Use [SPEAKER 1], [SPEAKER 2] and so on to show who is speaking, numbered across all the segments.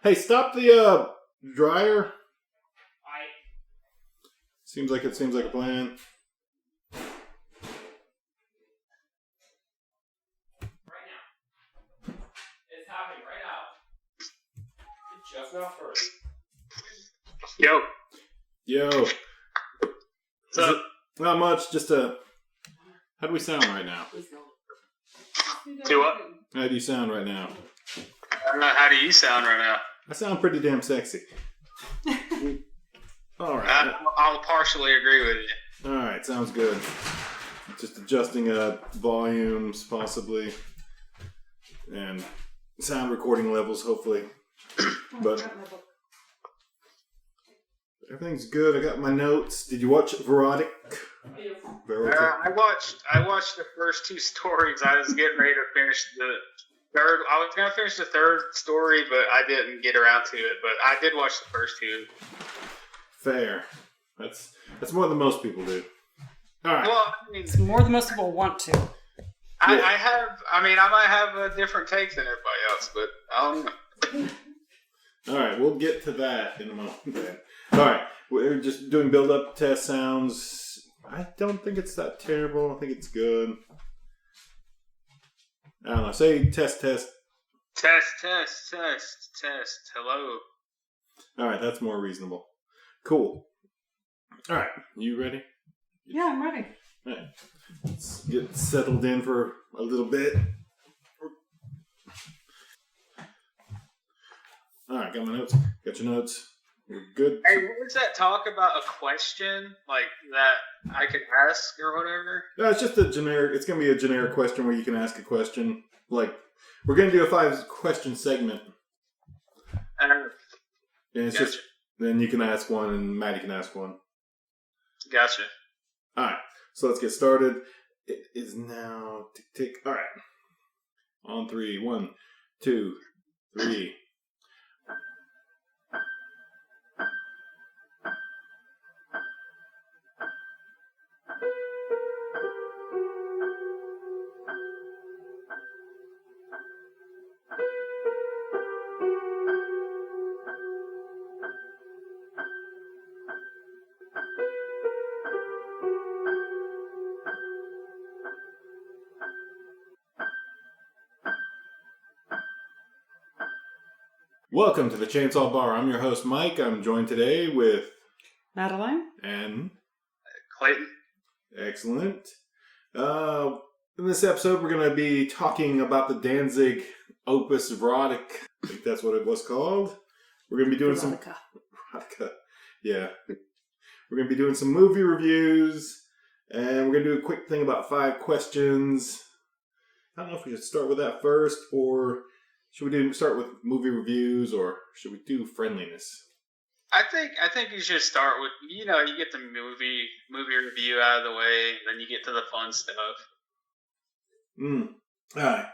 [SPEAKER 1] Hey, stop the dryer. Seems like a plan.
[SPEAKER 2] Right now. It's happening right now. It just now first.
[SPEAKER 1] Yo.
[SPEAKER 3] What's up?
[SPEAKER 1] Not much. Just how do we sound right now?
[SPEAKER 3] Do what?
[SPEAKER 1] How do you sound right now?
[SPEAKER 3] How do you sound right now?
[SPEAKER 1] I sound pretty damn sexy. All right.
[SPEAKER 3] I'll partially agree with you.
[SPEAKER 1] All right. Sounds good. Just adjusting volumes, possibly, and sound recording levels, hopefully. But everything's good. I got my notes. Did you watch Verotika?
[SPEAKER 3] I watched the first two stories. I was getting ready to finish the third. I was going to finish the third story, but I didn't get around to it. But I did watch the first two.
[SPEAKER 1] Fair. That's more than most people do. All right.
[SPEAKER 3] Well, I mean,
[SPEAKER 4] It's more than most people want to.
[SPEAKER 3] I might have a different take than everybody else, but I don't know.
[SPEAKER 1] All right, we'll get to that in a moment. Then. All right, we're just doing build-up test sounds. I don't think it's that terrible. I think it's good. I don't know. Say test.
[SPEAKER 3] Test. Hello.
[SPEAKER 1] All right, that's more reasonable. Cool. All right, you ready?
[SPEAKER 4] Yeah, I'm ready.
[SPEAKER 1] All right. Let's get settled in for a little bit. All right, got my notes. Got your notes. We're good.
[SPEAKER 3] Hey, what was that talk about a question like that I could ask or whatever?
[SPEAKER 1] No, it's just a generic. It's going to be a generic question where you can ask a question. Like, we're going to do a 5-question segment. And it's
[SPEAKER 3] Gotcha.
[SPEAKER 1] just, then you can ask one and Maddie can ask one.
[SPEAKER 3] Gotcha.
[SPEAKER 1] All right, so let's get started. It is now tick. All right, on 3. 1, 2, 3. Welcome to the Chainsaw Bar. I'm your host, Mike. I'm joined today with
[SPEAKER 4] Madeline?
[SPEAKER 1] and
[SPEAKER 3] Clayton.
[SPEAKER 1] excellent. In this episode, we're going to be talking about the Danzig Opus Verotika. I think that's what it was called. We're going to be doing
[SPEAKER 4] Verotika.
[SPEAKER 1] Verotika. Yeah. We're going to be doing some movie reviews, and we're going to do a quick thing about 5 questions. I don't know if we should start with that first, or should we start with movie reviews, or should we do friendliness?
[SPEAKER 3] I think you should start with, you get the movie review out of the way, then you get to the fun stuff.
[SPEAKER 1] All right.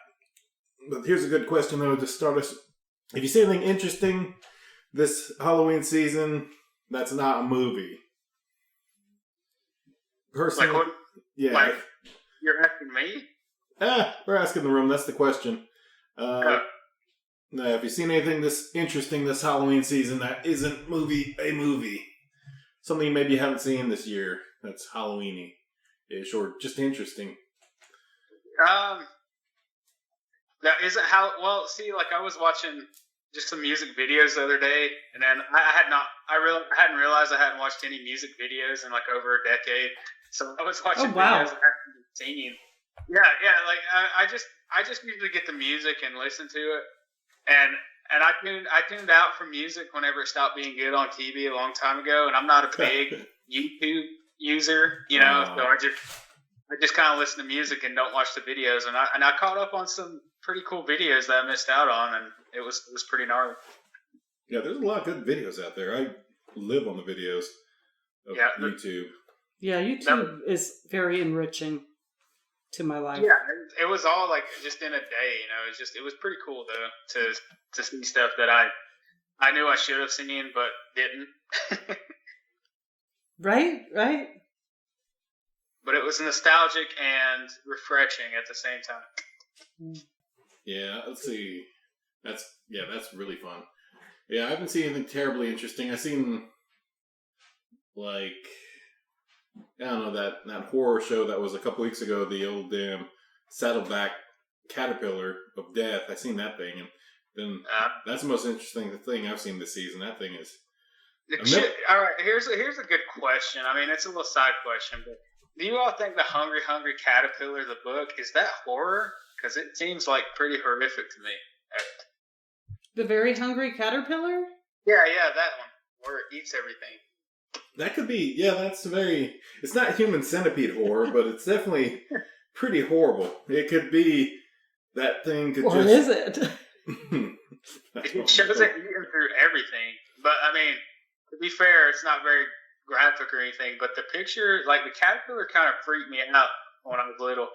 [SPEAKER 1] But here's a good question, though, to start us. If you see anything interesting this Halloween season, that's not a movie. Personally,
[SPEAKER 3] Like what?
[SPEAKER 1] yeah.
[SPEAKER 3] Like, you're asking me?
[SPEAKER 1] We're asking the room. That's the question. If you've seen anything this interesting this Halloween season that isn't a movie, something maybe you haven't seen this year that's Halloween-y-ish or just interesting.
[SPEAKER 3] That isn't how. Well, see, like I was watching just some music videos the other day, and then I hadn't realized I hadn't watched any music videos in like over a decade. So I was watching videos and singing. Yeah. Like I just usually get the music and listen to it. And I tuned out from music whenever it stopped being good on TV a long time ago, and I'm not a big YouTube user, so I just kind of listen to music and don't watch the videos, and I caught up on some pretty cool videos that I missed out on, and it was pretty gnarly.
[SPEAKER 1] Yeah, there's a lot of good videos out there. I live on the videos of YouTube.
[SPEAKER 4] Yeah, YouTube is very enriching to my life.
[SPEAKER 3] Yeah, it was all like just in a day, it was pretty cool though to see stuff that I knew I should have seen but didn't.
[SPEAKER 4] Right?
[SPEAKER 3] But it was nostalgic and refreshing at the same time.
[SPEAKER 1] Yeah, let's see. That's really fun. Yeah, I haven't seen anything terribly interesting. I've seen, like, I don't know, that horror show that was a couple weeks ago, the old damn Saddleback Caterpillar of Death. I seen that thing, and then that's the most interesting thing I've seen this season. That thing is...
[SPEAKER 3] All right, here's a good question. I mean, it's a little side question, but do you all think the Hungry Hungry Caterpillar, the book, is that horror? Because it seems like pretty horrific to me.
[SPEAKER 4] The Very Hungry Caterpillar?
[SPEAKER 3] Yeah, that one where it eats everything.
[SPEAKER 1] That could be, yeah, that's very... It's not human centipede horror, but it's definitely pretty horrible. It could be that thing could
[SPEAKER 4] or
[SPEAKER 1] just...
[SPEAKER 4] is it?
[SPEAKER 3] It shows it eating through everything. But, I mean, to be fair, it's not very graphic or anything, but the picture, like the caterpillar kind of freaked me out when I was little.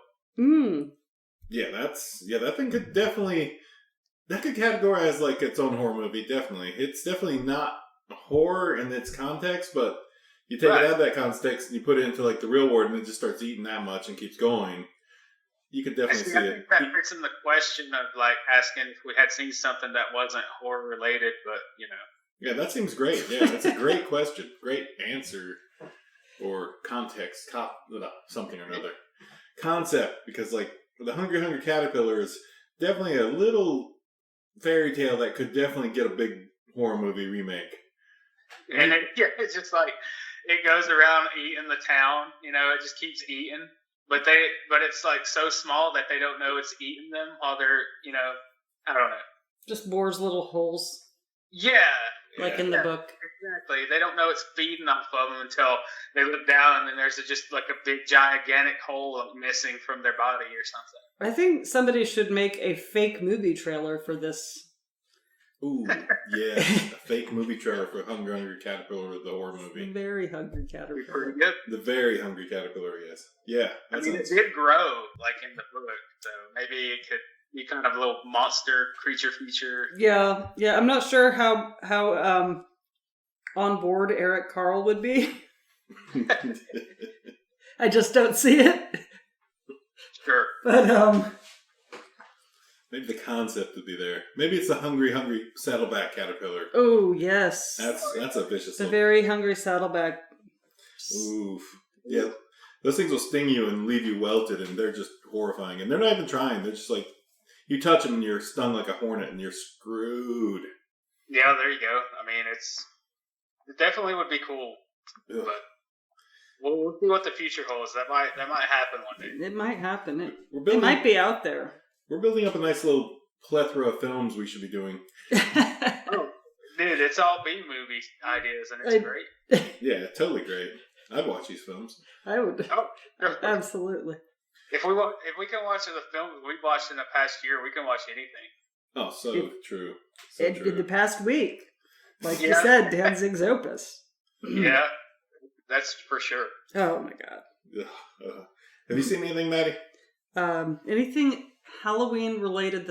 [SPEAKER 1] Yeah, that thing could definitely... That could categorize like its own horror movie, definitely. It's definitely not horror in its context, but you take it out of that context and you put it into like the real world and it just starts eating that much and keeps going. You could definitely see
[SPEAKER 3] I
[SPEAKER 1] it.
[SPEAKER 3] think that fits in the question of like asking if we had seen something that wasn't horror related, but you know.
[SPEAKER 1] Yeah, that seems great. Yeah, that's a great question. Great answer. Or context. Something or another. Concept. Because like the Hungry Hungry Caterpillar is definitely a little fairy tale that could definitely get a big horror movie remake.
[SPEAKER 3] And it's just like it goes around eating the town, you know, it just keeps eating. But it's like so small that they don't know it's eating them while they're, you know, I don't know.
[SPEAKER 4] Just bores little holes.
[SPEAKER 3] Yeah.
[SPEAKER 4] Like in the book.
[SPEAKER 3] Exactly. They don't know it's feeding off of them until they look down and then there's just like a big gigantic hole missing from their body or something.
[SPEAKER 4] I think somebody should make a fake movie trailer for this.
[SPEAKER 1] Ooh, yeah. A fake movie trailer for Hungry Hungry Caterpillar, the horror movie.
[SPEAKER 4] The Very Hungry Caterpillar.
[SPEAKER 3] Pretty good.
[SPEAKER 1] The Very Hungry Caterpillar, yes. Yeah.
[SPEAKER 3] I mean, it did grow, like in the book, so maybe it could be kind of a little monster creature feature.
[SPEAKER 4] Yeah. I'm not sure how on board Eric Carl would be. I just don't see it.
[SPEAKER 3] Sure.
[SPEAKER 4] But
[SPEAKER 1] maybe the concept would be there. Maybe it's the Hungry Hungry Saddleback Caterpillar.
[SPEAKER 4] Oh yes.
[SPEAKER 1] That's a vicious
[SPEAKER 4] The
[SPEAKER 1] one.
[SPEAKER 4] Very Hungry Saddleback.
[SPEAKER 1] Oof. Yeah. Those things will sting you and leave you welted, and they're just horrifying. And they're not even trying. They're just like, you touch them and you're stung like a hornet and you're screwed.
[SPEAKER 3] Yeah, there you go. I mean, it definitely would be cool.
[SPEAKER 1] Ugh.
[SPEAKER 3] But we'll see what the future holds. That might happen one day.
[SPEAKER 4] It might happen.
[SPEAKER 1] It
[SPEAKER 4] might be out there.
[SPEAKER 1] We're building up a nice little plethora of films we should be doing.
[SPEAKER 3] Oh, dude, it's all B-movie ideas, and it's great.
[SPEAKER 1] Yeah, totally great. I'd watch these films.
[SPEAKER 4] I would.
[SPEAKER 3] Oh,
[SPEAKER 4] Absolutely.
[SPEAKER 3] If we can watch the films we've watched in the past year, we can watch anything.
[SPEAKER 1] Oh, so true. So
[SPEAKER 4] In
[SPEAKER 1] true.
[SPEAKER 4] the past week, like you
[SPEAKER 3] Yeah.
[SPEAKER 4] said, Danzig's Opus.
[SPEAKER 3] Yeah, that's for sure.
[SPEAKER 4] Oh my god.
[SPEAKER 1] Ugh. Have you seen anything, Maddie?
[SPEAKER 4] Anything Halloween related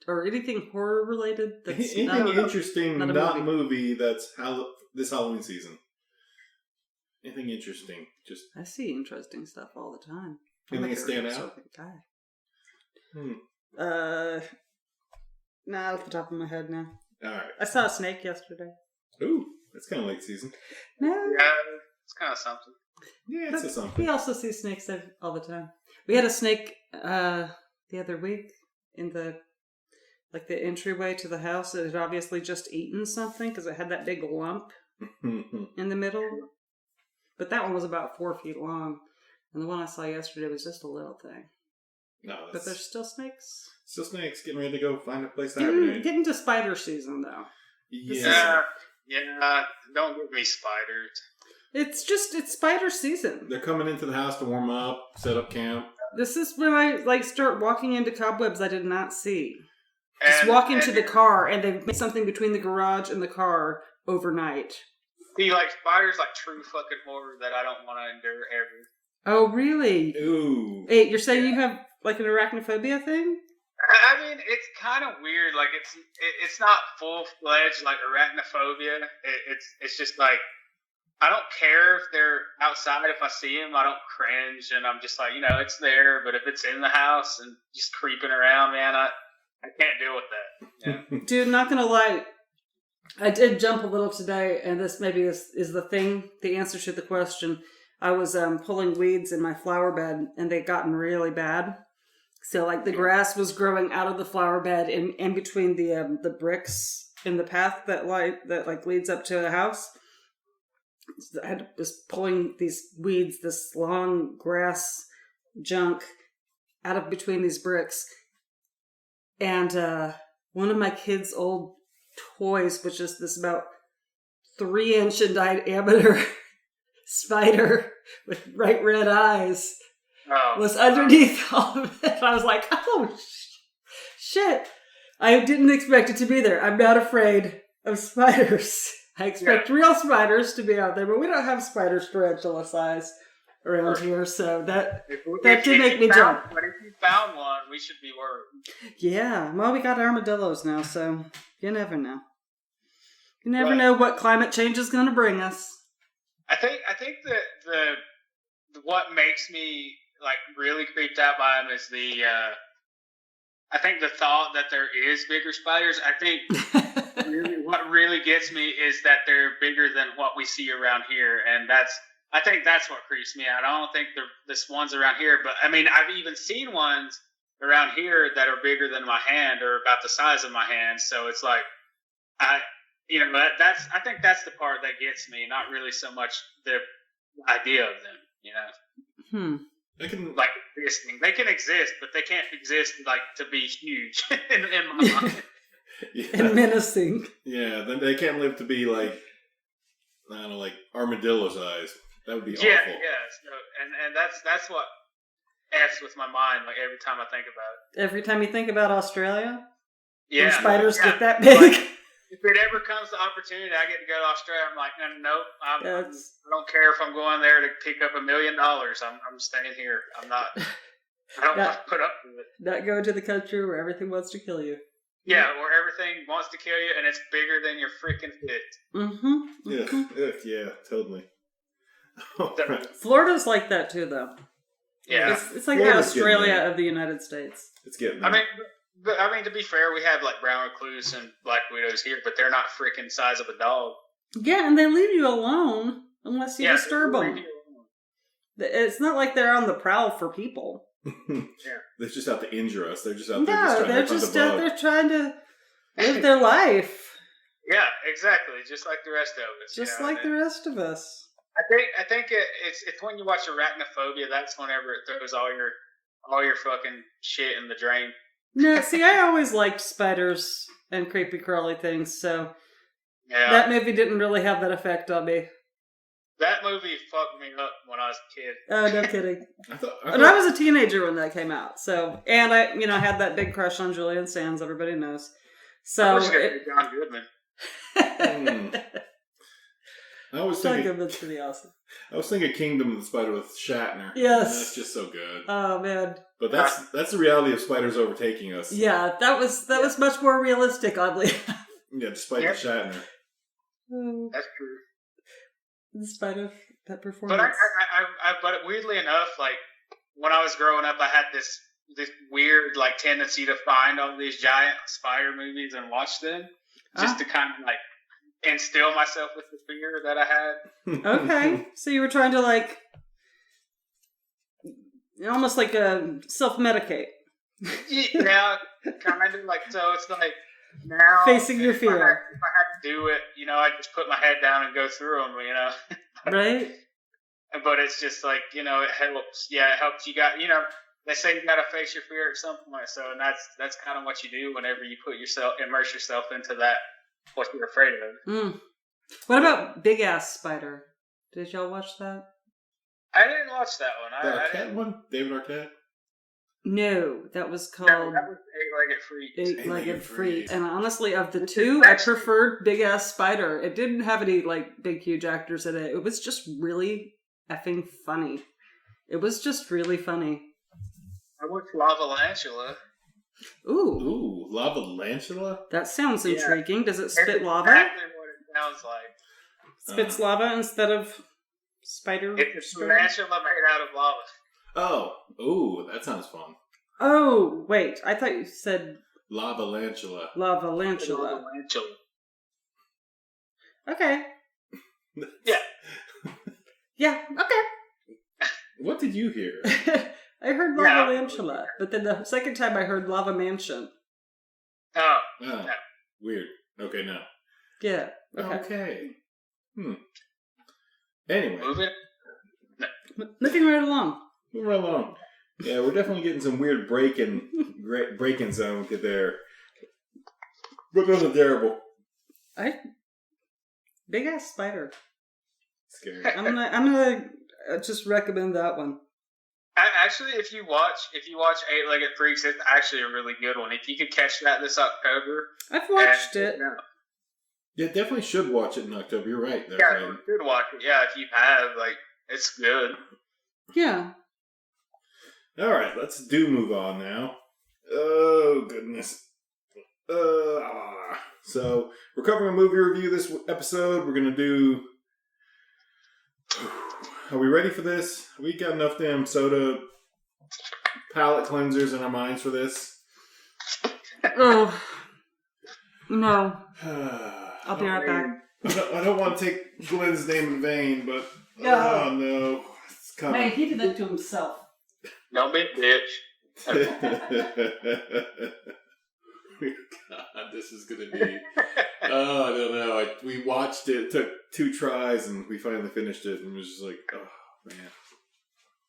[SPEAKER 4] or anything horror related that's
[SPEAKER 1] Anything interesting,
[SPEAKER 4] not a
[SPEAKER 1] not
[SPEAKER 4] movie.
[SPEAKER 1] movie that's this Halloween season? Anything interesting? Just
[SPEAKER 4] I see interesting stuff all the time.
[SPEAKER 1] anything that stand out?
[SPEAKER 4] Serpent guy. Not off the top of my head now.
[SPEAKER 1] All right.
[SPEAKER 4] I saw a snake yesterday.
[SPEAKER 1] Ooh, that's kind of late season.
[SPEAKER 4] No.
[SPEAKER 3] Yeah, it's kind of something.
[SPEAKER 1] Yeah, it's a something.
[SPEAKER 4] We also see snakes all the time. We had a snake the other week in the entryway to the house. It had obviously just eaten something because it had that big lump in the middle. But that one was about 4 feet long. And the one I saw yesterday was just a little thing.
[SPEAKER 1] No,
[SPEAKER 4] But there's still snakes.
[SPEAKER 1] still snakes getting ready to go find a place to hibernate.
[SPEAKER 4] Getting to spider season, though.
[SPEAKER 1] Yeah.
[SPEAKER 3] Yeah, don't give me spiders.
[SPEAKER 4] It's spider season.
[SPEAKER 1] They're coming into the house to warm up, set up camp.
[SPEAKER 4] This is when I start walking into cobwebs I did not see. Just
[SPEAKER 3] And-
[SPEAKER 4] walk into
[SPEAKER 3] and-
[SPEAKER 4] the car and they've made something between the garage and the car overnight.
[SPEAKER 3] See, like spiders, like true fucking horror that I don't want to endure ever.
[SPEAKER 4] Oh, really?
[SPEAKER 1] Ooh.
[SPEAKER 4] Hey, you're saying you have like an arachnophobia thing?
[SPEAKER 3] I mean, it's kind of weird. Like it's not full fledged like arachnophobia. It's just like I don't care if they're outside. If I see them, I don't cringe, and I'm just like, it's there. But if it's in the house and just creeping around, man, I can't deal with that. Yeah.
[SPEAKER 4] Dude, not gonna lie. I did jump a little today, and this is the answer to the question. I was pulling weeds in my flower bed, and they'd gotten really bad. So, like, the grass was growing out of the flower bed in between the bricks in the path that leads up to the house. So I was pulling these weeds, this long grass junk, out of between these bricks. And one of my kids' old toys, which is this about 3-inch in diameter spider with bright red eyes, was underneath all of it. I was like, oh, shit. I didn't expect it to be there. I'm not afraid of spiders. I expect real spiders to be out there, but we don't have spiders tarantula size around here, so that did make me jump.
[SPEAKER 3] But if you found one, we should be worried.
[SPEAKER 4] Yeah, well, we got armadillos now, so you never know. You never know what climate change is going to bring us.
[SPEAKER 3] I think that what makes me like really creeped out by them is I think the thought that there is bigger spiders. I think what really gets me is that they're bigger than what we see around here, and I think that's what creeps me out. I don't think this one's around here, but I mean, I've even seen ones around here that are bigger than my hand or about the size of my hand. So it's like, I think that's the part that gets me, not really so much the idea of them,
[SPEAKER 1] They can
[SPEAKER 3] existing. They can exist, but they can't exist like to be huge in my mind.
[SPEAKER 4] And menacing.
[SPEAKER 1] Yeah, then they can't live to be like, I don't know, like armadillo size. That would be awful.
[SPEAKER 3] Yeah. So, and that's what F's with my mind. Like every time I think about it.
[SPEAKER 4] Every time you think about Australia,
[SPEAKER 3] when
[SPEAKER 4] spiders get that big.
[SPEAKER 3] If it ever comes to opportunity, I get to go to Australia. I'm like, nope. I don't care if I'm going there to pick up $1 million. I'm staying here. I'm not. I don't want to put up with it.
[SPEAKER 4] Not going to the country where everything wants to kill you.
[SPEAKER 3] Yeah, where everything wants to kill you, and it's bigger than your freaking fist.
[SPEAKER 1] Yeah, totally.
[SPEAKER 4] Florida's like that too, though.
[SPEAKER 3] Yeah,
[SPEAKER 4] it's like the Australia of the United States.
[SPEAKER 1] It's getting.
[SPEAKER 3] But to be fair, we have like brown recluse and black widows here, but they're not freaking size of a dog.
[SPEAKER 4] Yeah, and they leave you alone unless you disturb them. It's not like they're on the prowl for people.
[SPEAKER 1] They're just out to injure us. They're just out there.
[SPEAKER 4] They're just out there trying to live their life.
[SPEAKER 3] Yeah, exactly. Just like the rest of us.
[SPEAKER 4] Just like the rest of us.
[SPEAKER 3] I think it's when you watch Arachnophobia. That's whenever it throws all your fucking shit in the drain.
[SPEAKER 4] No, see, I always liked spiders and creepy crawly things, so that movie didn't really have that effect on me.
[SPEAKER 3] That movie fucked me up when I was a kid.
[SPEAKER 4] Oh, no kidding.
[SPEAKER 1] I
[SPEAKER 4] was a teenager when that came out, so, and I had that big crush on Julian Sands, everybody knows. So,
[SPEAKER 3] John Goodman.
[SPEAKER 1] I was thinking
[SPEAKER 4] Goodman's pretty awesome.
[SPEAKER 1] I was thinking Kingdom of the Spider with Shatner.
[SPEAKER 4] Yes.
[SPEAKER 1] That's just so good.
[SPEAKER 4] Oh, man.
[SPEAKER 1] But that's the reality of spiders overtaking us.
[SPEAKER 4] Yeah, that was much more realistic, oddly.
[SPEAKER 1] Yeah, despite the Shatner.
[SPEAKER 3] That's true.
[SPEAKER 4] In spite of that performance.
[SPEAKER 3] But weirdly enough, like when I was growing up, I had this weird like tendency to find all these giant spider movies and watch them, just to kind of like instill myself with the fear that I had.
[SPEAKER 4] Okay, so you were trying to like almost like self-medicate.
[SPEAKER 3] Yeah, kind of like, so it's like now
[SPEAKER 4] facing your fear.
[SPEAKER 3] If I had to do it, I just put my head down and go through them,
[SPEAKER 4] Right?
[SPEAKER 3] But it's just like, it helps. Yeah, it helps. You got, they say you got to face your fear at some point. So, and that's kind of what you do whenever you immerse yourself into that, what you're afraid of.
[SPEAKER 4] What about Big Ass Spider? Did y'all watch that?
[SPEAKER 3] I didn't watch that one.
[SPEAKER 1] The Arquette one? David Arquette?
[SPEAKER 4] No, that was called
[SPEAKER 3] that was
[SPEAKER 4] Eight-Legged Freak. And honestly, of the two, I preferred Big Ass Spider. It didn't have any like big, huge actors in it. It was just really effing funny. It was just really funny.
[SPEAKER 3] I watched Lavalantula.
[SPEAKER 4] Ooh,
[SPEAKER 1] Lavalantula?
[SPEAKER 4] That sounds intriguing. Does it spit lava?
[SPEAKER 3] Exactly what it sounds like.
[SPEAKER 4] Spits lava instead of spider?
[SPEAKER 3] It's a tarantula made out of lava.
[SPEAKER 1] Oh, ooh, that sounds fun.
[SPEAKER 4] Oh, wait. I thought you said
[SPEAKER 1] Lavalantula.
[SPEAKER 4] Lavalantula. Okay.
[SPEAKER 3] Yeah.
[SPEAKER 4] Yeah, okay.
[SPEAKER 1] What did you hear?
[SPEAKER 4] I heard Lava Mantula, but then the second time I heard Lava Mansion.
[SPEAKER 3] Oh.
[SPEAKER 1] Oh, weird. Okay, no.
[SPEAKER 4] Yeah. Okay.
[SPEAKER 1] Okay. Anyway.
[SPEAKER 3] Moving.
[SPEAKER 4] Moving right along.
[SPEAKER 1] Moving right along. Yeah, we're definitely getting some weird break-in zone there. But those are terrible.
[SPEAKER 4] Big ass spider.
[SPEAKER 1] Scary.
[SPEAKER 4] I'm gonna just recommend that one.
[SPEAKER 3] Actually, if you watch 8-Legged Freaks, it's actually a really good one. If you could catch that this October.
[SPEAKER 4] I've watched it.
[SPEAKER 1] Yeah, definitely should watch it in October. You're right there,
[SPEAKER 3] Yeah,
[SPEAKER 1] Clayton.
[SPEAKER 3] you should watch it. Yeah, if you have, it's good.
[SPEAKER 4] Yeah.
[SPEAKER 1] All right, let's move on now. Oh, goodness. So, we're covering a movie review this episode. We're going to do... Are we ready for this? We got enough damn soda palate cleansers in our minds for this?
[SPEAKER 4] Oh. No. I'll be right back.
[SPEAKER 1] I don't want to take Glenn's name in vain, but...
[SPEAKER 4] No.
[SPEAKER 1] Oh, no. It's coming.
[SPEAKER 4] Man, he did that to himself.
[SPEAKER 3] Don't be a bitch.
[SPEAKER 1] God, this is going to be... Oh, I don't know. We watched it. It took 2 tries, and we finally finished it, and it was just like, oh, man.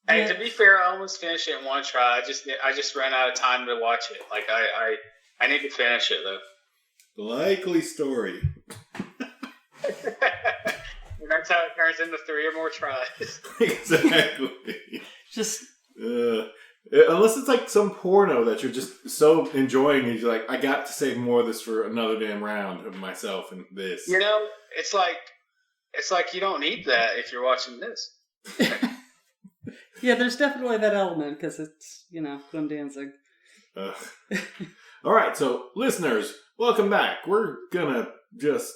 [SPEAKER 3] Hey, to be fair, I almost finished it in one try. I just ran out of time to watch it. I need to finish it, though.
[SPEAKER 1] Likely story.
[SPEAKER 3] And that's how it turns into 3 or more tries.
[SPEAKER 1] Exactly.
[SPEAKER 4] Just...
[SPEAKER 1] unless it's like some porno that you're just so enjoying, and you're like, I got to save more of this for another damn round of myself and this.
[SPEAKER 3] You know, it's like you don't need that if you're watching this.
[SPEAKER 4] Yeah, there's definitely that element, because it's, Glenn Danzig.
[SPEAKER 1] All right, so listeners, welcome back. We're gonna just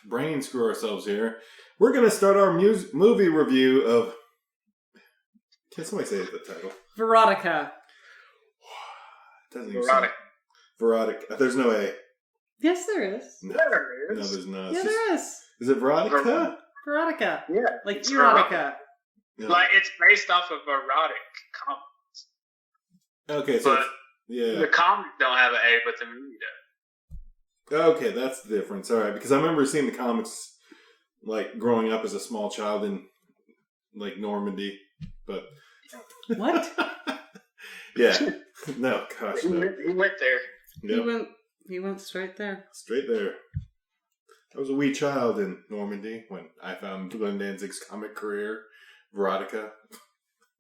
[SPEAKER 1] brain screw ourselves here. We're gonna start our movie review of... Can somebody say the title?
[SPEAKER 4] Verotika.
[SPEAKER 1] Doesn't even sound... Verotika. There's no A.
[SPEAKER 4] Yes, there is.
[SPEAKER 1] No,
[SPEAKER 3] There is.
[SPEAKER 1] no there's not.
[SPEAKER 4] Yeah, there is.
[SPEAKER 1] Is it Verotika?
[SPEAKER 4] Verotika.
[SPEAKER 3] Yeah.
[SPEAKER 4] Like
[SPEAKER 3] It's
[SPEAKER 4] erotica.
[SPEAKER 1] No.
[SPEAKER 3] Like, it's based off of erotic comics.
[SPEAKER 1] Okay, so
[SPEAKER 3] But
[SPEAKER 1] yeah.
[SPEAKER 3] the comics don't have an A, but the movie does.
[SPEAKER 1] Okay, that's the difference. All right, because I remember seeing the comics, like, growing up as a small child in, like, Normandy, but...
[SPEAKER 4] What?
[SPEAKER 1] Yeah. No, gosh, no.
[SPEAKER 3] He went there.
[SPEAKER 1] Yep.
[SPEAKER 4] He went straight there.
[SPEAKER 1] Straight there. I was a wee child in Normandy when I found Glenn Danzig's comic career. Verotika.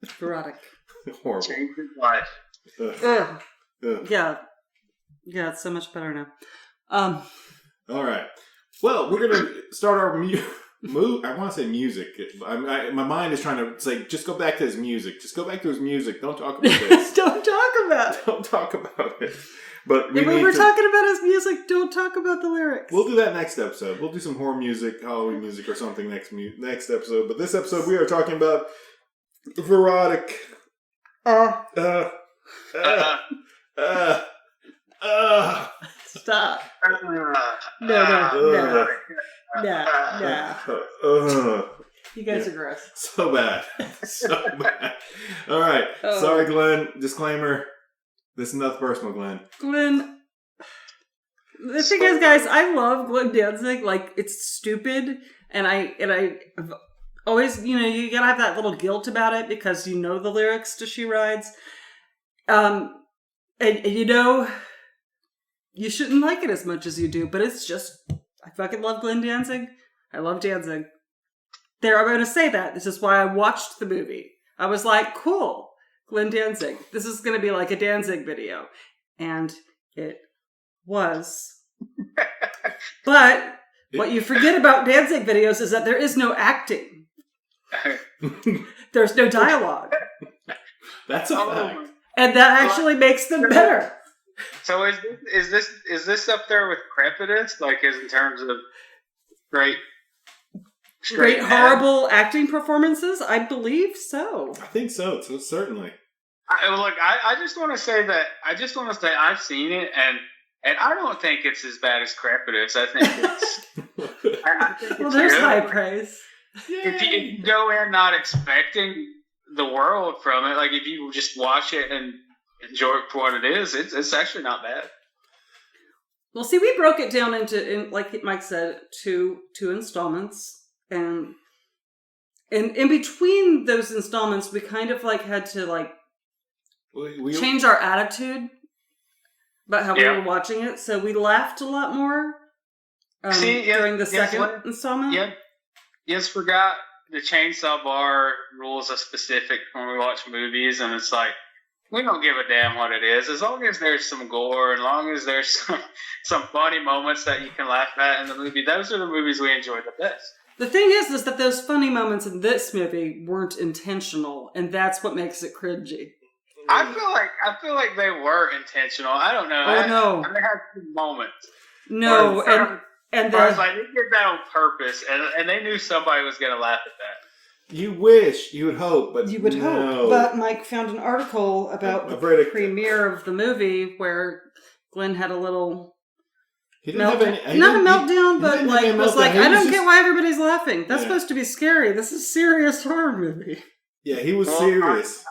[SPEAKER 4] Verotic.
[SPEAKER 1] Horrible.
[SPEAKER 3] Changed his life.
[SPEAKER 1] Ugh. Ugh.
[SPEAKER 4] Yeah. Yeah, it's so much better now.
[SPEAKER 1] All right. Well, we're going to start our I want to say music. My mind is trying to say, just go back to his music. Just go back to his music. Don't talk about this.
[SPEAKER 4] Don't talk about it.
[SPEAKER 1] Don't talk about it. But
[SPEAKER 4] If we were talking about his music, don't talk about the lyrics.
[SPEAKER 1] We'll do that next episode. We'll do some horror music, Halloween music, or something next episode. But this episode, we are talking about Verotika.
[SPEAKER 4] Stop. No. You guys are gross.
[SPEAKER 1] So bad. So bad. All right.
[SPEAKER 4] Oh.
[SPEAKER 1] Sorry, Glenn. Disclaimer. This is nothing personal, Glenn.
[SPEAKER 4] Glenn. The thing is, guys, I love Glenn Danzig. Like, it's stupid, and I always, you gotta have that little guilt about it because you know the lyrics to She Rides. And you shouldn't like it as much as you do, but it's just, I fucking love Glenn Danzig. I love Danzig. There, I'm going to say that. This is why I watched the movie. I was like, cool, Glenn Danzig. This is going to be like a Danzig video. And it was. But what you forget about Danzig videos is that there is no acting. There's no dialogue.
[SPEAKER 1] That's a fact.
[SPEAKER 4] And that actually makes them better.
[SPEAKER 3] So is this up there with Crepidus? Like, in terms of great
[SPEAKER 4] horrible acting performances? I believe so.
[SPEAKER 1] I think so certainly.
[SPEAKER 3] I just want to say I've seen it, and And I don't think it's as bad as Crepitus. I think it's. I think it's
[SPEAKER 4] Well, there's
[SPEAKER 3] good.
[SPEAKER 4] high praise.
[SPEAKER 3] If you go in not expecting the world from it, like if you just watch it and enjoy it for what it is, it's actually not bad.
[SPEAKER 4] Well, see, we broke it down into, like Mike said, two installments, and in between those installments, we kind of like had to like change our attitude about how we were watching it. So we laughed a lot more during the second installment.
[SPEAKER 3] Yeah, yes, forgot the Chainsaw Bar rules are specific when we watch movies, and it's like we don't give a damn what it is, as long as there's some gore, as long as there's some funny moments that you can laugh at in the movie. Those are the movies we enjoy the best.
[SPEAKER 4] The thing is that those funny moments in this movie weren't intentional, and that's what makes it cringy.
[SPEAKER 3] I feel like they were intentional. I don't know.
[SPEAKER 4] Oh, no.
[SPEAKER 3] They had some moments.
[SPEAKER 4] No, and
[SPEAKER 3] I was like, they did that on purpose, and they knew somebody was going to laugh at that.
[SPEAKER 1] You wish, you would hope, but
[SPEAKER 4] you would
[SPEAKER 1] no.
[SPEAKER 4] hope. But Mike found an article about the premiere of the movie where Glenn had a little meltdown. Not a meltdown, but like was like, I don't get why everybody's laughing. That's supposed to be scary. This is a serious horror movie.
[SPEAKER 1] Yeah, he was serious.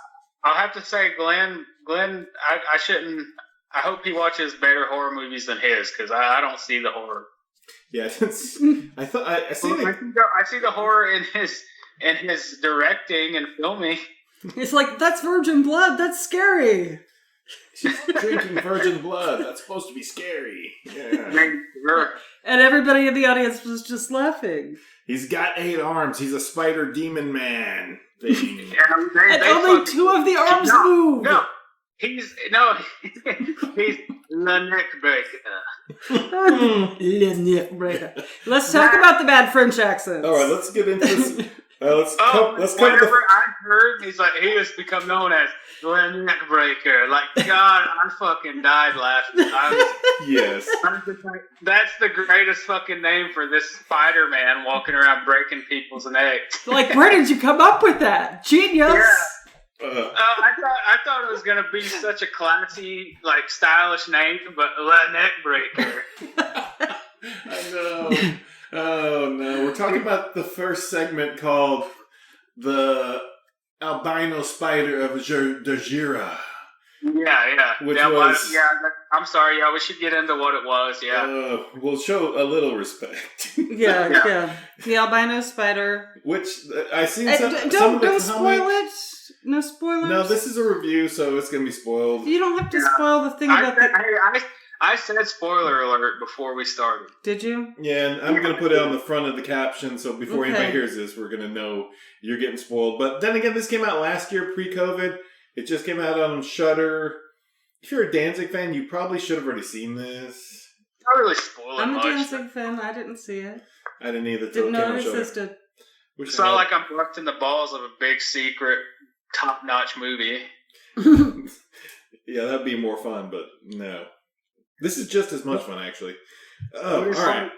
[SPEAKER 3] I'll have to say, Glenn, I shouldn't. I hope he watches better horror movies than his, because I don't see the horror.
[SPEAKER 1] Yeah, I see
[SPEAKER 3] the horror in his directing and filming.
[SPEAKER 4] It's like, that's virgin blood. That's scary.
[SPEAKER 1] She's drinking virgin blood. That's supposed to be scary. Yeah.
[SPEAKER 4] And everybody in the audience was just laughing.
[SPEAKER 1] He's got 8 arms. He's a spider demon man. Thing.
[SPEAKER 4] And only 2 of the arms move.
[SPEAKER 3] No, he's the
[SPEAKER 4] Neckbreacuur. Let's talk about the bad French accents.
[SPEAKER 1] All right, let's get into this. Let's cover
[SPEAKER 3] I heard he has become known as the Neckbreacuur. Like, God, I fucking died laughing.
[SPEAKER 1] Yes.
[SPEAKER 3] That's the greatest fucking name for this Spider-Man walking around breaking people's necks.
[SPEAKER 4] Like, where did you come up with that? Genius.
[SPEAKER 3] Yeah. I thought it was gonna be such a classy, like, stylish name, but the Neckbreacuur.
[SPEAKER 1] I know. Oh no, we're talking about the first segment called The Albino Spider of Dajira.
[SPEAKER 3] Yeah. I'm sorry, we should get into what it was,
[SPEAKER 1] we'll show a little respect.
[SPEAKER 4] Yeah. The albino spider.
[SPEAKER 1] Which, I've seen
[SPEAKER 4] don't spoil it. No spoilers.
[SPEAKER 1] No, this is a review, so it's going to be spoiled.
[SPEAKER 4] You don't have to spoil the thing about
[SPEAKER 3] I said spoiler alert before we started.
[SPEAKER 4] Did you?
[SPEAKER 1] Yeah, and I'm going to put it on the front of the caption, so before anybody hears this, we're going to know you're getting spoiled. But then again, this came out last year, pre-COVID. It just came out on Shudder. If you're a Danzig fan, you probably should have already seen this.
[SPEAKER 3] Not really spoiling
[SPEAKER 4] I'm
[SPEAKER 3] much.
[SPEAKER 4] a Danzig fan. I didn't see it.
[SPEAKER 1] I didn't either.
[SPEAKER 4] Didn't know it existed.
[SPEAKER 3] It's not like I'm busting the balls of a big secret, top-notch movie.
[SPEAKER 1] Yeah, that'd be more fun, but no. This is just as much fun, actually. Oh, all right.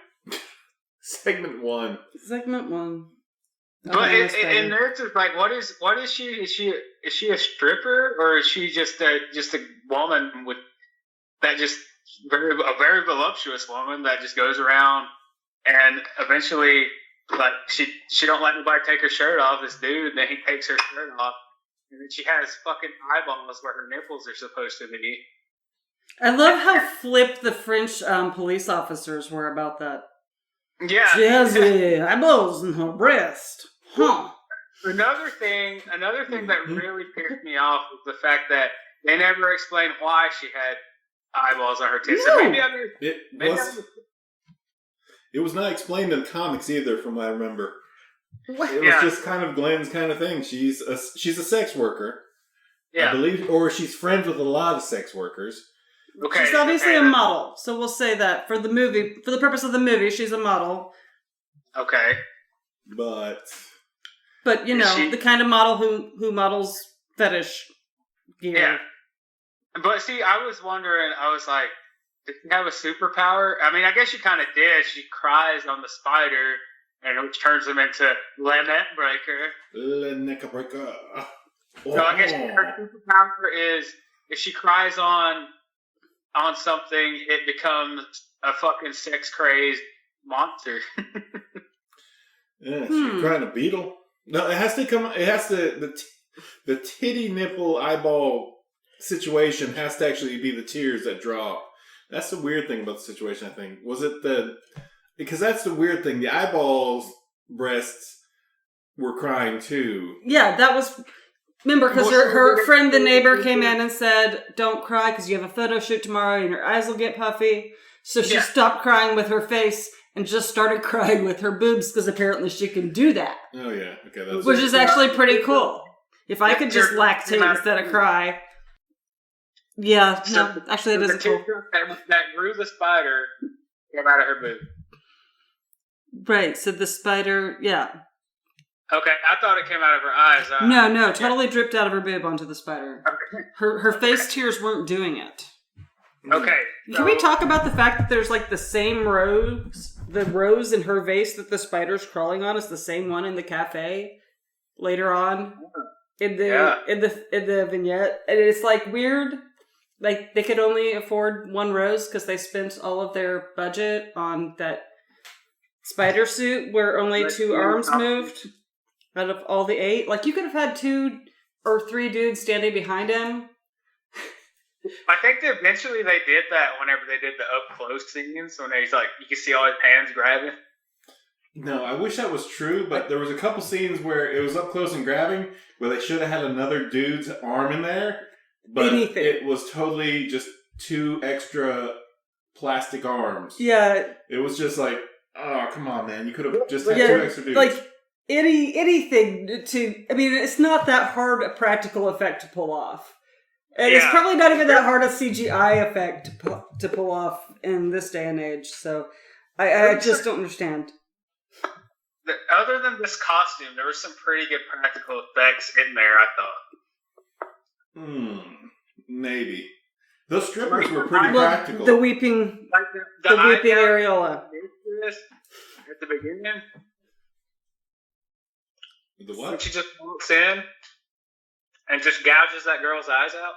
[SPEAKER 1] Segment 1.
[SPEAKER 3] But and this is like, what is she? Is she a stripper, or is she just a woman with that a very voluptuous woman that just goes around and eventually, like, she don't let anybody take her shirt off. This dude, then he takes her shirt off, and then she has fucking eyeballs where her nipples are supposed to be.
[SPEAKER 4] I love how flipped the French police officers were about that.
[SPEAKER 3] Yeah.
[SPEAKER 4] She has eyeballs in her breast. Huh.
[SPEAKER 3] Another thing that really pissed me off was the fact that they never explained why she had eyeballs on her tits.
[SPEAKER 1] No. It was not explained in comics either, from what I remember. What? It was just kind of Glenn's kind of thing. She's a sex worker, I believe, or she's friends with a lot of sex workers.
[SPEAKER 4] Okay. She's obviously a model, so we'll say that for the purpose of the movie, she's a model.
[SPEAKER 3] Okay.
[SPEAKER 1] But
[SPEAKER 4] you know, the kind of model who models fetish gear.
[SPEAKER 3] Yeah. But see, I was wondering, I was like, did she have a superpower? I mean, I guess she kind of did. She cries on the spider, and it turns him into Le
[SPEAKER 1] Neckbreacuur.
[SPEAKER 3] So I guess her superpower is if she cries on on something, it becomes a fucking sex-crazed monster.
[SPEAKER 1] Yeah, she's crying a beetle. No, it has to come. It has to the titty nipple eyeball situation has to actually be the tears that drop. That's the weird thing about the situation. I think was it because that's the weird thing. The eyeballs breasts were crying too.
[SPEAKER 4] Yeah, that was. Remember, because her friend, the neighbor, came in and said, "Don't cry because you have a photo shoot tomorrow and your eyes will get puffy." So she stopped crying with her face and just started crying with her boobs because apparently she can do that.
[SPEAKER 1] Oh yeah, okay, that's
[SPEAKER 4] which is actually pretty cool. If I could just lactate instead of cry. Yeah, no, actually that is cool.
[SPEAKER 3] That grew the spider came out of her boob.
[SPEAKER 4] Right, so the spider, yeah.
[SPEAKER 3] Okay, I thought it came out of her eyes.
[SPEAKER 4] No, totally dripped out of her boob onto the spider.
[SPEAKER 3] Okay.
[SPEAKER 4] Her face tears weren't doing it.
[SPEAKER 3] Okay.
[SPEAKER 4] Can we talk about the fact that there's like the same rose, the rose in her vase that the spider's crawling on is the same one in the cafe later on in the vignette, and it's like weird. Like they could only afford one rose because they spent all of their budget on that spider suit where only 2 arms moved out of all the 8. Like you could have had 2 or 3 dudes standing behind him.
[SPEAKER 3] I think that eventually they did that whenever they did the up close scenes when he's like you can see all his hands grabbing.
[SPEAKER 1] No, I wish that was true, but there was a couple scenes where it was up close and grabbing where they should have had another dude's arm in there, but it was totally just 2 extra plastic arms.
[SPEAKER 4] Yeah.
[SPEAKER 1] It was just like, oh, come on, man. You could have just had 2 extra dudes.
[SPEAKER 4] Like, anything to... I mean, it's not that hard a practical effect to pull off. And it's probably not even that hard a CGI effect to pull off in this day and age, so I just don't understand.
[SPEAKER 3] Other than this costume, there were some pretty good practical effects in there, I thought.
[SPEAKER 1] Maybe. Those strippers were pretty practical.
[SPEAKER 4] The weeping...
[SPEAKER 3] Like
[SPEAKER 4] the weeping areola.
[SPEAKER 3] At the beginning.
[SPEAKER 1] The what?
[SPEAKER 3] When she just walks in and just gouges that girl's eyes out.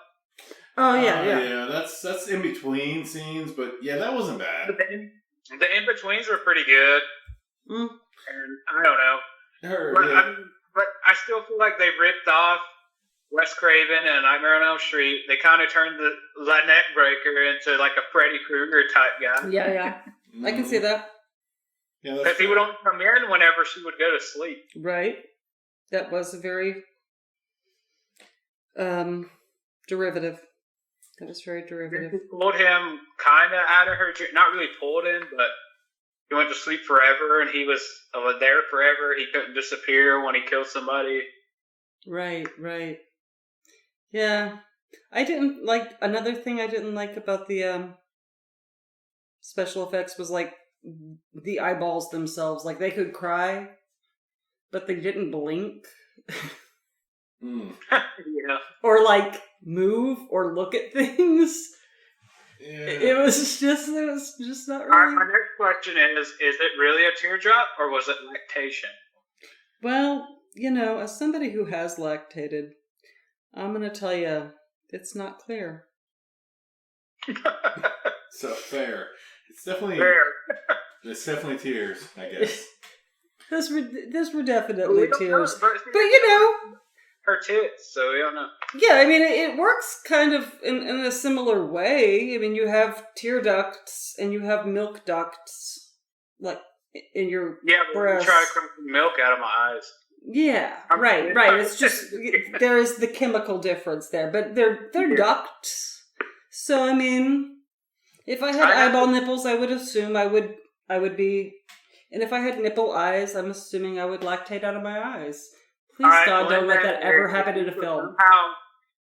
[SPEAKER 4] Oh, yeah.
[SPEAKER 1] Yeah, that's in between scenes, but yeah, that wasn't bad.
[SPEAKER 3] The in-betweens were pretty good. And I don't know. But I still feel like they ripped off Wes Craven and Nightmare on Elm Street. They kind of turned the Neckbreacuur into like a Freddy Krueger type guy.
[SPEAKER 4] Yeah. I can see that.
[SPEAKER 1] Yeah,
[SPEAKER 3] because he would only come in whenever she would go to sleep.
[SPEAKER 4] Right. That was a very derivative. That was very derivative.
[SPEAKER 3] She pulled him kind of out of her dream. Not really pulled him, but he went to sleep forever, and he was there forever. He couldn't disappear when he killed somebody. Right.
[SPEAKER 4] Yeah. I didn't like... Another thing I didn't like about the special effects was, like, the eyeballs themselves. Like, they could cry, but they didn't blink.
[SPEAKER 3] Yeah.
[SPEAKER 4] Or, like, move or look at things. Yeah. It was just not really...
[SPEAKER 3] My next question is it really a teardrop, or was it lactation?
[SPEAKER 4] Well, as somebody who has lactated, I'm going to tell you, it's not clear.
[SPEAKER 1] So, fair. It's definitely...
[SPEAKER 3] Fair.
[SPEAKER 1] It's definitely tears, I guess.
[SPEAKER 4] Those were definitely tears.
[SPEAKER 3] But her tits, so we don't know.
[SPEAKER 4] Yeah, I mean, it works kind of in a similar way. I mean, you have tear ducts and you have milk ducts, like, in your breasts.
[SPEAKER 3] But try to crack the milk out of my eyes.
[SPEAKER 4] Yeah, right. It's just, there is the chemical difference there, but they're ducts. So, I mean, if I had eyeball nipples, I would assume I would be, and if I had nipple eyes, I'm assuming I would lactate out of my eyes. Please, right, God, don't let that ever happen in a film.
[SPEAKER 3] Somehow,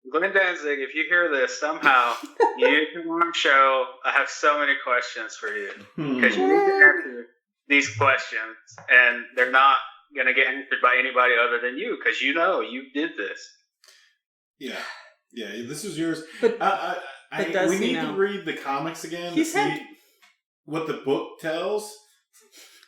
[SPEAKER 3] Glenn Danzig, if you hear this, somehow, you come on our show. I have so many questions for you. Because you need to answer these questions, and they're not going to get answered by anybody other than you, because you did this. Yeah,
[SPEAKER 1] this was yours.
[SPEAKER 4] But
[SPEAKER 1] we need to read the comics again to see what the book tells.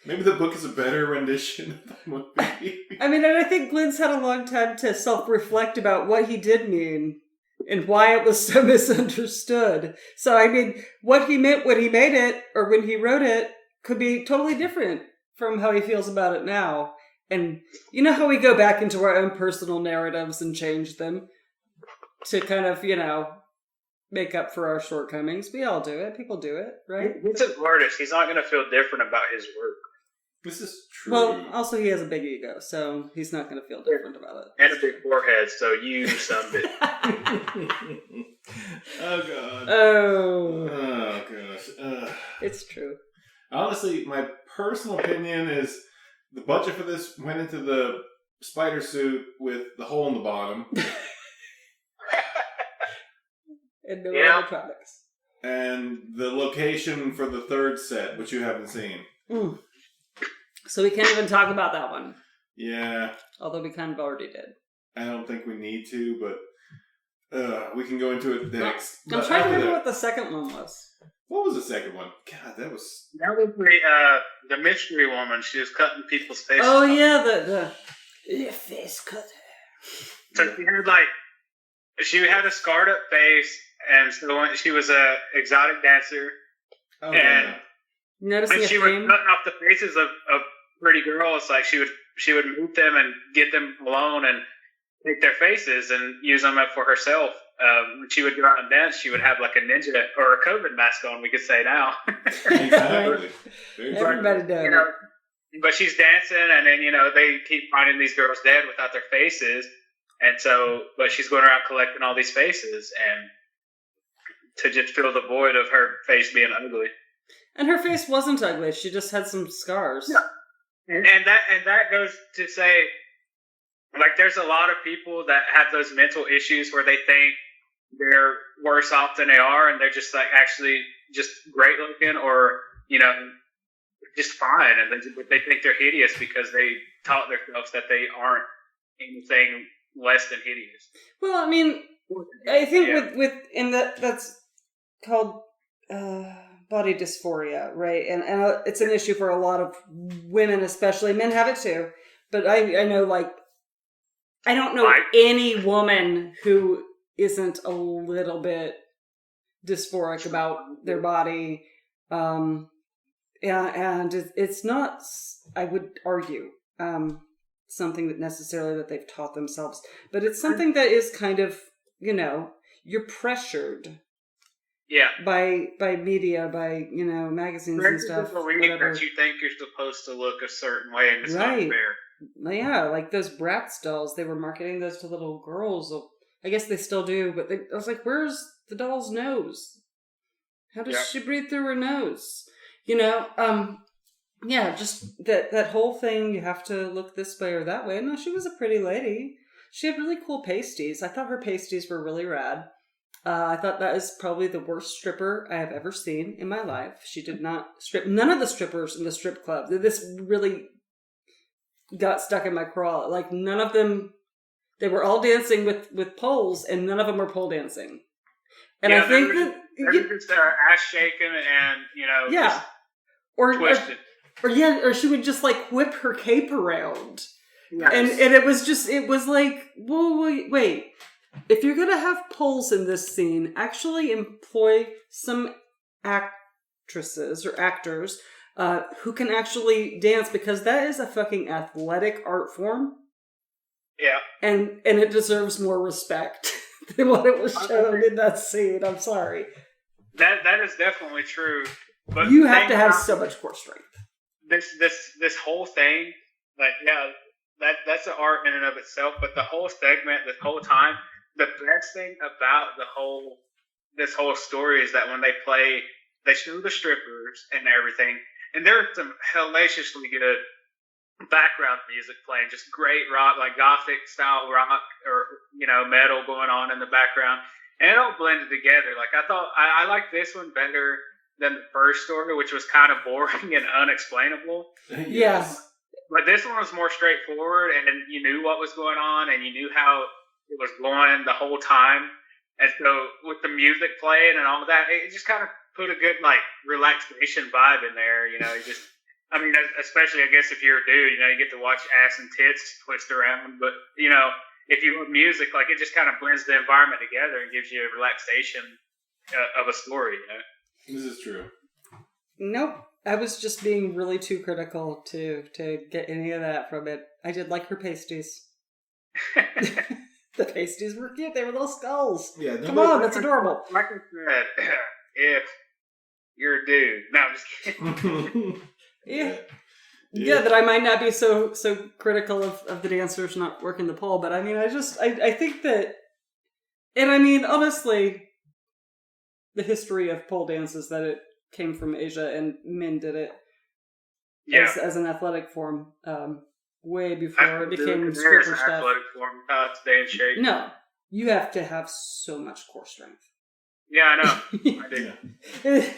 [SPEAKER 1] Maybe the book is a better rendition of the movie.
[SPEAKER 4] I mean, and I think Glenn's had a long time to self-reflect about what he did mean and why it was so misunderstood. So, I mean, what he meant when he made it or when he wrote it could be totally different from how he feels about it now. And you know how we go back into our own personal narratives and change them to kind of, make up for our shortcomings. We all do it. People do it, right?
[SPEAKER 3] He's an artist. He's not going to feel different about his work.
[SPEAKER 1] This is true.
[SPEAKER 4] Well, also he has a big ego, so he's not going to feel different about it.
[SPEAKER 3] And a big forehead, so you summed it.
[SPEAKER 1] Oh, God.
[SPEAKER 4] Oh.
[SPEAKER 1] Gosh.
[SPEAKER 4] It's true.
[SPEAKER 1] Honestly, my personal opinion is the budget for this went into the spider suit with the hole in the bottom.
[SPEAKER 4] And no other products.
[SPEAKER 1] And the location for the third set, which you haven't seen.
[SPEAKER 4] Mm. So we can't even talk about that one.
[SPEAKER 1] Yeah.
[SPEAKER 4] Although we kind of already did.
[SPEAKER 1] I don't think we need to, but we can go into it next.
[SPEAKER 4] I'm trying to remember what the second one was.
[SPEAKER 1] What was the second one? God, that was
[SPEAKER 3] the mystery woman. She was cutting people's faces.
[SPEAKER 4] Oh, yeah, the face cutter.
[SPEAKER 3] So she had a scarred up face, and so she was a exotic dancer.
[SPEAKER 1] Oh,
[SPEAKER 3] and
[SPEAKER 4] noticing
[SPEAKER 3] she was cutting off the faces of pretty girls. Like she would move them and get them alone and take their faces and use them up for herself. When she would go out and dance, she would have like a ninja or a COVID mask on, we could say now.
[SPEAKER 1] Exactly.
[SPEAKER 4] Everybody does.
[SPEAKER 3] But she's dancing, and then, they keep finding these girls dead without their faces. And so, but she's going around collecting all these faces and to just fill the void of her face being ugly.
[SPEAKER 4] And her face wasn't ugly. She just had some scars.
[SPEAKER 3] Yeah. And that goes to say, like, there's a lot of people that have those mental issues where they think they're worse off than they are, and they're just like actually just great looking, or just fine, and they think they're hideous because they taught themselves that they aren't anything less than hideous.
[SPEAKER 4] Well, I mean, I think with that's called body dysphoria, right? And it's an issue for a lot of women, especially. Men have it too, but I know, like, I don't know any woman who isn't a little bit dysphoric about their body. And it's not, I would argue, something that necessarily that they've taught themselves, but it's something that is kind of, you're pressured.
[SPEAKER 3] Yeah.
[SPEAKER 4] By media, by, magazines and stuff.
[SPEAKER 3] Whatever. That you think you're supposed to look a certain way, and it's not fair.
[SPEAKER 4] Yeah, like those Bratz dolls, they were marketing those to little girls. I guess they still do, but I was like, where's the doll's nose? How does she breathe through her nose? Just that whole thing, you have to look this way or that way. No, she was a pretty lady. She had really cool pasties. I thought her pasties were really rad. I thought that is probably the worst stripper I have ever seen in my life. She did not strip. None of the strippers in the strip club. This really got stuck in my craw. Like, none of them, they were all dancing with poles, and none of them were pole dancing. And I think
[SPEAKER 3] they're just ass shaking and, just twisted.
[SPEAKER 4] Or she would just like whip her cape around.
[SPEAKER 3] Yes.
[SPEAKER 4] And it was like, whoa, wait. If you're going to have poles in this scene, actually employ some actresses or actors who can actually dance, because that is a fucking athletic art form.
[SPEAKER 3] Yeah.
[SPEAKER 4] And it deserves more respect than what it was shown in that scene. I'm sorry.
[SPEAKER 3] That is definitely true. But
[SPEAKER 4] you have to have so much core strength.
[SPEAKER 3] This whole thing, like, that's an art in and of itself, but the whole segment, this whole time, the best thing about this whole story is that when they show the strippers and everything, and there's some hellaciously good background music playing, just great rock, like gothic style rock or metal going on in the background, and it all blended together. Like, I thought I liked this one better than the first story, which was kind of boring and unexplainable.
[SPEAKER 4] Yes.
[SPEAKER 3] But this one was more straightforward, and you knew what was going on, and you knew how it was going the whole time. And so with the music playing and all of that, it just kind of put a good, like, relaxation vibe in there. Especially, I guess, if you're a dude, you get to watch ass and tits twist around. But, if you love music, like it just kind of blends the environment together and gives you a relaxation of a story.
[SPEAKER 1] This is true.
[SPEAKER 4] Nope. I was just being really too critical to get any of that from it. I did like her pasties. The pasties were cute. They were little skulls.
[SPEAKER 1] Yeah,
[SPEAKER 4] Come on, that's adorable.
[SPEAKER 3] Like I said, if you're a dude. No, I'm just kidding.
[SPEAKER 4] Yeah, that I might not be so critical of the dancers not working the pole, but I mean, I think that, and I mean, honestly, the history of pole dance is that it came from Asia and men did it as an athletic form way before it became stripper stuff.
[SPEAKER 3] Athletic form, today in shape.
[SPEAKER 4] No, you have to have so much core strength.
[SPEAKER 3] Yeah, I know. I do.
[SPEAKER 4] Yeah.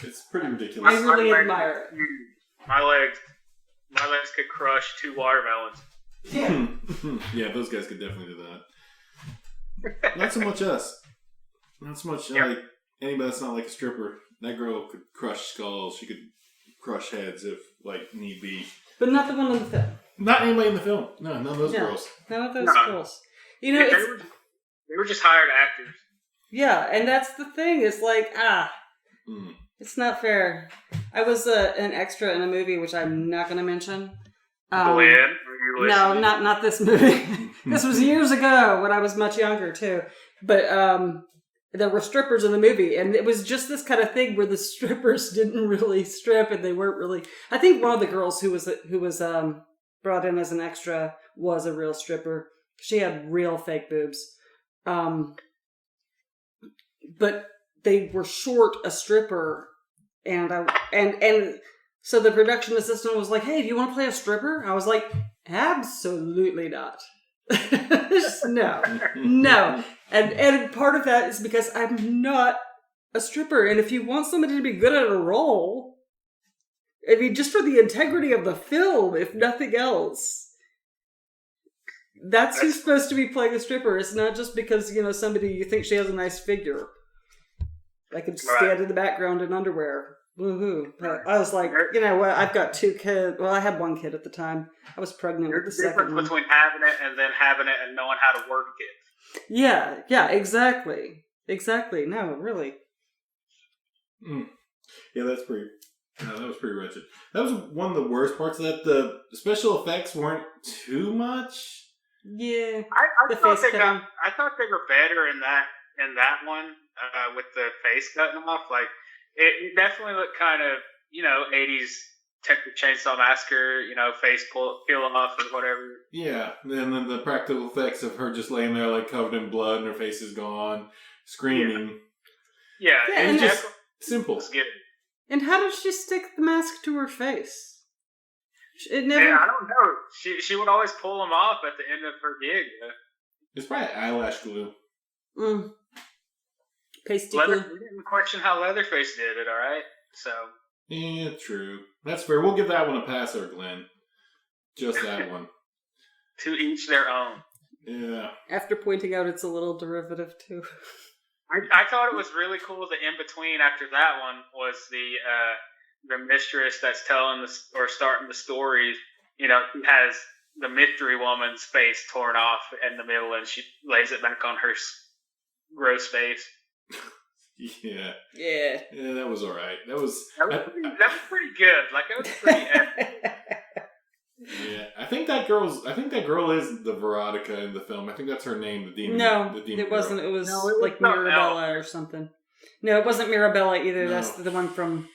[SPEAKER 1] It's pretty ridiculous.
[SPEAKER 4] I really admire it.
[SPEAKER 3] My legs could crush 2 watermelons.
[SPEAKER 1] Yeah, those guys could definitely do that. Not so much us. Not so much like anybody that's not like a stripper. That girl could crush skulls. She could crush heads if like need be.
[SPEAKER 4] But not the one in the film.
[SPEAKER 1] Not anybody in the film. No, none of those girls.
[SPEAKER 4] None of those girls. You know,
[SPEAKER 3] they were just hired actors.
[SPEAKER 4] Yeah, and that's the thing. It's like, it's not fair. I was an extra in a movie, which I'm not going to mention.
[SPEAKER 3] Glenn,
[SPEAKER 4] no, not this movie. This was years ago when I was much younger, too. But there were strippers in the movie, and it was just this kind of thing where the strippers didn't really strip, and they weren't really... I think one of the girls who was brought in as an extra was a real stripper. She had real fake boobs. But they were short a stripper, and so the production assistant was like, "Hey, do you want to play a stripper?" I was like, "Absolutely not." No. And part of that is because I'm not a stripper, and if you want somebody to be good at a role, I mean, just for the integrity of the film, if nothing else, that's who's supposed to be playing a stripper. It's not just because, somebody, you think she has a nice figure. I could stand in the background in underwear. Woohoo. But I was like, you know what, I've got 2 kids. Well, I had 1 kid at the time. I was pregnant with the second one.
[SPEAKER 3] There's a difference between having it and then having it and knowing how to work it.
[SPEAKER 4] Yeah, exactly. Exactly. No, really.
[SPEAKER 1] Yeah, that was pretty wretched. That was one of the worst parts of that. The special effects weren't too much.
[SPEAKER 4] Yeah.
[SPEAKER 3] I thought they were better in that one with the face cutting off. Like it definitely looked kind of 80s Texas Chainsaw Massacre. Face peel off or whatever. Yeah,
[SPEAKER 1] and then the practical effects of her just laying there like covered in blood and her face is gone, screaming.
[SPEAKER 3] Yeah,
[SPEAKER 1] and just simple.
[SPEAKER 4] And how does she stick the mask to her face? It never.
[SPEAKER 3] Yeah, I don't know. She would always pull them off at the end of her gig.
[SPEAKER 1] It's probably eyelash glue.
[SPEAKER 4] Pasty glue.
[SPEAKER 3] We didn't question how Leatherface did it. All right, so.
[SPEAKER 1] Yeah, true. That's fair. We'll give that one a pass, there, Glenn. Just that one.
[SPEAKER 3] To each their own.
[SPEAKER 1] Yeah.
[SPEAKER 4] After pointing out it's a little derivative too.
[SPEAKER 3] I thought it was really cool. The in between after that one was the mistress that's telling starting the stories. She has the mystery woman's face torn off in the middle, and she lays it back on her gross face.
[SPEAKER 1] Yeah, that was all right. That was
[SPEAKER 3] pretty good. Like it was pretty epic.
[SPEAKER 1] Yeah, I think that girl is the Verotika in the film. I think that's her name, the demon.
[SPEAKER 4] No,
[SPEAKER 1] the demon
[SPEAKER 4] it wasn't.
[SPEAKER 1] girl.
[SPEAKER 4] It was like Mirabella or something. No, it wasn't Mirabella either. No. That's the one from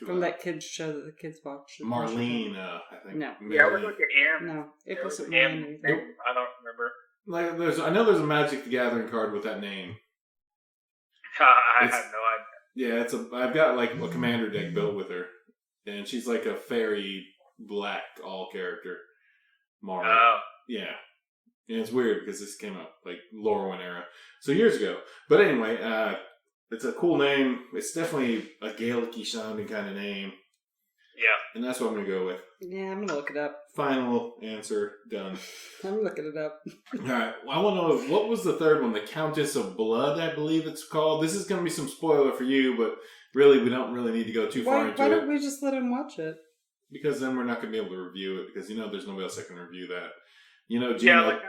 [SPEAKER 4] that kids show that the kids watch.
[SPEAKER 1] Marlene, I think.
[SPEAKER 4] No.
[SPEAKER 3] Yeah, it was like an M.
[SPEAKER 4] No, it wasn't Marlene.
[SPEAKER 3] I don't remember.
[SPEAKER 1] Like, I know there's a Magic the Gathering card with that name.
[SPEAKER 3] I have no
[SPEAKER 1] idea. Yeah, I've got like a commander deck built with her, and she's like a fairy black all character. Mara.
[SPEAKER 3] Oh.
[SPEAKER 1] Yeah. And it's weird because this came out like Lorwyn era, so years ago. But anyway, it's a cool name. It's definitely a Gaelic-y sounding kind of name.
[SPEAKER 3] Yeah.
[SPEAKER 1] And that's what I'm going to go with.
[SPEAKER 4] Yeah, I'm going to look it up.
[SPEAKER 1] Final answer, done.
[SPEAKER 4] I'm looking it up.
[SPEAKER 1] Alright, well, I want to know, what was the third one? The Countess of Blood, I believe it's called. This is going to be some spoiler for you, but really, we don't really need to go too far into it.
[SPEAKER 4] Why don't we just let him watch it?
[SPEAKER 1] Because then we're not going to be able to review it, because there's nobody else that can review that. Gina,
[SPEAKER 3] Yeah, like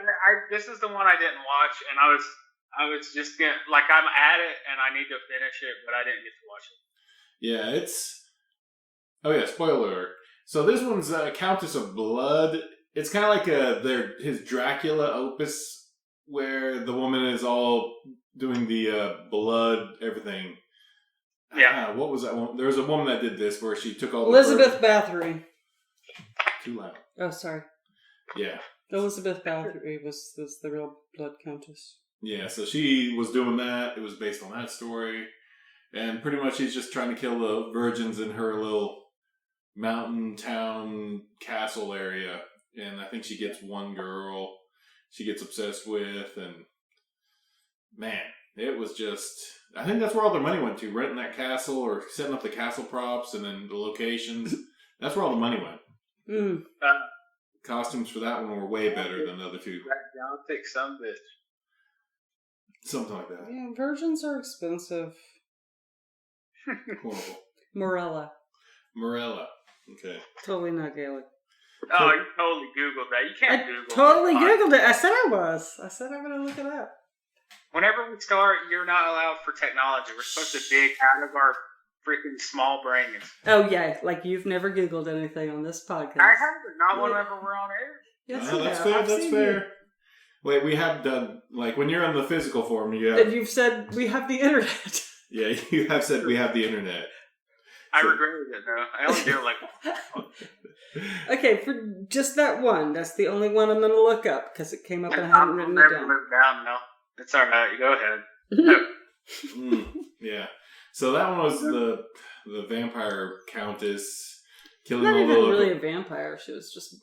[SPEAKER 3] this is the one I didn't watch, and I was just getting like I'm at it, and I need to finish it, but I didn't get to watch it.
[SPEAKER 1] Yeah, it's... Oh yeah, spoiler alert. So this one's Countess of Blood. It's kind of like his Dracula Opus, where the woman is all doing the blood, everything.
[SPEAKER 3] Yeah.
[SPEAKER 1] What was that one? There was a woman that did this where she took all
[SPEAKER 4] Elizabeth Bathory.
[SPEAKER 1] Too loud.
[SPEAKER 4] Oh, sorry.
[SPEAKER 1] Yeah.
[SPEAKER 4] Elizabeth Bathory was the real blood countess.
[SPEAKER 1] Yeah, so she was doing that. It was based on that story. And pretty much she's just trying to kill the virgins in her little mountain town castle area. And I think she gets one girl she gets obsessed with. And man, it was just... I think that's where all their money went to. Renting that castle or setting up the castle props and then the locations. That's where all the money went.
[SPEAKER 4] Mm.
[SPEAKER 1] Costumes for that one were way better than the other two.
[SPEAKER 3] I'll take some bitch.
[SPEAKER 1] Something like that.
[SPEAKER 4] Yeah, virgins are expensive.
[SPEAKER 1] Horrible.
[SPEAKER 4] Morella.
[SPEAKER 1] Okay.
[SPEAKER 4] Totally not Gaelic.
[SPEAKER 3] Oh, you totally Googled that. You can't Google
[SPEAKER 4] totally
[SPEAKER 3] that.
[SPEAKER 4] Googled it. I said I was. I said I'm going to look it up.
[SPEAKER 3] Whenever we start, you're not allowed for technology. We're supposed to dig out of our freaking small brains.
[SPEAKER 4] Oh, yeah. Like you've never Googled anything on this podcast.
[SPEAKER 3] I haven't. Not whenever we're on air.
[SPEAKER 4] Yes,
[SPEAKER 1] That's fair. That's fair. Wait, we have done, like, when you're on the physical form, you have...
[SPEAKER 4] And you've said we have the internet.
[SPEAKER 1] Yeah, you have said we have the internet.
[SPEAKER 3] I regretted it, though. I only do it like...
[SPEAKER 4] Okay, for just that one. That's the only one I'm going to look up because it came up and I haven't written it down.
[SPEAKER 3] Move down now. It's all right. You go ahead.
[SPEAKER 1] Yeah. So that one was the vampire countess killing
[SPEAKER 4] Not
[SPEAKER 1] all
[SPEAKER 4] even
[SPEAKER 1] the...
[SPEAKER 4] really a vampire. She was just...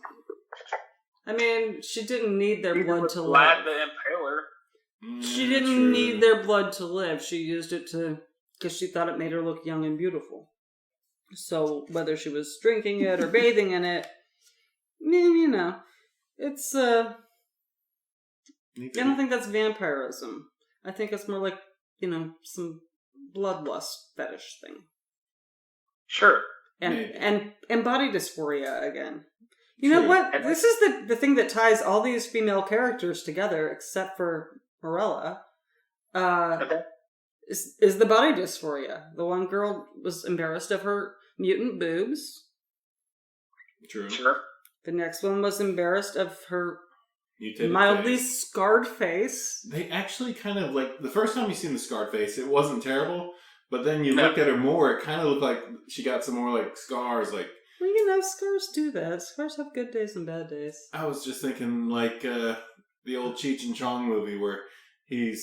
[SPEAKER 4] I mean, she didn't need their blood to
[SPEAKER 3] Vlad
[SPEAKER 4] live.
[SPEAKER 3] the Impaler.
[SPEAKER 4] She didn't need their blood to live. She used it because she thought it made her look young and beautiful. So whether she was drinking it or bathing in it, it's I don't think that's vampirism. I think it's more like some bloodlust fetish thing.
[SPEAKER 3] Sure.
[SPEAKER 4] And body dysphoria again. You know what? This is the thing that ties all these female characters together, except for Morella. Is the body dysphoria. The one girl was embarrassed of her mutant boobs.
[SPEAKER 1] True.
[SPEAKER 3] Sure.
[SPEAKER 4] The next one was embarrassed of her
[SPEAKER 1] Mutated
[SPEAKER 4] mildly
[SPEAKER 1] face.
[SPEAKER 4] scarred face.
[SPEAKER 1] They actually kind of, like, the first time you seen the scarred face, it wasn't terrible, but then you look at her more, it kind of looked like she got some more, like, scars, like...
[SPEAKER 4] Well, scars do that. Scars have good days and bad days.
[SPEAKER 1] I was just thinking, like, the old Cheech and Chong movie where he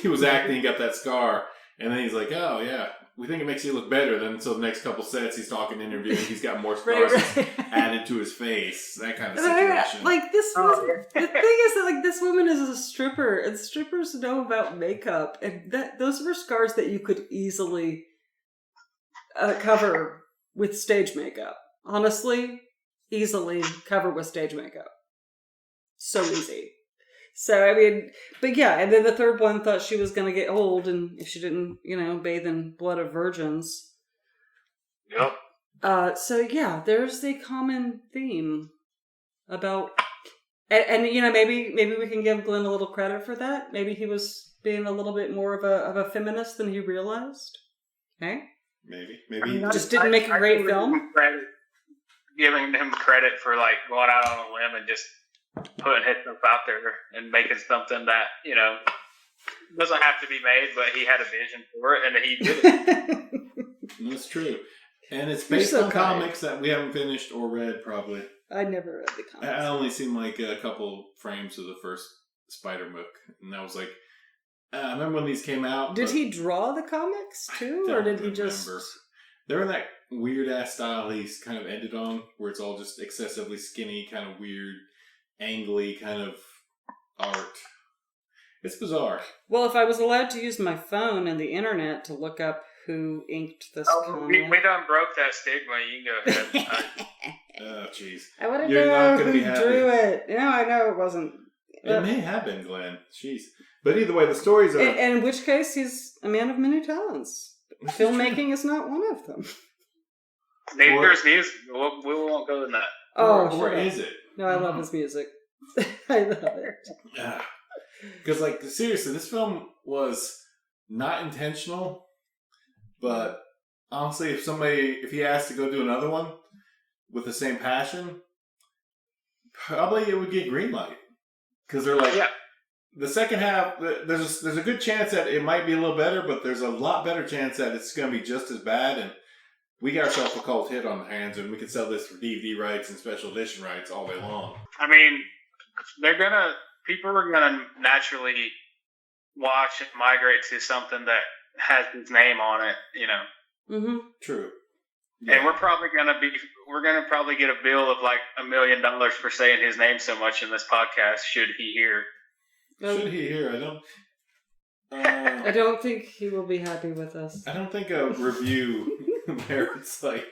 [SPEAKER 1] was acting, he got that scar, and then he's like, oh, yeah, we think it makes you look better. Then, so the next couple sets, he's talking, interviewing, he's got more scars added to his face. That kind of situation.
[SPEAKER 4] Like, this was... The thing is that, like, this woman is a stripper, and strippers know about makeup, and those were scars that you could easily cover with stage makeup. Honestly, easily cover with stage makeup. So easy. So, I mean, but yeah, and then the third one thought she was going to get old, and if she didn't, bathe in blood of virgins.
[SPEAKER 3] Yep.
[SPEAKER 4] So yeah, there's a common theme about, and maybe we can give Glenn a little credit for that. Maybe he was being a little bit more of a feminist than he realized. Okay?
[SPEAKER 1] Maybe
[SPEAKER 4] he just didn't make a great film.
[SPEAKER 3] Giving him credit for, like, going out on a limb and just putting his stuff out there and making something that, doesn't have to be made, but he had a vision for it and he did it.
[SPEAKER 1] That's true. And it's based on comics that we haven't finished or read, probably.
[SPEAKER 4] I never read the comics.
[SPEAKER 1] I only seen, like, a couple frames of the first Spider-Book, and I was like, I remember when these came out.
[SPEAKER 4] Did he draw the comics, too? Or did he just...
[SPEAKER 1] They're in that weird-ass style he's kind of ended on, where it's all just excessively skinny, kind of weird, angly kind of art. It's bizarre.
[SPEAKER 4] Well, if I was allowed to use my phone and the internet to look up who inked this comic...
[SPEAKER 3] We done broke that stigma. You can go ahead.
[SPEAKER 1] Oh, jeez.
[SPEAKER 4] I want to know who drew it. No, I know it wasn't.
[SPEAKER 1] It may have been Glenn. Jeez. But either way, the stories are...
[SPEAKER 4] And in which case, he's a man of many talents. Filmmaking is not one of them.
[SPEAKER 3] Neither is music. We won't go in that.
[SPEAKER 4] Oh,
[SPEAKER 1] or is it?
[SPEAKER 4] No, I love his music. I love it.
[SPEAKER 1] Yeah. Because, like, seriously, this film was not intentional, but honestly, if he asked to go do another one with the same passion, probably it would get green light. Because they're like, the second half, there's a good chance that it might be a little better, but there's a lot better chance that it's going to be just as bad, and we got ourselves a cult hit on the hands, and we could sell this for DVD rights and special edition rights all day long.
[SPEAKER 3] I mean, people are gonna naturally watch and migrate to something that has his name on it, you know.
[SPEAKER 4] Mm-hmm.
[SPEAKER 1] True.
[SPEAKER 3] Yeah. And we're gonna probably get a bill of like $1 million for saying his name so much in this podcast. Should he hear?
[SPEAKER 1] Should he hear?
[SPEAKER 4] I don't think he will be happy with us.
[SPEAKER 1] I don't think a review merits like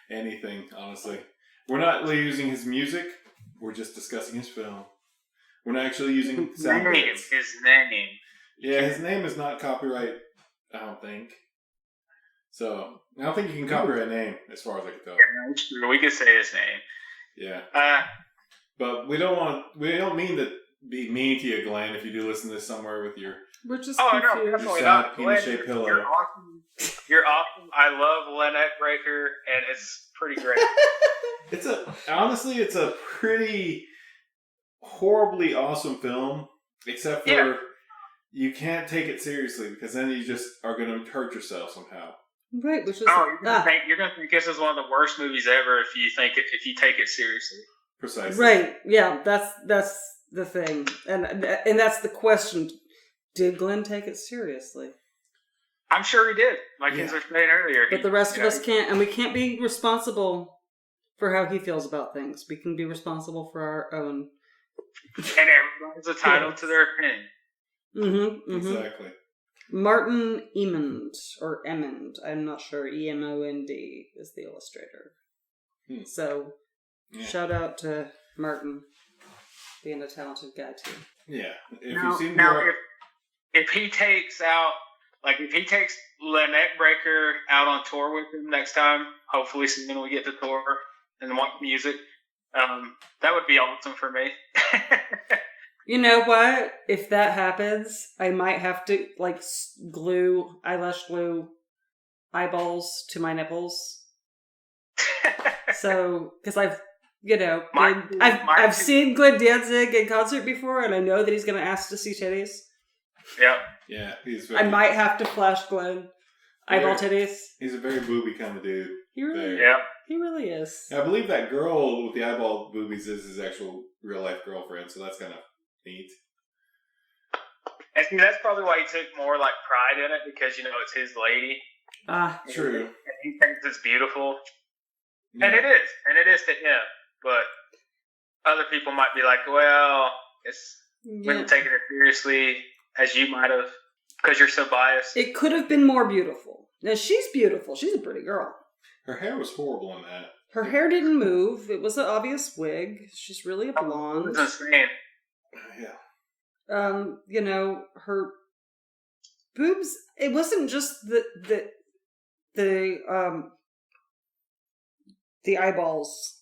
[SPEAKER 1] anything. Honestly, we're not really using his music. We're just discussing his film. We're not actually using sound bits.
[SPEAKER 3] His name.
[SPEAKER 1] Yeah, his name is not copyright. I don't think. So I don't think you can copyright a name, as far as I can tell.
[SPEAKER 3] Yeah, we could say his name.
[SPEAKER 1] Yeah. But we don't mean to be mean to you, Glenn. If you do listen to this somewhere with your
[SPEAKER 3] no, definitely not.
[SPEAKER 1] penis-shaped pillow.
[SPEAKER 3] You're awesome. You're awesome. I love Neckbreacuur, and it's pretty great.
[SPEAKER 1] It's a pretty horribly awesome film, except for you can't take it seriously because then you just are going to hurt yourself somehow.
[SPEAKER 4] Right, which is
[SPEAKER 3] you're gonna think this is one of the worst movies ever if you take it seriously.
[SPEAKER 1] Precisely.
[SPEAKER 4] Right. Yeah, that's the thing, and that's the question. Did Glenn take it seriously?
[SPEAKER 3] I'm sure he did. Like you were saying earlier,
[SPEAKER 4] but the rest of us can't, and we can't be responsible for how he feels about things. We can be responsible for our own.
[SPEAKER 3] And everyone's entitled to their opinion.
[SPEAKER 4] Mm-hmm.
[SPEAKER 1] Exactly.
[SPEAKER 4] Martin Emond, or Emond, I'm not sure. Emond is the illustrator. So, shout out to Martin, being a talented guy too.
[SPEAKER 1] Yeah.
[SPEAKER 3] If he takes Neckbreacuur out on tour with him next time, hopefully soon we get to tour and watch music, that would be awesome for me.
[SPEAKER 4] You know what? If that happens, I might have to eyelash glue eyeballs to my nipples. So, because I've seen Glenn Danzig in concert before, and I know that he's going to ask to see titties.
[SPEAKER 3] Yep.
[SPEAKER 1] Yeah,
[SPEAKER 4] I might have to flash Glenn eyeball titties.
[SPEAKER 1] He's a very booby kind of dude.
[SPEAKER 4] He really, he really is.
[SPEAKER 1] I believe that girl with the eyeball boobies is his actual real life girlfriend, so that's kind of neat.
[SPEAKER 3] And see, that's probably why he took more like pride in it, because it's his lady.
[SPEAKER 1] True.
[SPEAKER 3] And he thinks it's beautiful, and it is to him. But other people might be like, "Well, we haven't taken it seriously as you might have, because you're so biased."
[SPEAKER 4] It could have been more beautiful. Now she's beautiful. She's a pretty girl.
[SPEAKER 1] Her hair was horrible in that.
[SPEAKER 4] Her hair didn't move. It was an obvious wig. She's really a blonde.
[SPEAKER 3] It was insane.
[SPEAKER 1] Yeah.
[SPEAKER 4] Her boobs. It wasn't just the eyeballs.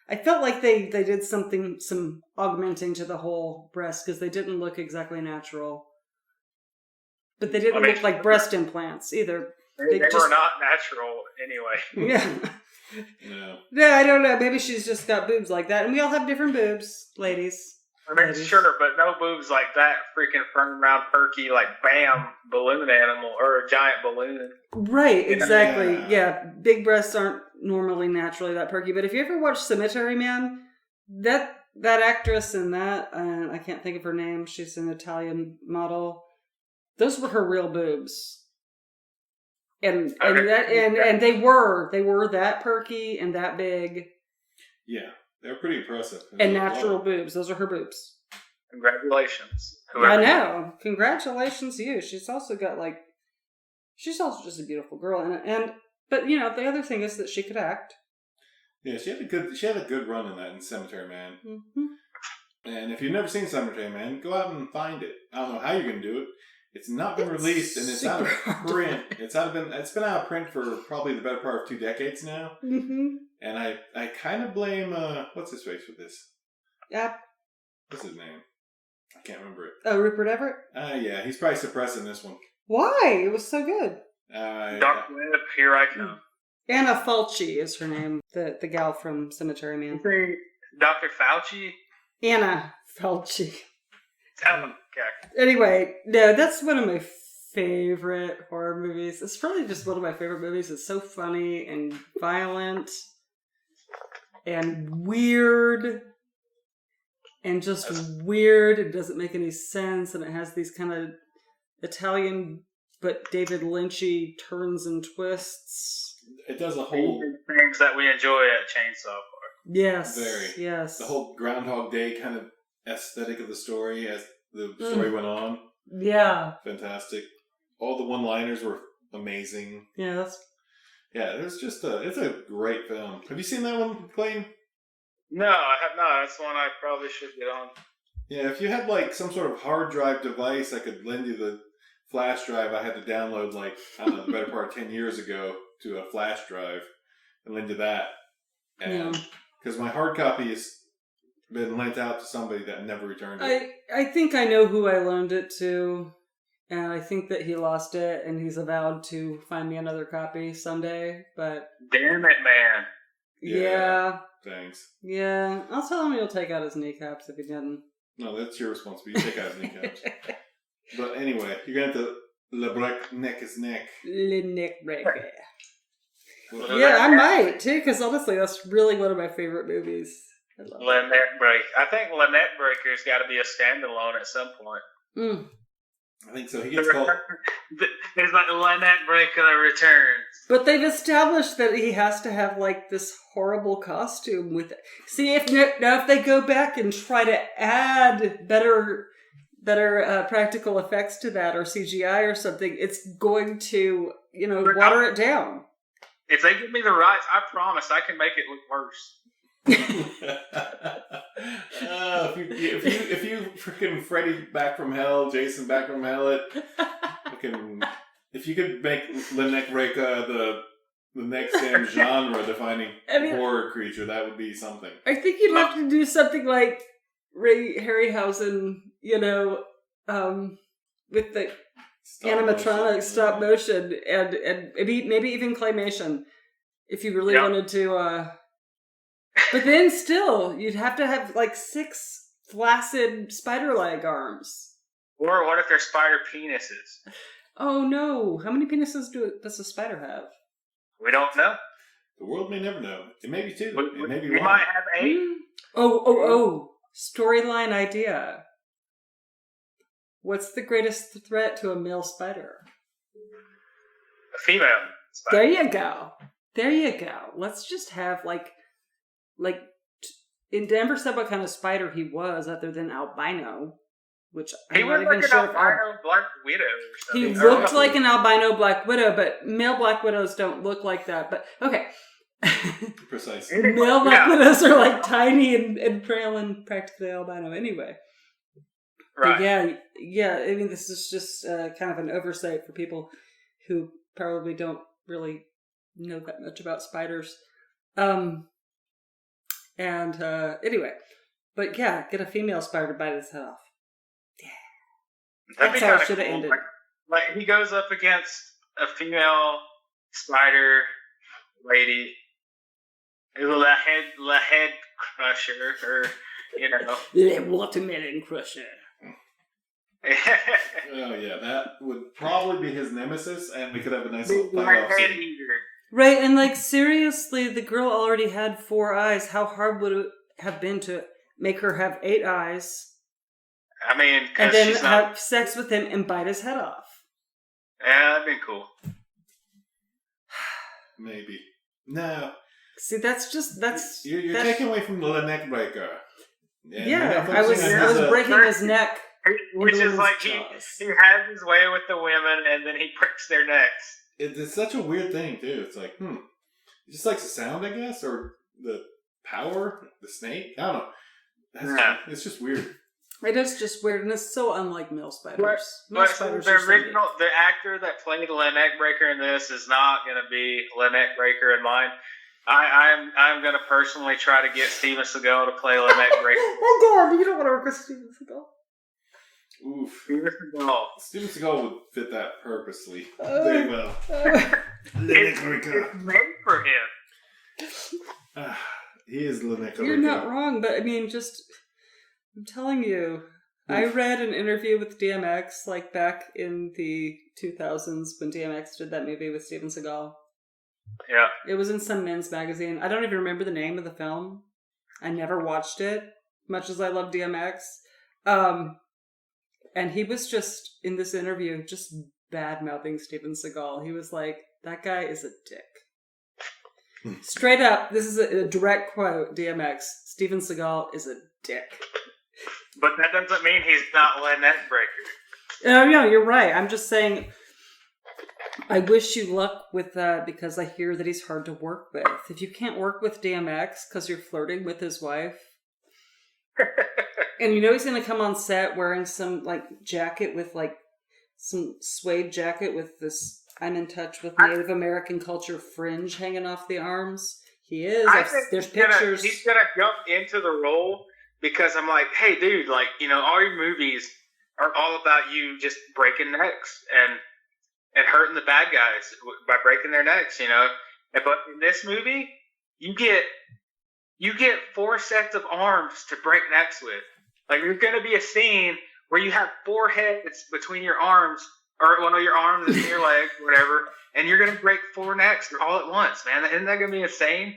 [SPEAKER 4] I felt like they did some augmenting to the whole breast, because they didn't look exactly natural. But they didn't look like breast implants either.
[SPEAKER 3] They were not natural anyway.
[SPEAKER 4] Yeah.
[SPEAKER 1] No.
[SPEAKER 4] Yeah, I don't know. Maybe she's just got boobs like that. And we all have different boobs, ladies.
[SPEAKER 3] Sure, but no boobs like that freaking firm, round, perky, like bam, balloon animal, or a giant balloon.
[SPEAKER 4] Right, exactly. Yeah, big breasts aren't normally naturally that perky. But if you ever watch Cemetery Man, that actress in that, I can't think of her name. She's an Italian model. Those were her real boobs. And they were that perky and that big.
[SPEAKER 1] Yeah, they were pretty impressive.
[SPEAKER 4] And natural boobs. Those are her boobs.
[SPEAKER 3] Congratulations.
[SPEAKER 4] I know. Congratulations to you. She's also just a beautiful girl. But the other thing is that she could act.
[SPEAKER 1] Yeah, she had a good run in that in Cemetery Man.
[SPEAKER 4] Mm-hmm.
[SPEAKER 1] And if you've never seen Cemetery Man, go out and find it. I don't know how you're going to do it. It's not been released, and it's out of print. It's been out of print for probably the better part of 2 decades now.
[SPEAKER 4] Mm-hmm.
[SPEAKER 1] And I kind of blame what's his face with this?
[SPEAKER 4] Yep.
[SPEAKER 1] What's his name? I can't remember it.
[SPEAKER 4] Oh, Rupert Everett?
[SPEAKER 1] Yeah, he's probably suppressing this one.
[SPEAKER 4] Why? It was so good.
[SPEAKER 3] Dark Web, here I come.
[SPEAKER 4] Anna Falchi is her name, the gal from Cemetery Man.
[SPEAKER 3] Dr. Fauci?
[SPEAKER 4] Anna Falchi.
[SPEAKER 3] Okay.
[SPEAKER 4] Anyway, no, that's one of my favorite horror movies. It's probably just one of my favorite movies. It's so funny and violent and weird and just weird. It doesn't make any sense, and it has these kind of Italian but David Lynchy turns and twists.
[SPEAKER 1] It does a whole
[SPEAKER 3] things that we enjoy at Chainsaw Park.
[SPEAKER 4] Yes,
[SPEAKER 1] very.
[SPEAKER 4] Yes.
[SPEAKER 1] The whole Groundhog Day kind of aesthetic of the story as the story went on.
[SPEAKER 4] Yeah.
[SPEAKER 1] Fantastic. All the one-liners were amazing.
[SPEAKER 4] Yeah,
[SPEAKER 1] there's just it's a great film. Have you seen that one, Clayton?
[SPEAKER 3] No, I have not. That's one I probably should get on.
[SPEAKER 1] Yeah, if you had like some sort of hard drive device, I could lend you the flash drive I had to download the better part of 10 years ago to a flash drive and lend you that. And because my hard copy has been lent out to somebody that never returned it.
[SPEAKER 4] I think I know who I loaned it to, and I think that he lost it, and he's avowed to find me another copy someday, but...
[SPEAKER 3] Damn it, man.
[SPEAKER 4] Yeah.
[SPEAKER 1] Thanks.
[SPEAKER 4] Yeah, I'll tell him he'll take out his kneecaps if he doesn't.
[SPEAKER 1] No, that's your responsibility. You take out his kneecaps. But anyway, you're going to have to le break neck is neck.
[SPEAKER 4] Le Neckbreacuur. Yeah, I might, too, because honestly, that's really one of my favorite movies.
[SPEAKER 3] I think Le Neckbreacuur's got to be a standalone at some point.
[SPEAKER 4] Mm.
[SPEAKER 1] I think so. He gets called...
[SPEAKER 3] There's like Le Neckbreacuur Returns.
[SPEAKER 4] But they've established that he has to have like this horrible costume with it. See, if they go back and try to add better practical effects to that or CGI or something, it's going to, water it down.
[SPEAKER 3] If they give me the rights, I promise I can make it look worse.
[SPEAKER 1] If you freaking Freddy back from hell, Jason back from hell, if you could make Le Neckbreacuur the next damn genre-defining horror creature, that would be something.
[SPEAKER 4] I think you'd have to do something like Ray Harryhausen, with the animatronic stop motion and maybe even claymation, if you really wanted to. But then still, you'd have to have like 6 flaccid spider leg arms.
[SPEAKER 3] Or what if they're spider penises?
[SPEAKER 4] Oh no! How many penises does a spider have?
[SPEAKER 3] We don't know.
[SPEAKER 1] The world may never know. It may be 2. It may be 1.
[SPEAKER 3] We might have 8.
[SPEAKER 4] Oh! Storyline idea. What's the greatest threat to a male spider?
[SPEAKER 3] A female spider.
[SPEAKER 4] There you go. Let's just have like it never said what kind of spider he was other than albino, which I'm not even sure.
[SPEAKER 3] Albino Black Widow or something.
[SPEAKER 4] He looked like an albino Black Widow, but male Black Widows don't look like that. But okay.
[SPEAKER 1] Precisely.
[SPEAKER 4] Male Black Widows are like tiny and frail and practically albino anyway.
[SPEAKER 3] Right.
[SPEAKER 4] But yeah. I mean, this is just kind of an oversight for people who probably don't really know that much about spiders. Anyway, but yeah, get a female spider to bite his head off. Yeah,
[SPEAKER 3] that'd
[SPEAKER 4] that's
[SPEAKER 3] be
[SPEAKER 4] how it
[SPEAKER 3] cool.
[SPEAKER 4] should have ended.
[SPEAKER 3] Like he goes up against a female spider lady, the head crusher, or
[SPEAKER 4] the watermelon crusher.
[SPEAKER 1] Oh yeah, that would probably be his nemesis, and we could have a nice little fight off scene.
[SPEAKER 4] Right, and like seriously, the girl already had 4 eyes. How hard would it have been to make her have 8 eyes?
[SPEAKER 3] I mean,
[SPEAKER 4] and then have sex with him and bite his head off.
[SPEAKER 3] Yeah, that'd be cool.
[SPEAKER 1] Maybe. No.
[SPEAKER 4] See, that's
[SPEAKER 1] you're taking away from the Neckbreacuur.
[SPEAKER 4] Yeah, I was breaking his neck.
[SPEAKER 3] Which is like he has his way with the women, and then he breaks their necks.
[SPEAKER 1] It's such a weird thing too. It's like, he just likes the sound, I guess, or the power, the snake. I don't know. It's just weird.
[SPEAKER 4] It is just weird, and it's so unlike male spiders. Male
[SPEAKER 3] But
[SPEAKER 4] spiders
[SPEAKER 3] the
[SPEAKER 4] are so
[SPEAKER 3] original, the actor that played Neckbreacuur in this is not going to be Neckbreacuur in mine. I'm going to personally try to get Steven Seagal to play Neckbreacuur.
[SPEAKER 4] Oh God, you don't want to work with Steven Seagal.
[SPEAKER 1] Oof.
[SPEAKER 3] Steven Seagal.
[SPEAKER 1] Steven Seagal would fit that purposely very well.
[SPEAKER 3] It's made for him.
[SPEAKER 1] He is Neckbreacuur.
[SPEAKER 4] You're not wrong, but I mean, I'm telling you, I read an interview with DMX, like back in the 2000s when DMX did that movie with Steven Seagal.
[SPEAKER 3] Yeah.
[SPEAKER 4] It was in some men's magazine. I don't even remember the name of the film. I never watched it, much as I love DMX. And he was just, in this interview, just bad-mouthing Steven Seagal. He was like, that guy is a dick. Straight up, this is a direct quote, DMX. Steven Seagal is a dick.
[SPEAKER 3] But that doesn't mean he's not Neckbreacuur.
[SPEAKER 4] Oh, no, you're right. I'm just saying, I wish you luck with that because I hear that he's hard to work with. If you can't work with DMX because you're flirting with his wife, and you know he's going to come on set wearing some, like, jacket with, like, some suede jacket with this I'm in touch with Native American culture fringe hanging off the arms. He is.
[SPEAKER 3] I think
[SPEAKER 4] there's pictures.
[SPEAKER 3] He's going to jump into the role because I'm like, hey, dude, like, you know, all your movies are all about you just breaking necks and hurting the bad guys by breaking their necks, you know. But in this movie, you get 4 sets of arms to break necks with. Like, there's going to be a scene where you have 4 heads between your arms, or one of your arms and your legs, whatever, and you're going to break 4 necks all at once, man. Isn't that going to be insane?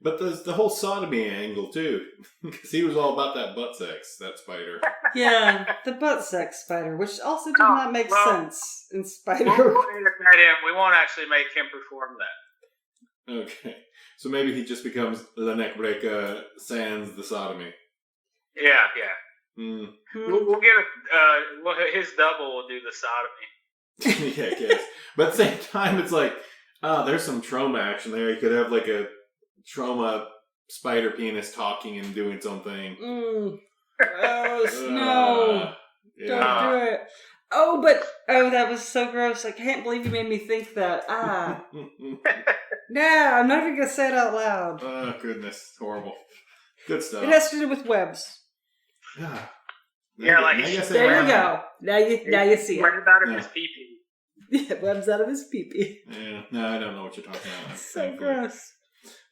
[SPEAKER 1] But there's the whole sodomy angle, too. Because he was all about that butt sex, that spider.
[SPEAKER 4] Yeah, the butt sex spider, which also did not make sense in Spider.
[SPEAKER 3] We'll edit that in. We won't actually make him perform that.
[SPEAKER 1] Okay. So maybe he just becomes the Neckbreacuur sans the sodomy.
[SPEAKER 3] Yeah.
[SPEAKER 1] Mm.
[SPEAKER 3] We'll get his double will do the sodomy.
[SPEAKER 1] Yeah, I guess. But at the same time, it's like, there's some trauma action there. You could have like a trauma spider penis talking and doing its own thing.
[SPEAKER 4] Gross. No.
[SPEAKER 1] Yeah.
[SPEAKER 4] Don't do it. Oh, that was so gross. I can't believe you made me think that. Nah, I'm not even going to say it out loud.
[SPEAKER 1] Oh, goodness. It's horrible. Good stuff.
[SPEAKER 4] It has to do with webs.
[SPEAKER 1] Yeah.
[SPEAKER 3] Like,
[SPEAKER 4] there you go. Now you see it.
[SPEAKER 3] Right out of his pee-pee.
[SPEAKER 4] Yeah, webs out of his pee-pee.
[SPEAKER 1] Yeah. No, I don't know what you're talking about.
[SPEAKER 4] So gross.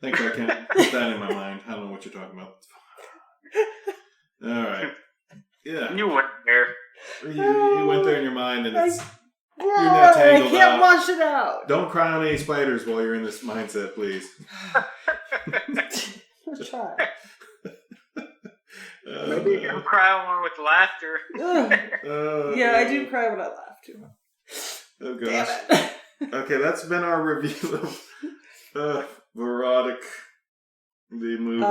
[SPEAKER 1] Thankfully, I can't put that in my mind. I don't know what you're talking about. All right. Yeah.
[SPEAKER 3] You went there.
[SPEAKER 1] You went there in your mind, and it's you're
[SPEAKER 4] I
[SPEAKER 1] not tangled
[SPEAKER 4] can't
[SPEAKER 1] up.
[SPEAKER 4] wash it out.
[SPEAKER 1] Don't cry on any spiders while you're in this mindset, please.
[SPEAKER 4] I'll try.
[SPEAKER 3] Maybe you can cry along with laughter.
[SPEAKER 4] Yeah, I do cry when I laugh too much.
[SPEAKER 1] Oh gosh.
[SPEAKER 4] Damn it.
[SPEAKER 1] Okay, that's been our review of Verotika, the movie.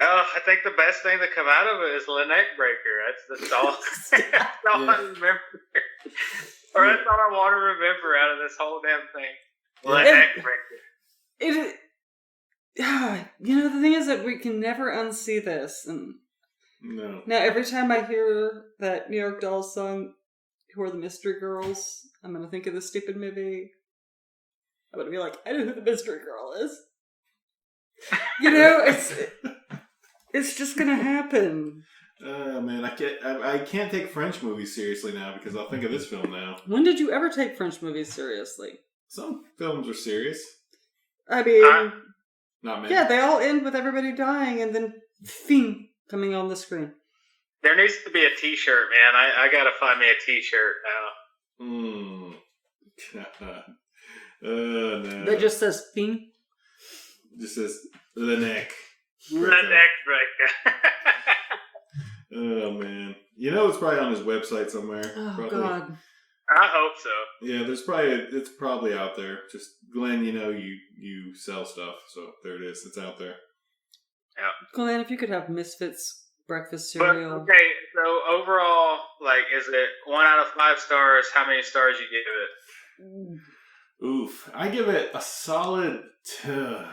[SPEAKER 3] I think the best thing to come out of it is Neckbreacuur. That's all. That's all I remember. Or that's all I want to remember out of this whole damn thing. Neckbreacuur.
[SPEAKER 4] You know, the thing is that we can never unsee this. And
[SPEAKER 1] No.
[SPEAKER 4] now, every time I hear that New York Dolls song, Who Are the Mystery Girls, I'm going to think of this stupid movie. I'm going to be like, I know who the mystery girl is. You know, it's just going to happen.
[SPEAKER 1] Man, I can't take French movies seriously now because I'll think of this film now.
[SPEAKER 4] When did you ever take French movies seriously?
[SPEAKER 1] Some films are serious.
[SPEAKER 4] I mean,
[SPEAKER 1] not many.
[SPEAKER 4] yeah, they all end with everybody dying and then fin coming on the screen.
[SPEAKER 3] There needs to be a t-shirt, man. I gotta find me a t-shirt now.
[SPEAKER 1] No.
[SPEAKER 4] That just says fin.
[SPEAKER 1] Just says the neck.
[SPEAKER 3] Neckbreacuur.
[SPEAKER 1] Oh man, you know it's probably on his website somewhere.
[SPEAKER 4] Oh
[SPEAKER 1] probably.
[SPEAKER 4] God.
[SPEAKER 3] I hope so.
[SPEAKER 1] Yeah, it's probably out there. Just Glenn, you know you sell stuff, so there it is. It's out there.
[SPEAKER 3] Yeah.
[SPEAKER 4] Glenn, if you could have Misfits breakfast cereal.
[SPEAKER 3] But, okay, so overall, like, is it 1 out of 5 stars? How many stars you give it?
[SPEAKER 1] Oof, I give it a solid 2.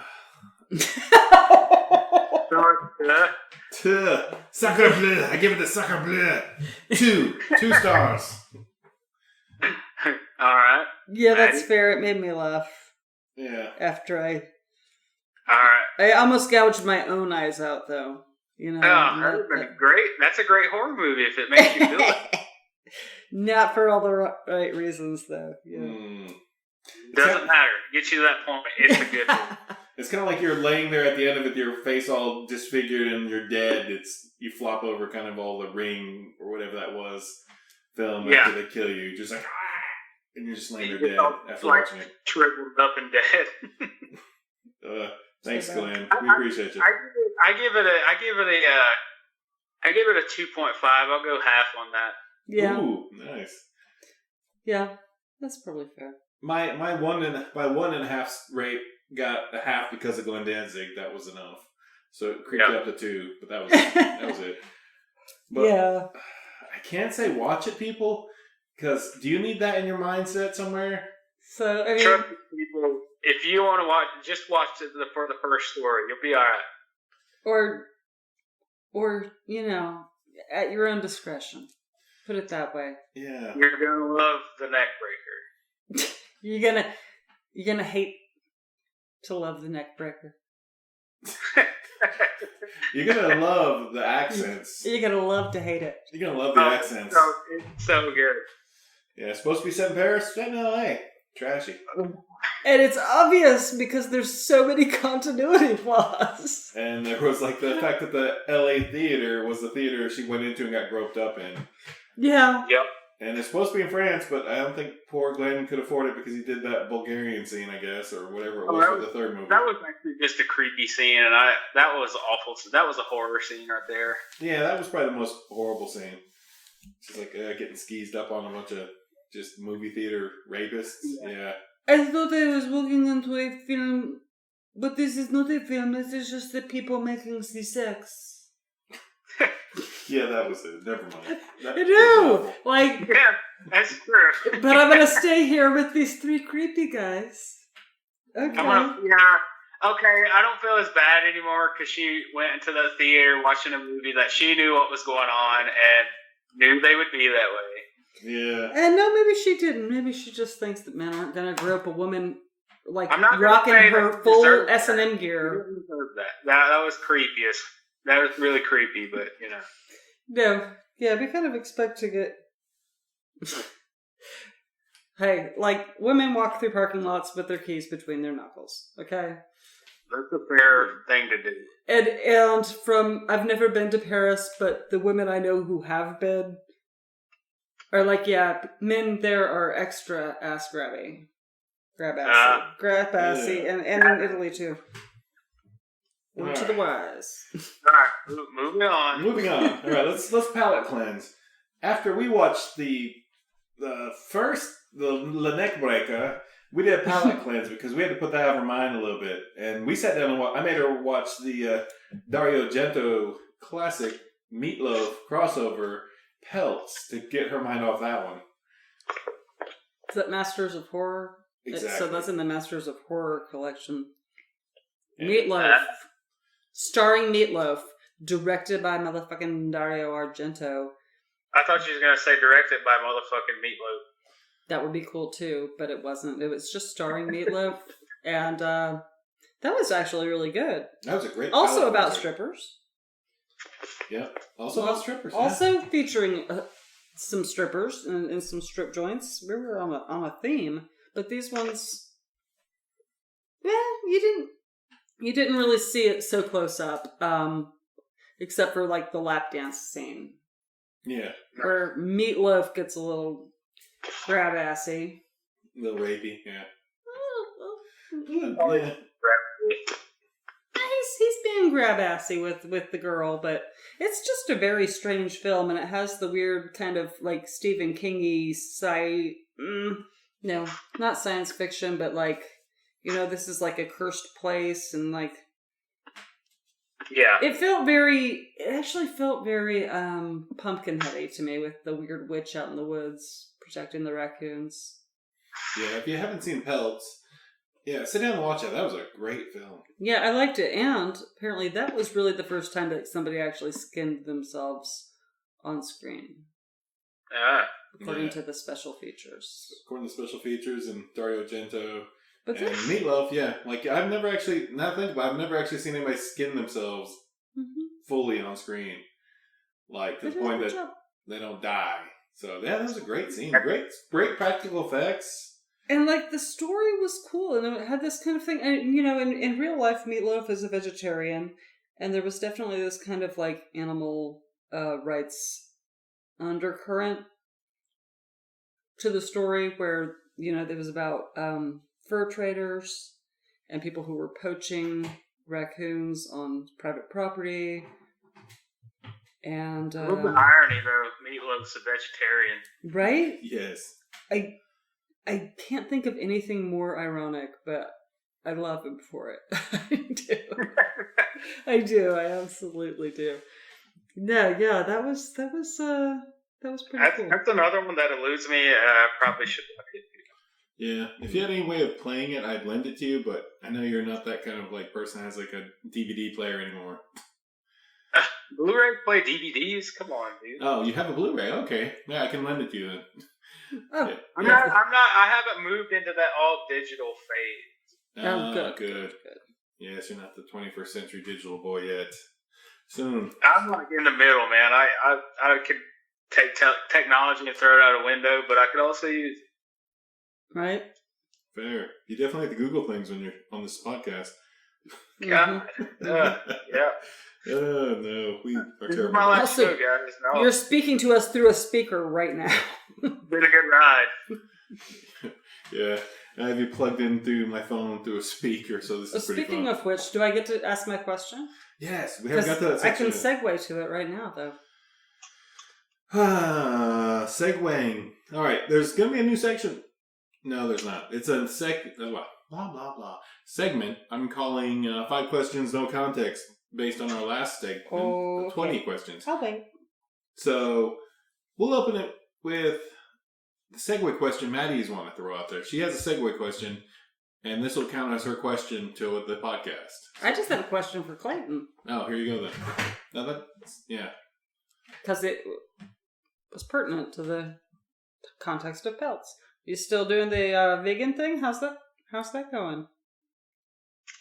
[SPEAKER 1] Sacre bleu. I give it a sacre bleu. 2 stars.
[SPEAKER 3] All right.
[SPEAKER 4] Yeah, that's fair. It made me laugh.
[SPEAKER 1] Yeah.
[SPEAKER 4] After
[SPEAKER 3] All right.
[SPEAKER 4] I almost gouged my own eyes out, though. You know.
[SPEAKER 3] Oh, that would have been great. That's a great horror movie if it makes you feel it.
[SPEAKER 4] Not for all the right reasons, though. Yeah.
[SPEAKER 3] Doesn't matter. Get you to that point. It's a good movie.
[SPEAKER 1] It's kind of like you're laying there at the end of it, your face all disfigured and you're dead. You flop over kind of all the Ring or whatever that was film after they kill you. Just like, and you're just laying there dead after watching it.
[SPEAKER 3] Shriveled up and dead.
[SPEAKER 1] Thanks, Glenn. We appreciate you.
[SPEAKER 3] I give it a 2.5. I'll go half on that.
[SPEAKER 4] Yeah.
[SPEAKER 1] Ooh, nice.
[SPEAKER 4] Yeah, that's probably fair.
[SPEAKER 1] My 1.5 rate got a half because of Glenn Danzig. That was enough. So it creeped up to 2, but that was it. But
[SPEAKER 4] yeah.
[SPEAKER 1] I can't say watch it, people, because do you need that in your mindset somewhere?
[SPEAKER 4] So I mean,
[SPEAKER 3] trust people. If you want to watch, just watch for the first story. You'll be all right.
[SPEAKER 4] Or at your own discretion. Put it that way.
[SPEAKER 1] Yeah.
[SPEAKER 3] You're gonna love the Neckbreacuur.
[SPEAKER 4] You're gonna hate to love the Neckbreacuur.
[SPEAKER 1] You're gonna love the accents.
[SPEAKER 4] You're gonna love to hate it.
[SPEAKER 1] You're gonna love the accents.
[SPEAKER 3] It's so good.
[SPEAKER 1] Yeah, it's supposed to be set in Paris, set in LA. Trashy.
[SPEAKER 4] And it's obvious because there's so many continuity flaws.
[SPEAKER 1] And there was like the fact that the LA theater was the theater she went into and got groped up in.
[SPEAKER 4] Yeah.
[SPEAKER 3] Yep.
[SPEAKER 1] And it's supposed to be in France, but I don't think poor Glenn could afford it because he did that Bulgarian scene, I guess, or whatever it was for the third movie.
[SPEAKER 3] That was actually just a creepy scene, and that was awful. That was a horror scene right there.
[SPEAKER 1] Yeah, that was probably the most horrible scene. She's like getting skeezed up on a bunch of just movie theater rapists. Yeah.
[SPEAKER 4] I thought I was walking into a film, but this is not a film. This is just the people making the sex.
[SPEAKER 1] Yeah, that was it. Never mind.
[SPEAKER 4] I know! Like,
[SPEAKER 3] yeah, that's true.
[SPEAKER 4] But I'm gonna stay here with these 3 creepy guys. Okay.
[SPEAKER 3] Okay, I don't feel as bad anymore because she went into the theater watching a movie that she knew what was going on and knew they would be that way.
[SPEAKER 1] Yeah.
[SPEAKER 4] And no, maybe she didn't. Maybe she just thinks that men aren't gonna grope a woman like
[SPEAKER 3] I'm not
[SPEAKER 4] rocking her full S&M
[SPEAKER 3] that.
[SPEAKER 4] gear.
[SPEAKER 3] That was creepiest. That was really creepy, but
[SPEAKER 4] No. Yeah, we kind of expect to get... Hey, like, women walk through parking lots with their keys between their knuckles, okay?
[SPEAKER 3] That's a fair thing to do.
[SPEAKER 4] And from... I've never been to Paris, but the women I know who have been are like, yeah, men there are extra ass-grabby. Grab-assy. And in Italy, too. Word to the wise.
[SPEAKER 3] Alright, moving on.
[SPEAKER 1] All right, let's palate cleanse. After we watched the Neckbreacuur, we did a palate cleanse because we had to put that out of our mind a little bit. And we sat down and I made her watch the Dario Argento classic Meatloaf crossover, Pelts, to get her mind off that one.
[SPEAKER 4] Is that Masters of Horror?
[SPEAKER 1] Exactly.
[SPEAKER 4] So that's in the Masters of Horror collection.
[SPEAKER 1] Yeah.
[SPEAKER 4] Meatloaf. Starring Meatloaf. Directed by motherfucking Dario Argento.
[SPEAKER 3] I thought you was going to say directed by motherfucking Meatloaf.
[SPEAKER 4] That would be cool too, but it wasn't. It was just starring Meatloaf. And that was actually really good.
[SPEAKER 1] That was a great
[SPEAKER 4] Also about strippers.
[SPEAKER 1] Yeah. Also about strippers.
[SPEAKER 4] Also featuring some strippers and some strip joints. We were on a theme. But these ones... Yeah, you didn't really see it so close up. Except for like the lap dance scene.
[SPEAKER 1] Yeah.
[SPEAKER 4] Where Meatloaf gets a little grab-assy.
[SPEAKER 1] A little rapey, yeah.
[SPEAKER 4] Yeah. He's being grab-assy with the girl, but it's just a very strange film, and it has the weird kind of like Stephen King-y no, not science fiction, but like, this is like a cursed place, and like,
[SPEAKER 3] yeah,
[SPEAKER 4] it actually felt very Pumpkinheady to me, with the weird witch out in the woods protecting the raccoons.
[SPEAKER 1] Yeah, if you haven't seen Pelts, Yeah, sit down and watch that. That was a great film.
[SPEAKER 4] Yeah, I liked it, and apparently that was really the first time that somebody actually skinned themselves on screen, according to the special features.
[SPEAKER 1] According to special features and Dario Argento
[SPEAKER 4] But
[SPEAKER 1] and Meatloaf, yeah. Like, I've never actually, now think about it, I've never actually seen anybody skin themselves fully on screen. Like, to the point that they don't die. So, yeah, that was a great scene. Great practical effects.
[SPEAKER 4] And, like, the story was cool, and it had this kind of thing. And, you know, in real life, Meatloaf is a vegetarian, and there was definitely this kind of, like, animal rights undercurrent to the story where, you know, it was about fur traders and people who were poaching raccoons on private property. And
[SPEAKER 3] a little bit of irony, though. Meatloaf's a vegetarian.
[SPEAKER 4] Right?
[SPEAKER 1] Yes.
[SPEAKER 4] I can't think of anything more ironic, but I love him for it. I do. I absolutely do. Yeah, that was pretty cool.
[SPEAKER 3] That's another one that eludes me. Probably should look at it.
[SPEAKER 1] Yeah, if you had any way of playing it, I'd lend it to you, but I know you're not that kind of like person that has like a DVD player anymore.
[SPEAKER 3] Blu-ray play DVDs? Come on, dude.
[SPEAKER 1] Oh, you have a Blu-ray? Okay. Yeah, I can lend it to you then.
[SPEAKER 4] Oh,
[SPEAKER 1] yeah.
[SPEAKER 3] I'm not. I haven't moved into that all digital phase.
[SPEAKER 1] Oh, good. Yes, you're not the 21st century digital boy yet. Soon.
[SPEAKER 3] I'm like in the middle, man. I could take technology and throw it out a window, but I could also use it.
[SPEAKER 4] Right?
[SPEAKER 1] Fair. You definitely have to Google things when you're on this podcast.
[SPEAKER 3] God. Yeah.
[SPEAKER 1] Oh, no. We are
[SPEAKER 3] This
[SPEAKER 1] terrible.
[SPEAKER 3] is my last
[SPEAKER 4] Also,
[SPEAKER 3] show, guys. No.
[SPEAKER 4] You're speaking to us through a speaker right now.
[SPEAKER 3] Been a good ride.
[SPEAKER 1] Yeah. I have you plugged in through my phone through a speaker, so this is pretty
[SPEAKER 4] Speaking
[SPEAKER 1] fun.
[SPEAKER 4] of which, do I get to ask my question?
[SPEAKER 1] Yes, we haven't got to that
[SPEAKER 4] I can
[SPEAKER 1] section
[SPEAKER 4] segue to it right now, though.
[SPEAKER 1] Segueing. All right, there's going to be a new section. No, there's not. It's a blah, blah, blah. Segment I'm calling 5 questions, no context, based on our last segment,
[SPEAKER 4] Okay.
[SPEAKER 1] 20 questions.
[SPEAKER 4] I'll wait.
[SPEAKER 1] So we'll open it with the segue question Maddie's want to throw out there. She has a segue question, and this will count as her question to the podcast.
[SPEAKER 4] I just have a question for Clayton.
[SPEAKER 1] Oh, here you go then. No, yeah.
[SPEAKER 4] Because it was pertinent to the context of pelts. You still doing the vegan thing? How's that going?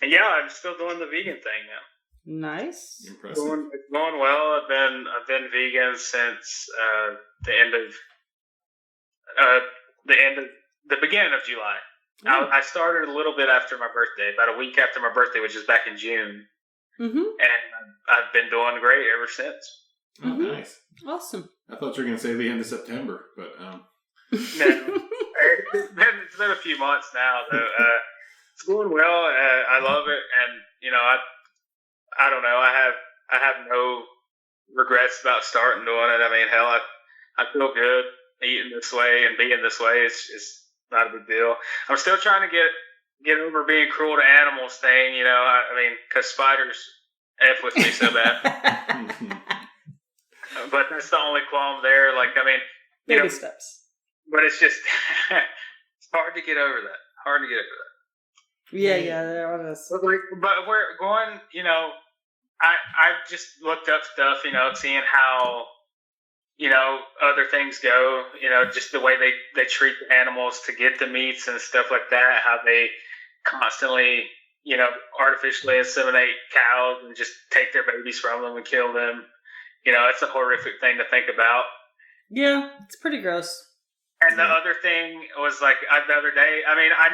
[SPEAKER 3] Yeah, I'm still doing the vegan thing now.
[SPEAKER 4] Nice.
[SPEAKER 1] Impressive.
[SPEAKER 3] It's going well. I've been vegan since the beginning of July. I started a little bit after my birthday, about a week after my birthday, which is back in June.
[SPEAKER 4] Mm-hmm.
[SPEAKER 3] And I've been doing great ever since.
[SPEAKER 1] Oh, nice.
[SPEAKER 4] Awesome.
[SPEAKER 1] I thought you were going to say the end of September, but
[SPEAKER 3] No, it's been a few months now, though. It's going well. I love it, and you know, I don't know. I have no regrets about starting doing it. I mean, hell, I feel good eating this way and being this way. It's not a big deal. I'm still trying to get over being cruel to animals thing. You know, I mean, because spiders F with me so bad. But that's the only qualm there. Like, I mean,
[SPEAKER 4] Baby steps.
[SPEAKER 3] But it's just it's hard to get over that.
[SPEAKER 4] Yeah, there it is.
[SPEAKER 3] But we're going. You know, I just looked up stuff. You know, seeing how other things go. You know, just the way they treat the animals to get the meats and stuff like that. How they constantly artificially inseminate cows and just take their babies from them and kill them. You know, it's a horrific thing to think about.
[SPEAKER 4] Yeah, it's pretty gross.
[SPEAKER 3] And the other thing was like the other day. I mean, I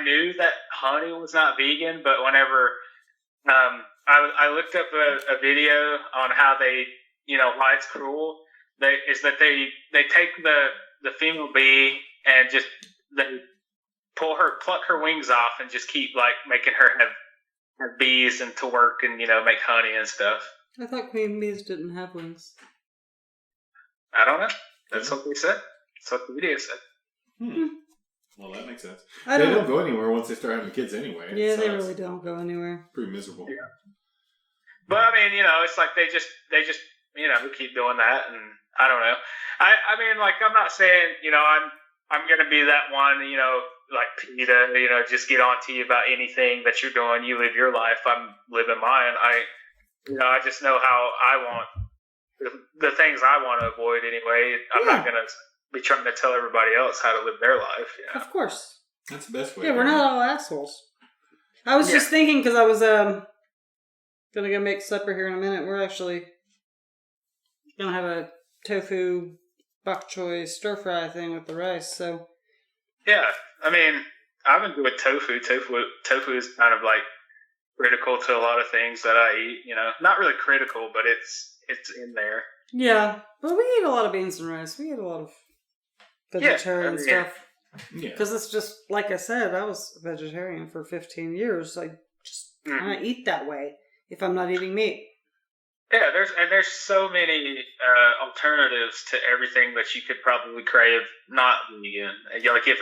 [SPEAKER 3] knew that honey was not vegan, but whenever I looked up a video on how they, why it's cruel. They take the female bee and just they pluck her wings off and just keep like making her have bees and to work and make honey and stuff.
[SPEAKER 4] I thought queen bees didn't have wings.
[SPEAKER 3] I don't know. That's what they said. That's what the video said.
[SPEAKER 1] Well, that makes sense.
[SPEAKER 4] They
[SPEAKER 1] don't go anywhere once they start having kids anyway.
[SPEAKER 4] Yeah, they really don't go anywhere.
[SPEAKER 1] Pretty miserable.
[SPEAKER 3] Yeah. But I mean, it's like they just keep doing that, and I don't know. I mean, like I'm not saying I'm gonna be that one like PETA, just get on to you about anything that you're doing. You live your life. I'm living mine. I just know how I want the things I want to avoid anyway. I'm not going to be trying to tell everybody else how to live their life.
[SPEAKER 4] Of course.
[SPEAKER 1] That's the best way.
[SPEAKER 4] Yeah, we're not all assholes. I was just thinking, because I was going to go make supper here in a minute. We're actually going to have a tofu bok choy stir fry thing with the rice, so.
[SPEAKER 3] Yeah, I mean, I've been doing tofu. Tofu is kind of like critical to a lot of things that I eat, Not really critical, but it's in there.
[SPEAKER 4] Yeah, but we eat a lot of beans and rice. We eat a lot of vegetarian stuff.
[SPEAKER 1] Yeah.
[SPEAKER 4] Because it's just, like I said, I was a vegetarian for 15 years. I just kind of eat that way if I'm not eating meat.
[SPEAKER 3] Yeah, there's so many alternatives to everything that you could probably crave not vegan. Like if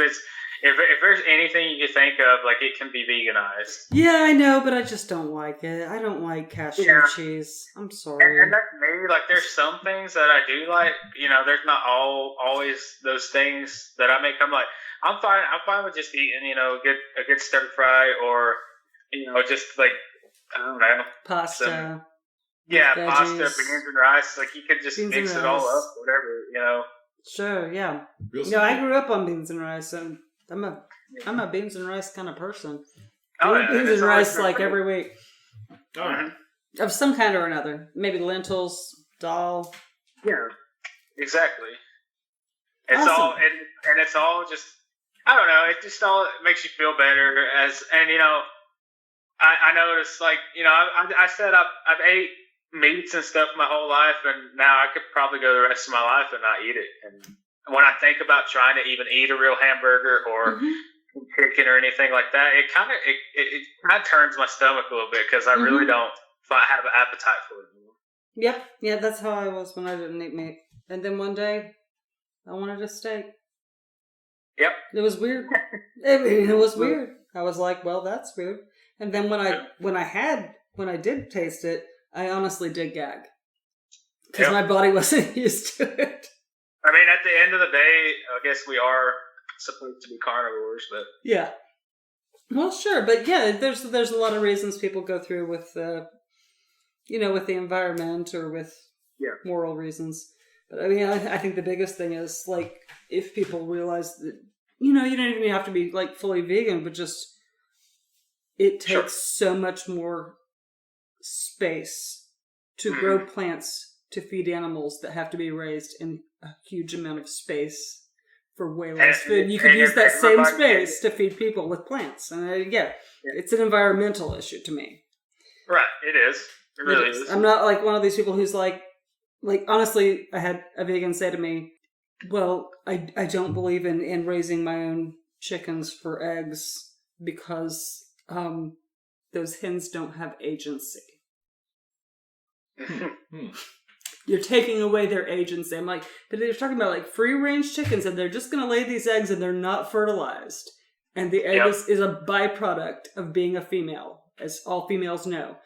[SPEAKER 3] there's anything you could think of, like it can be veganized.
[SPEAKER 4] Yeah, I know, but I just don't like it. I don't like cashew cheese. I'm sorry.
[SPEAKER 3] And that's me. Like there's some things that I do like. There's not always those things that I make. I'm like, I'm fine with just eating, a good stir fry or, just like, I don't know.
[SPEAKER 4] Pasta.
[SPEAKER 3] Pasta, beans and rice. Like you could just mix it all up, whatever,
[SPEAKER 4] Sure, yeah. I grew up on beans and rice, and I'm a beans and rice kind of person. Beans and rice like every week.
[SPEAKER 1] All right.
[SPEAKER 4] Of some kind or another. Maybe lentils, dal.
[SPEAKER 3] Yeah, exactly. It's
[SPEAKER 4] awesome.
[SPEAKER 3] all and it's all just, I don't know. It just all makes you feel better. I noticed, like, I said I've ate meats and stuff my whole life, and now I could probably go the rest of my life and not eat it. And when I think about trying to even eat a real hamburger or chicken or anything like that, it kind of turns my stomach a little bit because I really don't have an appetite for it.
[SPEAKER 4] Yep. Yeah, that's how I was when I didn't eat meat. And then one day, I wanted a steak.
[SPEAKER 3] Yep.
[SPEAKER 4] It was weird. It was weird. I was like, well, that's weird. And then when I did taste it, I honestly did gag. Because my body wasn't used to it.
[SPEAKER 3] I mean, at the end of the day, I guess we are supposed to be carnivores, but...
[SPEAKER 4] Yeah. Well, sure. But yeah, there's a lot of reasons people go through with, with the environment or with moral reasons. But I mean, I think the biggest thing is, like, if people realize that, you don't even have to be, like, fully vegan, but just... It takes so much more space to grow plants to feed animals that have to be raised in a huge amount of space for way less food. You could use that same space to feed people with plants. And it's an environmental issue to me.
[SPEAKER 3] Right, it is. It really is.
[SPEAKER 4] I'm not like one of these people who's like honestly, I had a vegan say to me, well, I don't believe in raising my own chickens for eggs because those hens don't have agency. You're taking away their agency. I'm like, but they're talking about like free range chickens and they're just going to lay these eggs and they're not fertilized. And the egg is a byproduct of being a female, as all females know.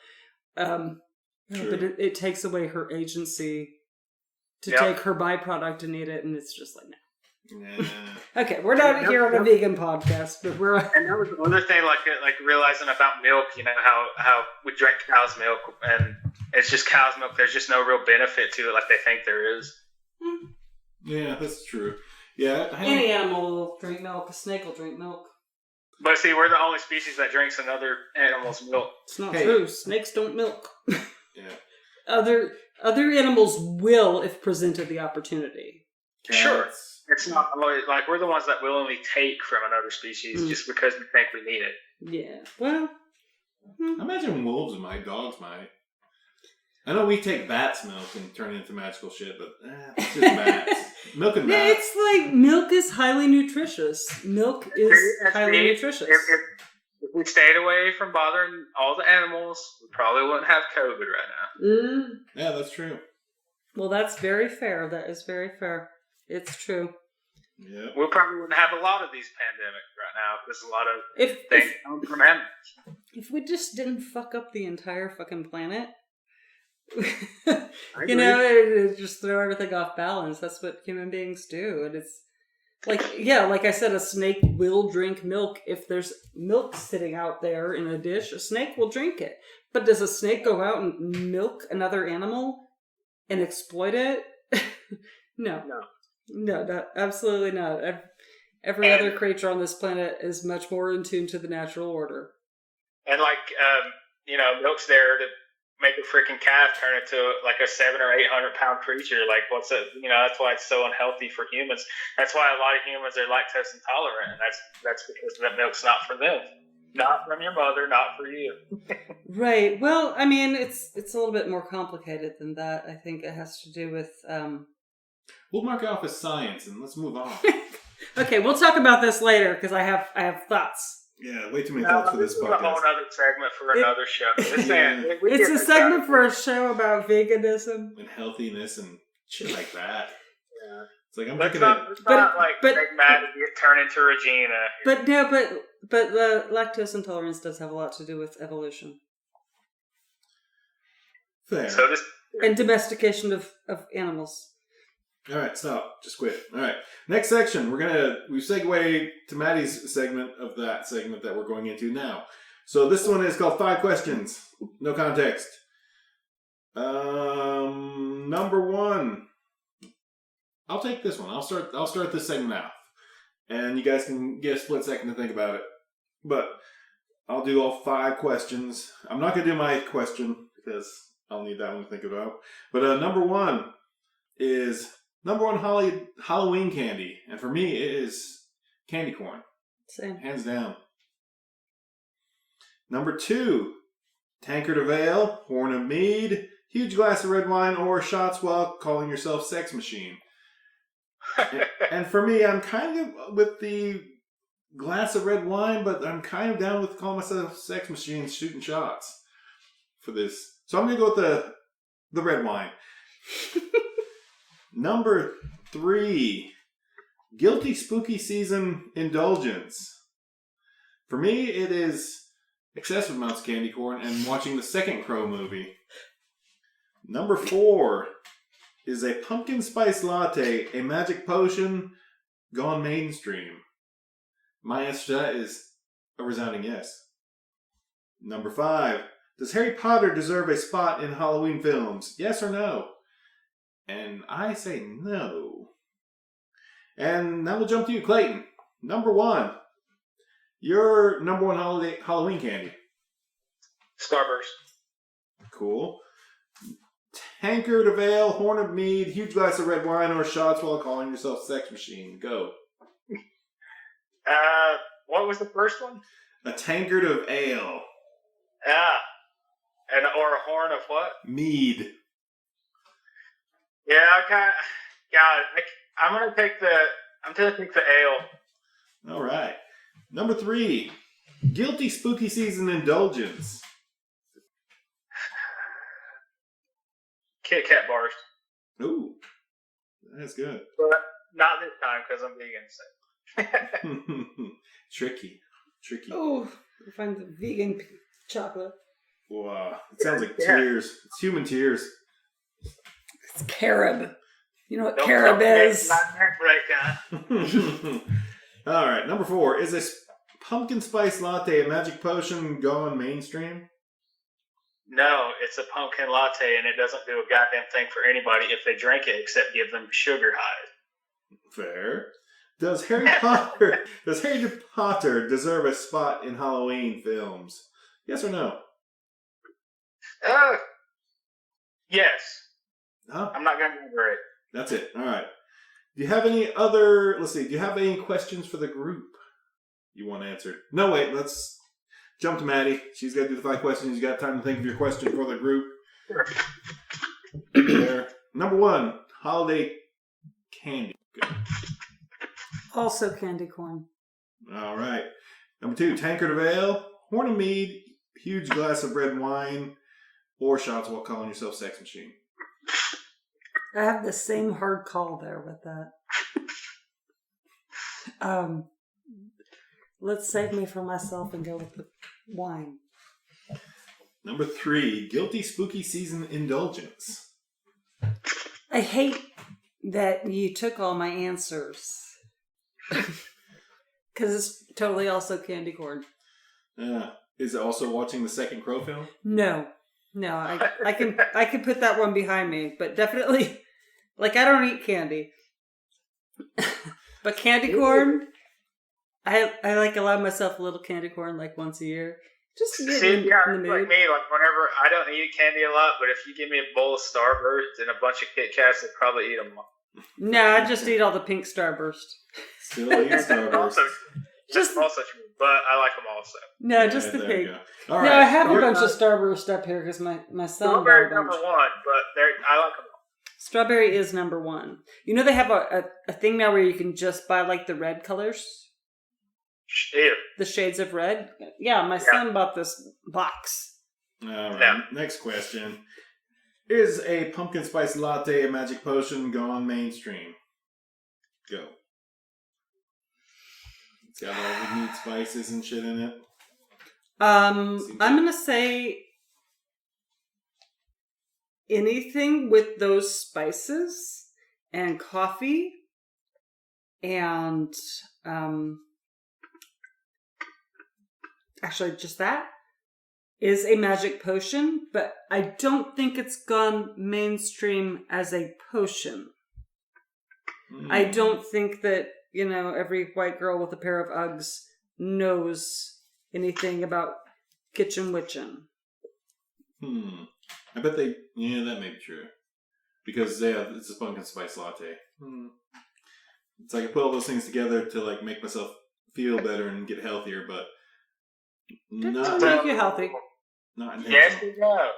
[SPEAKER 4] But it takes away her agency to take her byproduct and eat it. And it's just like, no. Okay, we're not here on a vegan podcast, but we're.
[SPEAKER 3] And that was the other thing, like realizing about milk. How we drink cow's milk, and it's just cow's milk. There's just no real benefit to it, like they think there is.
[SPEAKER 1] Yeah, that's true. Yeah,
[SPEAKER 4] any animal will drink milk. A snake will drink milk.
[SPEAKER 3] But see, we're the only species that drinks another animal's milk.
[SPEAKER 4] It's not true. Snakes don't milk. Other animals will if presented the opportunity.
[SPEAKER 3] Sure. It's not always, like, we're the ones that willingly take from another species just because we think we need it.
[SPEAKER 4] Yeah. Well.
[SPEAKER 1] I imagine wolves might, dogs might. I know we take bats' milk and turn it into magical shit, but it's just bats. Milk and bats.
[SPEAKER 4] It's like milk is highly nutritious. Milk is highly nutritious.
[SPEAKER 3] If we stayed away from bothering all the animals, we probably wouldn't have COVID right now.
[SPEAKER 1] Yeah, that's true.
[SPEAKER 4] Well, that's very fair. That is very fair. It's true.
[SPEAKER 1] Yeah.
[SPEAKER 3] We probably wouldn't have a lot of these pandemics right now because a lot of things come from animals.
[SPEAKER 4] If we just didn't fuck up the entire fucking planet, just throw everything off balance. That's what human beings do, and it's Like I said, a snake will drink milk. If there's milk sitting out there in a dish, a snake will drink it. But does a snake go out and milk another animal and exploit it? No. No, absolutely not. Every other creature on this planet is much more in tune to the natural order.
[SPEAKER 3] And milk's there to make a freaking calf turn into like a 700 or 800 pound creature. Like, that's why it's so unhealthy for humans. That's why a lot of humans are lactose intolerant. And that's because that milk's not for them. Not from your mother, not for you.
[SPEAKER 4] Right. Well, I mean, it's a little bit more complicated than that. I think it has to do with...
[SPEAKER 1] We'll mark it off as science and let's move on.
[SPEAKER 4] Okay, we'll talk about this later because I have thoughts.
[SPEAKER 1] Yeah, way too many thoughts for this podcast.
[SPEAKER 3] A whole other segment for another show.
[SPEAKER 4] It's a segment for a show about veganism
[SPEAKER 1] and healthiness and shit like that.
[SPEAKER 3] Yeah.
[SPEAKER 1] It's like I'm
[SPEAKER 3] let's
[SPEAKER 1] looking
[SPEAKER 3] not make Matt turn into Regina.
[SPEAKER 4] But the lactose intolerance does have a lot to do with evolution.
[SPEAKER 1] Fair.
[SPEAKER 4] And domestication of animals.
[SPEAKER 1] All right, stop. Just quit. All right. Next section. We segue to Maddie's segment of that segment that we're going into now. So this one is called 5 Questions. No context. Number 1. I'll take this one. I'll start this segment out. And you guys can get a split second to think about it. But I'll do all 5 questions. I'm not going to do my question because I'll need that one to think about. But number 1 is... Number 1 Halloween candy. And for me, it is candy corn.
[SPEAKER 4] Same.
[SPEAKER 1] Hands down. Number 2, tankard of ale, horn of mead, huge glass of red wine, or shots while calling yourself sex machine. And for me, I'm kind of with the glass of red wine, but I'm kind of down with calling myself sex machine, shooting shots for this. So I'm going to go with the red wine. Number 3, guilty spooky season indulgence. For me, it is excessive amounts of candy corn and watching the second Crow movie. Number 4 is a pumpkin spice latte, a magic potion gone mainstream. My answer to that is a resounding yes. Number 5, does Harry Potter deserve a spot in Halloween films? Yes or no? And I say no. And now we'll jump to you, Clayton. Number 1. Your number 1 Halloween candy.
[SPEAKER 3] Starburst.
[SPEAKER 1] Cool. Tankard of ale, horn of mead, huge glass of red wine, or shots while calling yourself sex machine. Go.
[SPEAKER 3] What was the first one?
[SPEAKER 1] A tankard of ale.
[SPEAKER 3] Or a horn of what?
[SPEAKER 1] Mead.
[SPEAKER 3] Yeah, I'm gonna take the ale.
[SPEAKER 1] All right. Number 3, guilty spooky season indulgence.
[SPEAKER 3] Kit Kat bars.
[SPEAKER 1] Ooh, that's good.
[SPEAKER 3] But not this time because I'm vegan. So.
[SPEAKER 1] Tricky.
[SPEAKER 4] Oh, I find the vegan chocolate.
[SPEAKER 1] Wow, it sounds like tears. It's human tears.
[SPEAKER 4] It's carob. You know what carob is?
[SPEAKER 1] All right, number 4. Is this pumpkin spice latte a magic potion gone mainstream?
[SPEAKER 3] No, it's a pumpkin latte, and it doesn't do a goddamn thing for anybody if they drink it except give them sugar highs.
[SPEAKER 1] Fair. Does Harry Potter deserve a spot in Halloween films? Yes or no?
[SPEAKER 3] Yes.
[SPEAKER 1] Huh?
[SPEAKER 3] I'm not going to agree.
[SPEAKER 1] That's it. All right. Do you have any other... Let's see. Do you have any questions for the group you want answered? No, wait. Let's jump to Maddie. She's got to do the 5 questions. You got time to think of your question for the group.
[SPEAKER 3] Sure.
[SPEAKER 1] There. Number 1. Holiday candy. Good.
[SPEAKER 4] Also candy corn.
[SPEAKER 1] All right. Number 2. Tankard of ale, horn of mead, huge glass of red wine, or shots while calling yourself sex machine.
[SPEAKER 4] I have the same hard call there with that. Let's save me for myself and go with the wine.
[SPEAKER 1] Number 3, guilty spooky season indulgence.
[SPEAKER 4] I hate that you took all my answers. Because it's totally also candy corn.
[SPEAKER 1] Is it also watching the second Crow film?
[SPEAKER 4] No, I can put that one behind me, but definitely, like, I don't eat candy, but candy corn, I like allow myself a little candy corn like once a year, just to get in the mood.
[SPEAKER 3] Like me, like whenever I don't eat candy a lot, but if you give me a bowl of Starburst and a bunch of Kit Kats, I'd probably eat them.
[SPEAKER 4] No, I just eat all the pink Starburst.
[SPEAKER 1] Still eat Starburst.
[SPEAKER 3] Just also true, but I like them also.
[SPEAKER 4] No, just the pink.
[SPEAKER 1] All right.
[SPEAKER 4] No, I have a bunch of Starburst up here because my son.
[SPEAKER 3] Strawberry number 1, but I like them all.
[SPEAKER 4] Strawberry is number 1. You know they have a thing now where you can just buy like the red colors.
[SPEAKER 3] Ew.
[SPEAKER 4] The shades of red. Yeah, my son bought this box.
[SPEAKER 1] All right. Next question. Is a pumpkin spice latte a magic potion gone mainstream? Go. It's got all the neat spices and shit in it.
[SPEAKER 4] I'm going to say anything with those spices and coffee and actually just that is a magic potion, but I don't think it's gone mainstream as a potion. I don't think that, every white girl with a pair of Uggs knows anything about kitchen witchin'.
[SPEAKER 1] I bet that may be true. Because, it's a pumpkin spice latte. It's like I put all those things together to, like, make myself feel better and get healthier, but not
[SPEAKER 4] Definitely make you healthy.
[SPEAKER 1] Not intentional.
[SPEAKER 3] Yes, you go.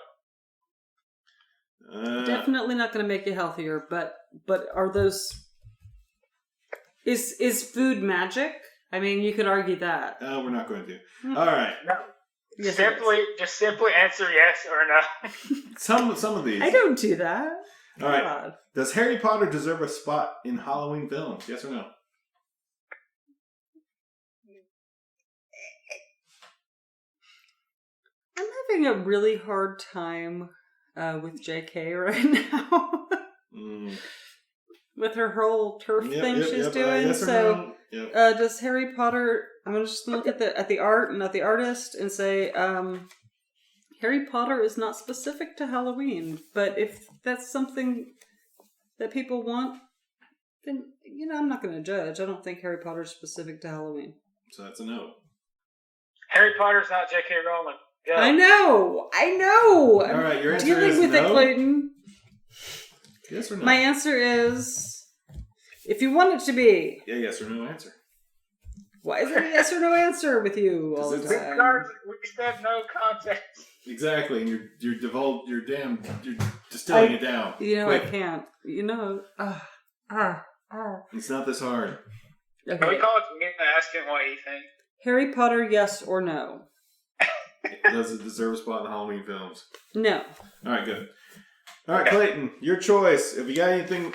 [SPEAKER 4] Definitely not going to make you healthier, but are those... Is food magic? I mean, you could argue that.
[SPEAKER 1] We're not going to. All right.
[SPEAKER 3] No.
[SPEAKER 4] Yes,
[SPEAKER 3] simply answer yes or no.
[SPEAKER 1] Some of these.
[SPEAKER 4] I don't do that.
[SPEAKER 1] All right. Does Harry Potter deserve a spot in Halloween films? Yes or no?
[SPEAKER 4] I'm having a really hard time with JK right now. With her whole turf thing she's doing.
[SPEAKER 1] Yes
[SPEAKER 4] so,
[SPEAKER 1] no?
[SPEAKER 4] Does Harry Potter? I'm gonna just look at the art, not the artist, and say Harry Potter is not specific to Halloween. But if that's something that people want, then I'm not going to judge. I don't think Harry Potter is specific to Halloween.
[SPEAKER 1] So that's a no.
[SPEAKER 3] Harry Potter's not J.K. Rowling. Go.
[SPEAKER 4] I know.
[SPEAKER 1] All right, your answer
[SPEAKER 4] dealing
[SPEAKER 1] is
[SPEAKER 4] with
[SPEAKER 1] no?
[SPEAKER 4] it, Clayton.
[SPEAKER 1] Yes or no?
[SPEAKER 4] My answer is, if you want it to be.
[SPEAKER 1] Yeah, yes or no answer.
[SPEAKER 4] Why is it a yes or no answer with you all the time?
[SPEAKER 3] We said no context.
[SPEAKER 1] Exactly, and you're distilling it down.
[SPEAKER 4] I can't.
[SPEAKER 1] It's not this hard.
[SPEAKER 4] Okay.
[SPEAKER 3] Can we call it me asking what he thinks?
[SPEAKER 4] Harry Potter, yes or no?
[SPEAKER 1] Does it deserve a spot in the Halloween films?
[SPEAKER 4] No.
[SPEAKER 1] All right, good. All right, Clayton, your choice. Have you got anything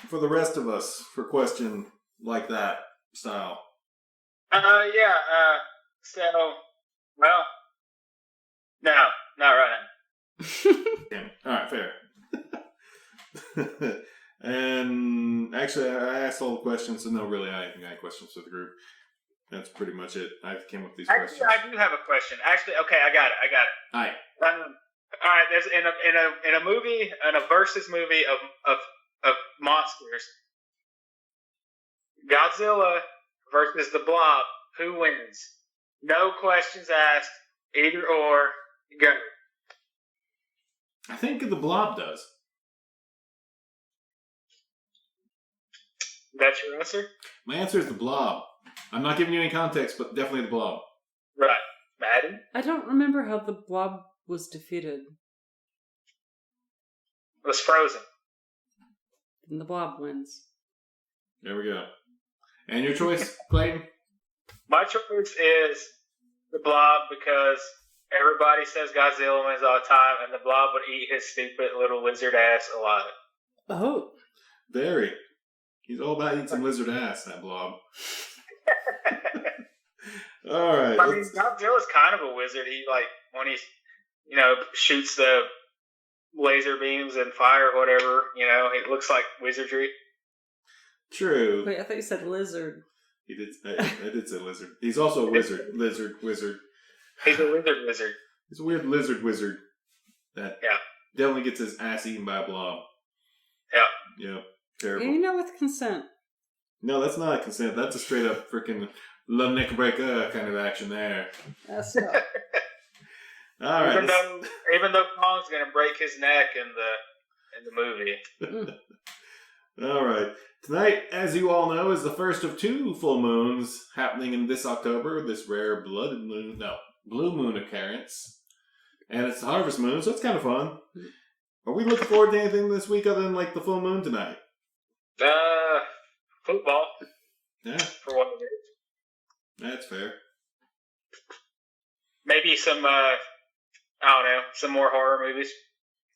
[SPEAKER 1] for the rest of us for a question like that style?
[SPEAKER 3] No, not right now.
[SPEAKER 1] Damn. All right, fair. And actually, I asked all the questions, so no, really, I think I had questions for the group. That's pretty much it. I came up with these questions.
[SPEAKER 3] I do have a question. Actually, okay, I got it.
[SPEAKER 1] All right.
[SPEAKER 3] All right. There's in a movie, in a versus movie of monsters, Godzilla versus the Blob. Who wins? No questions asked. Either or. Go.
[SPEAKER 1] I think the Blob does.
[SPEAKER 3] That's your answer?
[SPEAKER 1] My answer is the Blob. I'm not giving you any context, but definitely the Blob.
[SPEAKER 3] Right. Madden?
[SPEAKER 4] I don't remember how the Blob was defeated.
[SPEAKER 3] It was frozen.
[SPEAKER 4] And the Blob wins.
[SPEAKER 1] There we go. And your choice, Clayton?
[SPEAKER 3] My choice is the Blob because everybody says Godzilla wins all the time, and the Blob would eat his stupid little lizard ass alive.
[SPEAKER 4] Oh.
[SPEAKER 1] Very. He's all about eating some lizard ass, that Blob. All right.
[SPEAKER 3] I mean, Godzilla's kind of a wizard. He, when he, shoots the laser beams and fire or whatever, it looks like wizardry.
[SPEAKER 1] True.
[SPEAKER 4] Wait, I thought you said lizard.
[SPEAKER 1] He did. I did say lizard. He's also a wizard. Wizard.
[SPEAKER 3] He's a lizard wizard.
[SPEAKER 1] He's a weird lizard wizard that definitely gets his ass eaten by a blob.
[SPEAKER 3] Yeah.
[SPEAKER 1] Yeah. Terrible.
[SPEAKER 4] You know, with consent.
[SPEAKER 1] No, that's not a consent. That's a straight up freaking love Neckbreacuur kind of action there.
[SPEAKER 4] That's not.
[SPEAKER 1] All right.
[SPEAKER 3] Even though Kong's gonna break his neck in the movie.
[SPEAKER 1] All right. Tonight, as you all know, is the first of 2 full moons happening in this October. This rare blue moon occurrence, and it's the harvest moon, so it's kind of fun. Are we looking forward to anything this week other than like the full moon tonight?
[SPEAKER 3] Football.
[SPEAKER 1] Yeah,
[SPEAKER 3] For what it is.
[SPEAKER 1] that's fair.
[SPEAKER 3] Maybe some I don't know, some more horror movies.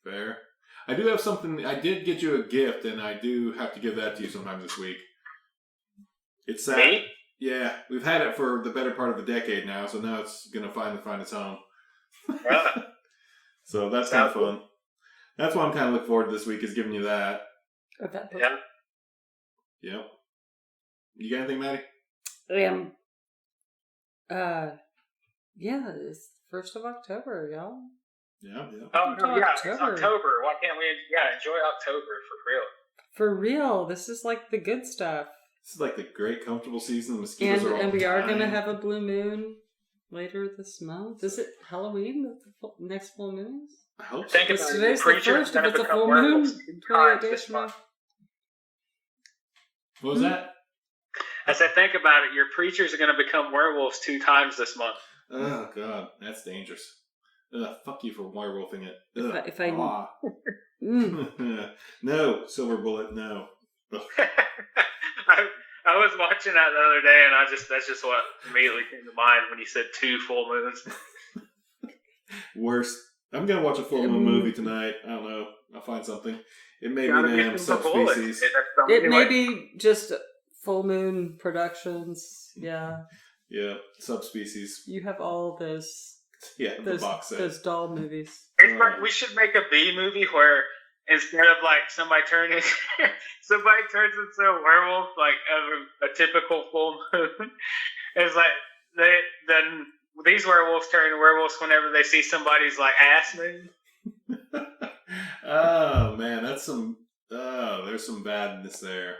[SPEAKER 1] Fair. I do have something. I did get you a gift, and I do have to give that to you sometime this week. It's sad.
[SPEAKER 3] Me?
[SPEAKER 1] Yeah, we've had it for the better part of a decade now, so now it's gonna find its home.
[SPEAKER 3] Yeah.
[SPEAKER 1] So that's kind of fun. That's what I'm kind of looking forward to this week, is giving you that.
[SPEAKER 3] Yeah.
[SPEAKER 1] Yep. You got anything, Maddie?
[SPEAKER 4] Yeah, it's 1st of October, y'all.
[SPEAKER 1] Yeah.
[SPEAKER 3] Oh, no, yeah,
[SPEAKER 4] October.
[SPEAKER 3] it's October. Why can't we enjoy October for real?
[SPEAKER 4] For real, this is like the good stuff.
[SPEAKER 1] This is like the great comfortable season. The mosquitoes are all
[SPEAKER 4] And we are going to
[SPEAKER 1] dying.
[SPEAKER 4] have a blue moon later this month. Is it Halloween that the next full moon is?
[SPEAKER 1] I hope so.
[SPEAKER 3] Think about it.
[SPEAKER 4] Today's the
[SPEAKER 3] Preacher's
[SPEAKER 4] 1st,
[SPEAKER 3] gonna
[SPEAKER 4] if it's a
[SPEAKER 3] become
[SPEAKER 4] full moon,
[SPEAKER 3] werewolves 2
[SPEAKER 4] 28
[SPEAKER 3] times
[SPEAKER 4] days
[SPEAKER 3] this
[SPEAKER 4] from now.
[SPEAKER 3] month.
[SPEAKER 1] What was that?
[SPEAKER 3] I said, think about it. Your preachers are going to become werewolves 2 times this month.
[SPEAKER 1] Oh, God. That's dangerous. Fuck you for werewolfing it. Ugh.
[SPEAKER 4] If I
[SPEAKER 1] Ah.
[SPEAKER 4] Mm.
[SPEAKER 1] No, Silver Bullet, no.
[SPEAKER 3] I was watching that the other day, and that's just what immediately came to mind when you said 2 full moons.
[SPEAKER 1] Worst. I'm going to watch a full moon movie tonight. I don't know. I'll find something. It may be
[SPEAKER 3] Gotta
[SPEAKER 1] damn
[SPEAKER 3] get some bullets.
[SPEAKER 1] subspecies.
[SPEAKER 4] It may be just full moon productions. Yeah.
[SPEAKER 1] Yeah, subspecies.
[SPEAKER 4] You have all those
[SPEAKER 1] The box set.
[SPEAKER 4] those doll movies.
[SPEAKER 3] It's like we should make a B movie where instead of like somebody turns into a werewolf, like a typical full moon. It's like then these werewolves turn into werewolves whenever they see somebody's like ass move.
[SPEAKER 1] Oh man, there's some badness there.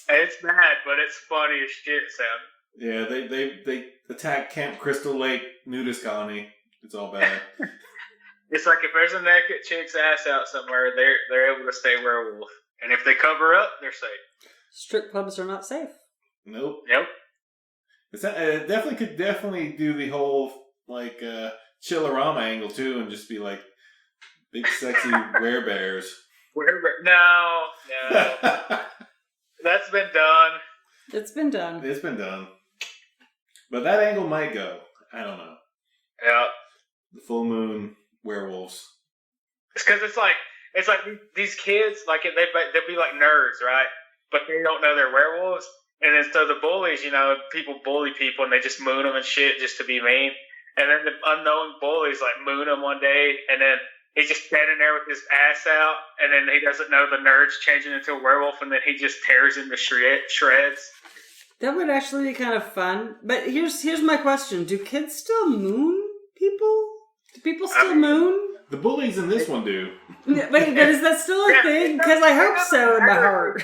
[SPEAKER 3] It's bad, but it's funny as shit, Sam.
[SPEAKER 1] Yeah, they attack Camp Crystal Lake nudist colony. It's all bad.
[SPEAKER 3] It's like if there's a naked chick's ass out somewhere, they're able to stay werewolf, and if they cover up, they're safe.
[SPEAKER 4] Strip clubs are not safe.
[SPEAKER 1] Nope.
[SPEAKER 3] Nope.
[SPEAKER 1] It's could definitely do the whole like Chillerama angle too, and just be like big sexy werebears.
[SPEAKER 3] No. That's been done.
[SPEAKER 4] It's been done.
[SPEAKER 1] It's been done. But that angle might go. I don't know.
[SPEAKER 3] Yeah.
[SPEAKER 1] The full moon werewolves.
[SPEAKER 3] It's because it's like these kids, like they'll be like nerds, right? But they don't know they're werewolves, and then so the bullies, people bully people, and they just moon them and shit just to be mean. And then the unknown bullies like moon him one day, and then he's just standing there with his ass out, and then he doesn't know the nerd's changing into a werewolf, and then he just tears him to shreds.
[SPEAKER 4] That would actually be kind of fun. But here's my question: do kids still moon people? Do people still moon?
[SPEAKER 1] The bullies in this one do.
[SPEAKER 4] Wait, but is that still a thing? Because I hope so in my heart.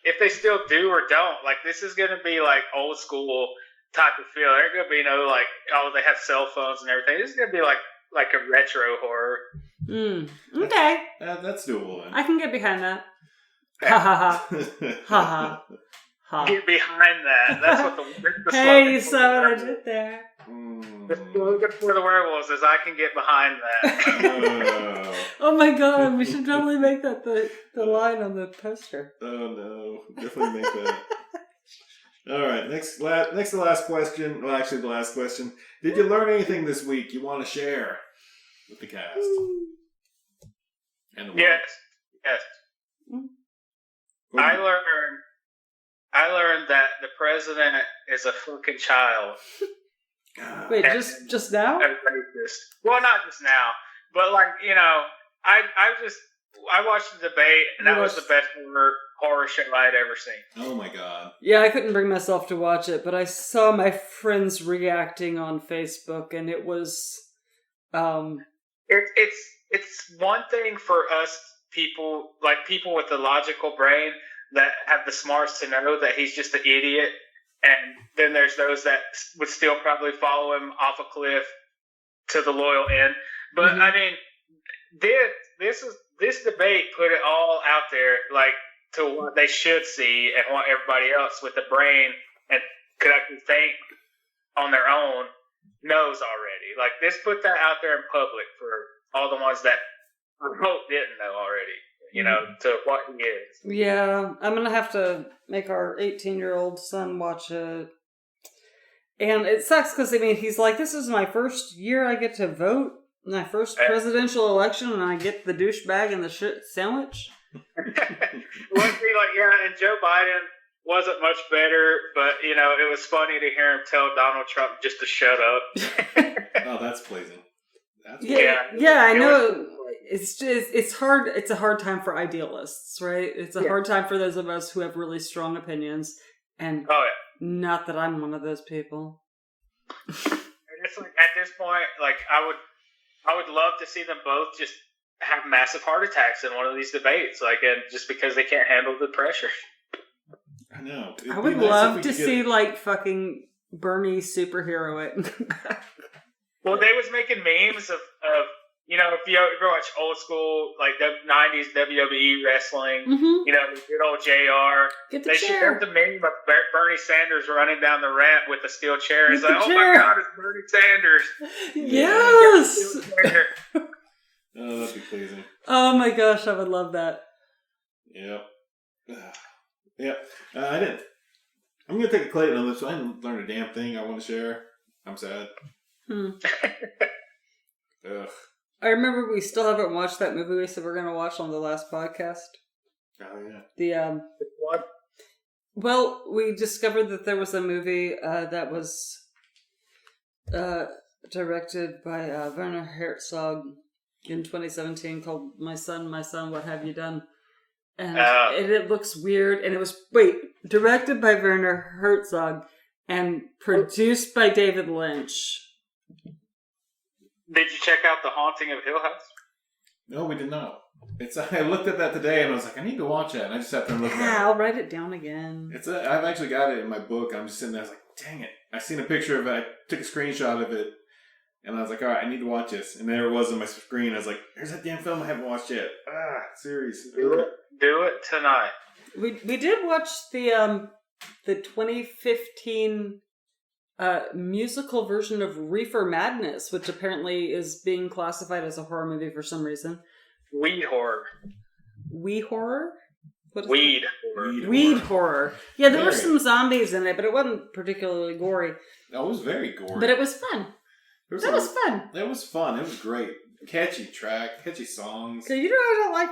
[SPEAKER 3] If they still do or don't, like this is gonna be like old school type of feel. They're gonna be like, oh, they have cell phones and everything. This is gonna be like a retro horror.
[SPEAKER 4] Okay.
[SPEAKER 1] That's doable then.
[SPEAKER 4] I can get behind that. Ha ha ha. Ha ha. Ha.
[SPEAKER 3] Get behind that. That's what the
[SPEAKER 4] Hey, you saw what I did there.
[SPEAKER 3] The slogan for the werewolves is I can get behind that.
[SPEAKER 4] Oh my god, we should totally make that the line on the poster.
[SPEAKER 1] Oh no, definitely make that. All right, next to the last question. Well, actually, the last question. Did you learn anything this week you want to share with the cast? And the world?
[SPEAKER 3] Yes. I learned that the president is a fucking child.
[SPEAKER 4] Wait, just now?
[SPEAKER 3] Well, not just now, but I just I watched the debate, and that was the best horror show I had ever seen.
[SPEAKER 1] Oh my god.
[SPEAKER 4] Yeah, I couldn't bring myself to watch it, but I saw my friends reacting on Facebook, and it was,
[SPEAKER 3] It's one thing for us people, like people with a logical brain that have the smarts to know that he's just an idiot, and then there's those that would still probably follow him off a cliff to the loyal end. But I mean, this debate put it all out there, like to what they should see and what everybody else with the brain and could actually think on their own knows already. Like this put that out there in public for all the ones that I hope didn't know already. You know, to what he is.
[SPEAKER 4] Yeah, I'm going to have to make our 18-year-old son watch it. And it sucks because, I mean, he's like, this is my first year I get to vote, my first presidential election, and I get the douchebag and the shit sandwich.
[SPEAKER 3] It would be like, yeah, and Joe Biden wasn't much better, but, you know, it was funny to hear him tell Donald Trump just to shut up.
[SPEAKER 1] Oh, that's pleasing. That's
[SPEAKER 4] yeah, I know. It's hard. It's a hard time for idealists, right? It's a hard time for those of us who have really strong opinions, and not that I'm one of those people.
[SPEAKER 3] And it's like at this point, like I would love to see them both just have massive heart attacks in one of these debates, like, and just because they can't handle the pressure.
[SPEAKER 1] I know.
[SPEAKER 4] I would love to see like fucking Bernie superhero it.
[SPEAKER 3] Well, they was making memes of you know, if you ever watch old school, like 90s WWE wrestling, you know, good old JR.
[SPEAKER 4] Get the chair.
[SPEAKER 3] There's a meme of Bernie Sanders running down the ramp with a steel chair. It's like, oh my God, it's Bernie Sanders.
[SPEAKER 4] Yes!
[SPEAKER 1] Oh, that'd be pleasing.
[SPEAKER 4] Oh my gosh, I would love that.
[SPEAKER 1] Yep. Yeah. I didn't. I'm going to take a Clayton on this, so I didn't learn a damn thing I want to share. I'm sad. Ugh.
[SPEAKER 4] I remember we still haven't watched that movie we said we're going to watch on the last podcast.
[SPEAKER 1] Oh, yeah.
[SPEAKER 4] The,
[SPEAKER 3] what?
[SPEAKER 4] Well, we discovered that there was a movie that was directed by Werner Herzog in 2017 called My Son, What Have You Done? And it looks weird. And it was, directed by Werner Herzog and produced by David Lynch.
[SPEAKER 3] Did you check out The Haunting of Hill House?
[SPEAKER 1] No, we did not. I looked at that today and I was like, I need to watch that. And I just have to look at it.
[SPEAKER 4] I'll write it down again.
[SPEAKER 1] I've actually got it in my book. I'm just sitting there. I was like, dang it. I seen a picture of it. I took a screenshot of it. And I was like, all right, I need to watch this. And there it was on my screen. I was like, there's that damn film I haven't watched yet. Serious.
[SPEAKER 3] Do it tonight.
[SPEAKER 4] We did watch the 2015 musical version of Reefer Madness, which apparently is being classified as a horror movie for some reason.
[SPEAKER 3] Weed horror.
[SPEAKER 4] Weed horror? What is
[SPEAKER 3] Weed
[SPEAKER 4] horror. Weed horror. Yeah, there were some zombies in it, but it wasn't particularly gory.
[SPEAKER 1] No, it was very gory.
[SPEAKER 4] But it was fun. That was fun.
[SPEAKER 1] It was fun. It was great. Catchy track, catchy songs.
[SPEAKER 4] So, you know, I don't like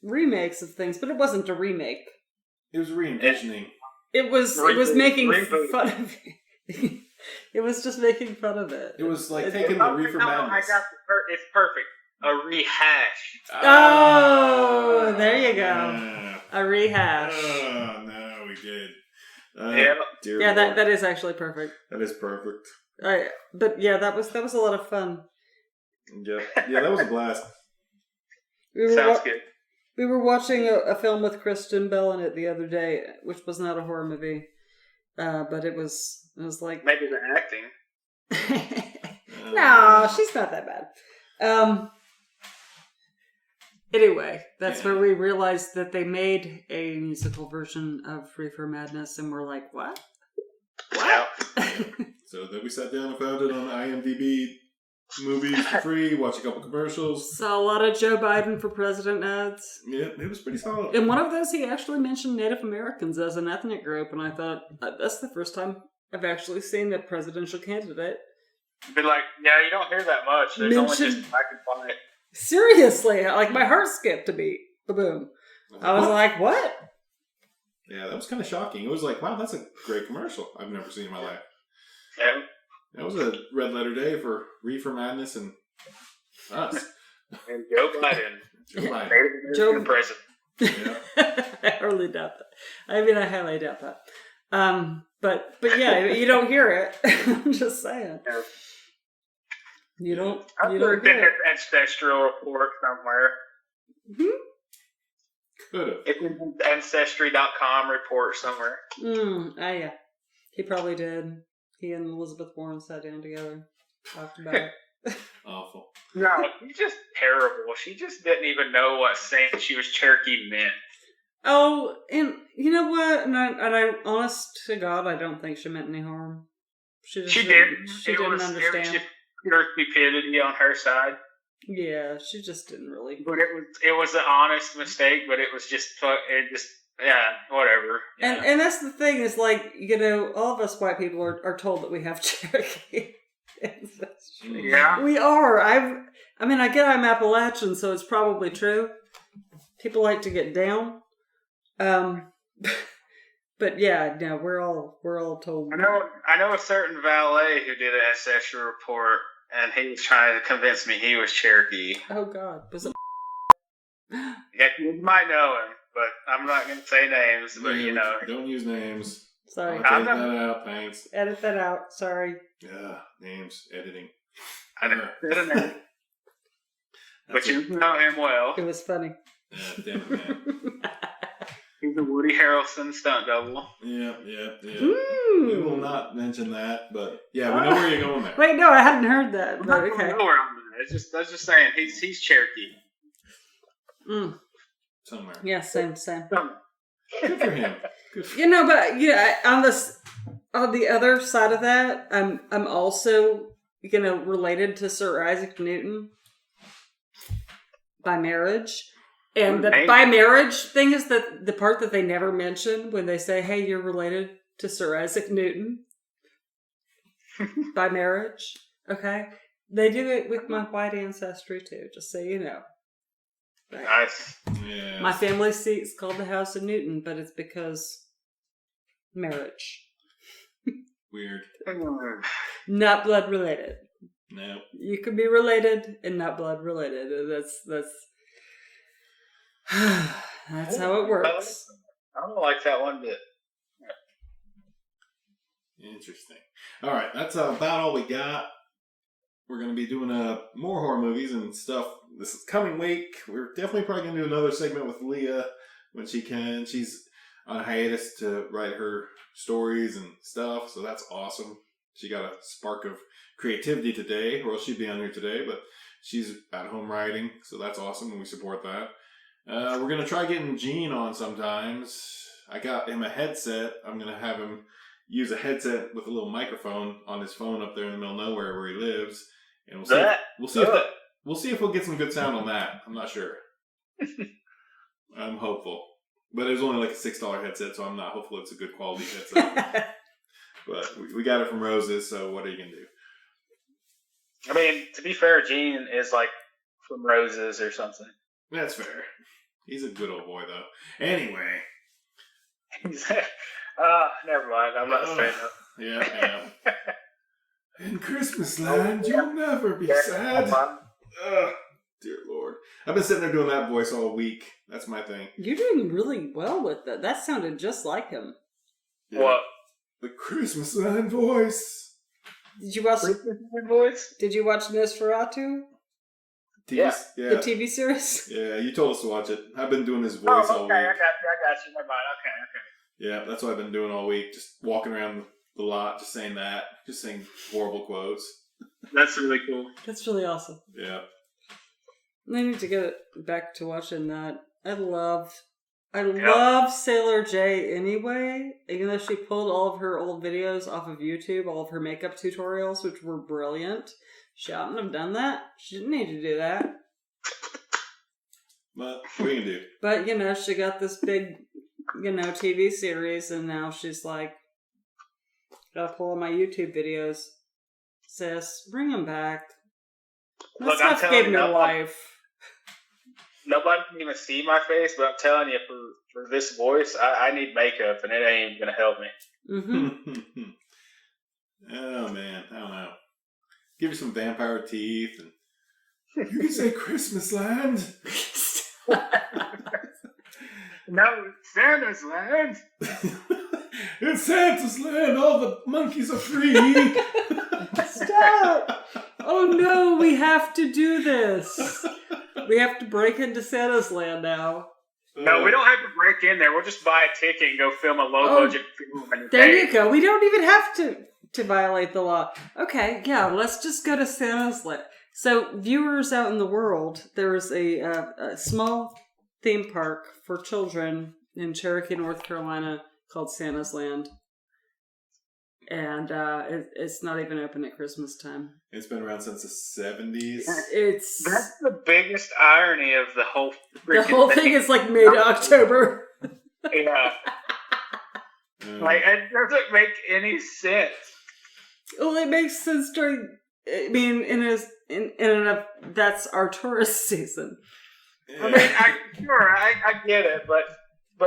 [SPEAKER 4] remakes of things, but it wasn't a remake.
[SPEAKER 1] It was re-envisioning.
[SPEAKER 4] It was making fun of it. It was just making fun of it.
[SPEAKER 1] It was like taking the Reefer Madness.
[SPEAKER 3] It's perfect. A rehash.
[SPEAKER 4] Oh, there you go. A rehash.
[SPEAKER 1] Oh, no, we did.
[SPEAKER 4] Yeah, that is actually perfect.
[SPEAKER 1] That is perfect.
[SPEAKER 4] But yeah, that was a lot of fun.
[SPEAKER 1] Yeah, that was a blast.
[SPEAKER 3] Sounds good.
[SPEAKER 4] We were watching a film with Kristen Bell in it the other day, which was not a horror movie, but it was like
[SPEAKER 3] maybe the acting.
[SPEAKER 4] No, she's not that bad. Anyway, that's where we realized that they made a musical version of Reefer Madness, and we're like, what?
[SPEAKER 1] So then we sat down and found it on IMDb movies for free, watched a couple commercials.
[SPEAKER 4] Saw a lot of Joe Biden for president ads.
[SPEAKER 1] Yeah, it was pretty solid.
[SPEAKER 4] In one of those, he actually mentioned Native Americans as an ethnic group, and I thought, that's the first time I've actually seen a presidential candidate.
[SPEAKER 3] Be like, yeah, you don't hear that much. There's only just black and white.
[SPEAKER 4] Seriously, like my heart skipped a beat. Boom. I was like, what?
[SPEAKER 1] Yeah, that was kind of shocking. It was like, wow, that's a great commercial I've never seen in my life.
[SPEAKER 3] Yeah.
[SPEAKER 1] That was a red letter day for Reefer Madness and us.
[SPEAKER 3] And Joe Biden.
[SPEAKER 1] Joe Biden.
[SPEAKER 3] Joe president.
[SPEAKER 1] Yeah.
[SPEAKER 4] I hardly doubt that. I mean, I highly doubt that. But yeah, you don't hear it. I'm just saying.
[SPEAKER 3] Yeah.
[SPEAKER 4] You don't
[SPEAKER 3] I've
[SPEAKER 4] hear
[SPEAKER 3] looked at
[SPEAKER 4] it.
[SPEAKER 3] his ancestral report somewhere.
[SPEAKER 1] Could have.
[SPEAKER 3] It's in his Ancestry.com report somewhere.
[SPEAKER 4] Yeah. He probably did. He and Elizabeth Warren sat down together, talked about it.
[SPEAKER 1] Awful.
[SPEAKER 3] No, she's just terrible. She just didn't even know what saying she was Cherokee meant.
[SPEAKER 4] Oh, and you know what? And I honest to God, I don't think she meant any harm. She
[SPEAKER 3] She
[SPEAKER 4] didn't.
[SPEAKER 3] did.
[SPEAKER 4] She didn't understand.
[SPEAKER 3] It was just pure stupidity on her side.
[SPEAKER 4] Yeah, she just didn't really.
[SPEAKER 3] But it was an honest mistake. But it was just whatever. Yeah.
[SPEAKER 4] And that's the thing is like all of us white people are told that we have Cherokee. That's true.
[SPEAKER 3] Yeah.
[SPEAKER 4] We are. I get I'm Appalachian, so it's probably true. People like to get down. But yeah, no, we're all told.
[SPEAKER 3] I know a certain valet who did an ancestral report, and he was trying to convince me he was Cherokee.
[SPEAKER 4] Oh God, was it?
[SPEAKER 3] Yeah, you might know him, but I'm not going to say names. But
[SPEAKER 1] Don't use names.
[SPEAKER 4] Sorry,
[SPEAKER 1] I'll take that out. Thanks.
[SPEAKER 4] edit that out. Sorry.
[SPEAKER 1] Yeah, names editing.
[SPEAKER 3] I don't know. But you know him well.
[SPEAKER 4] It was funny.
[SPEAKER 1] Yeah, damn it, man.
[SPEAKER 3] He's a Woody Harrelson stunt double.
[SPEAKER 1] Yeah.
[SPEAKER 4] Ooh.
[SPEAKER 1] We will not mention that, but yeah, we know where you're going there.
[SPEAKER 4] Wait, no, I hadn't heard that. But okay.
[SPEAKER 3] I was just saying he's Cherokee.
[SPEAKER 1] Somewhere.
[SPEAKER 4] Yeah, same.
[SPEAKER 1] Good for him. Good for
[SPEAKER 4] But on the other side of that, I'm also related to Sir Isaac Newton by marriage. And the by marriage thing is the part that they never mention when they say, "Hey, you're related to Sir Isaac Newton by marriage." Okay, they do it with my white ancestry too. Just so you know. Right.
[SPEAKER 3] Nice.
[SPEAKER 1] Yeah.
[SPEAKER 4] My family seat's called the House of Newton, but it's because marriage,
[SPEAKER 1] Weird.
[SPEAKER 4] not blood related.
[SPEAKER 1] No.
[SPEAKER 4] You could be related and not blood related. That's how it works.
[SPEAKER 3] I don't like that one bit.
[SPEAKER 1] Interesting. All right, that's about all we got. We're going to be doing more horror movies and stuff this coming week. We're definitely probably going to do another segment with Leah when she can. She's on hiatus to write her stories and stuff, so that's awesome. She got a spark of creativity today, or else she'd be on here today, but she's at home writing, so that's awesome, and we support that. We're going to try getting Gene on sometimes. I got him a headset. I'm going to have him use a headset with a little microphone on his phone up there in the middle of nowhere where he lives. And we'll see if we'll get some good sound on that. I'm not sure. I'm hopeful. But it was only like a $6 headset, so I'm not hopeful it's a good quality headset. But we got it from Roses, so what are you going to do?
[SPEAKER 3] I mean, to be fair, Gene is like from Roses or something.
[SPEAKER 1] That's fair. He's a good old boy, though. Anyway.
[SPEAKER 3] Never mind. I'm not saying that.
[SPEAKER 1] Yeah. In Christmasland, you'll never be sad. Dear Lord. I've been sitting there doing that voice all week. That's my thing.
[SPEAKER 4] You're doing really well with that. That sounded just like him.
[SPEAKER 1] Yeah.
[SPEAKER 3] What?
[SPEAKER 1] The Christmasland voice.
[SPEAKER 4] Did you watch?
[SPEAKER 3] Voice?
[SPEAKER 4] Did you watch Nosferatu?
[SPEAKER 3] Yeah.
[SPEAKER 4] The TV series?
[SPEAKER 1] Yeah, you told us to watch it. I've been doing his voice all week.
[SPEAKER 3] I got you. Never mind. Okay.
[SPEAKER 1] Yeah, that's what I've been doing all week. Just walking around the lot, just saying that. Just saying horrible quotes.
[SPEAKER 3] That's really cool.
[SPEAKER 4] That's really awesome.
[SPEAKER 1] Yeah.
[SPEAKER 4] I need to get back to watching that. I love Sailor J anyway, even though she pulled all of her old videos off of YouTube, all of her makeup tutorials, which were brilliant. She oughtn't have done that. She didn't need to do that.
[SPEAKER 1] But what are you going to do?
[SPEAKER 4] But, she got this big, TV series, and now she's like, gotta pull all my YouTube videos. Sis, bring them back. That stuff gave me life.
[SPEAKER 3] Nobody can even see my face, but I'm telling you, for this voice, I need makeup, and it ain't even gonna help me.
[SPEAKER 4] Mm-hmm.
[SPEAKER 1] Oh, man. I don't know. Give you some vampire teeth and You can say Christmasland.
[SPEAKER 3] No, it's Santa's land.
[SPEAKER 1] It's Santa's land. All the monkeys are free.
[SPEAKER 4] Stop! Oh no, we have to do this. We have to break into Santa's land now.
[SPEAKER 3] No, we don't have to break in there. We'll just buy a ticket and go film a low-budget film. In a
[SPEAKER 4] There
[SPEAKER 3] day.
[SPEAKER 4] you go. We don't even have to violate the law. Okay, yeah, let's just go to Santa's land. So, viewers out in the world, there is a small theme park for children in Cherokee, North Carolina called Santa's Land. And it's not even open at Christmas time.
[SPEAKER 1] It's been around since the 70s.
[SPEAKER 3] That's the biggest irony of the whole
[SPEAKER 4] The whole thing is like mid-October.
[SPEAKER 3] Yeah. Like, it doesn't make any sense.
[SPEAKER 4] Well, it makes sense during. I mean, that's our tourist season.
[SPEAKER 1] Yeah.
[SPEAKER 3] I mean, I get it, but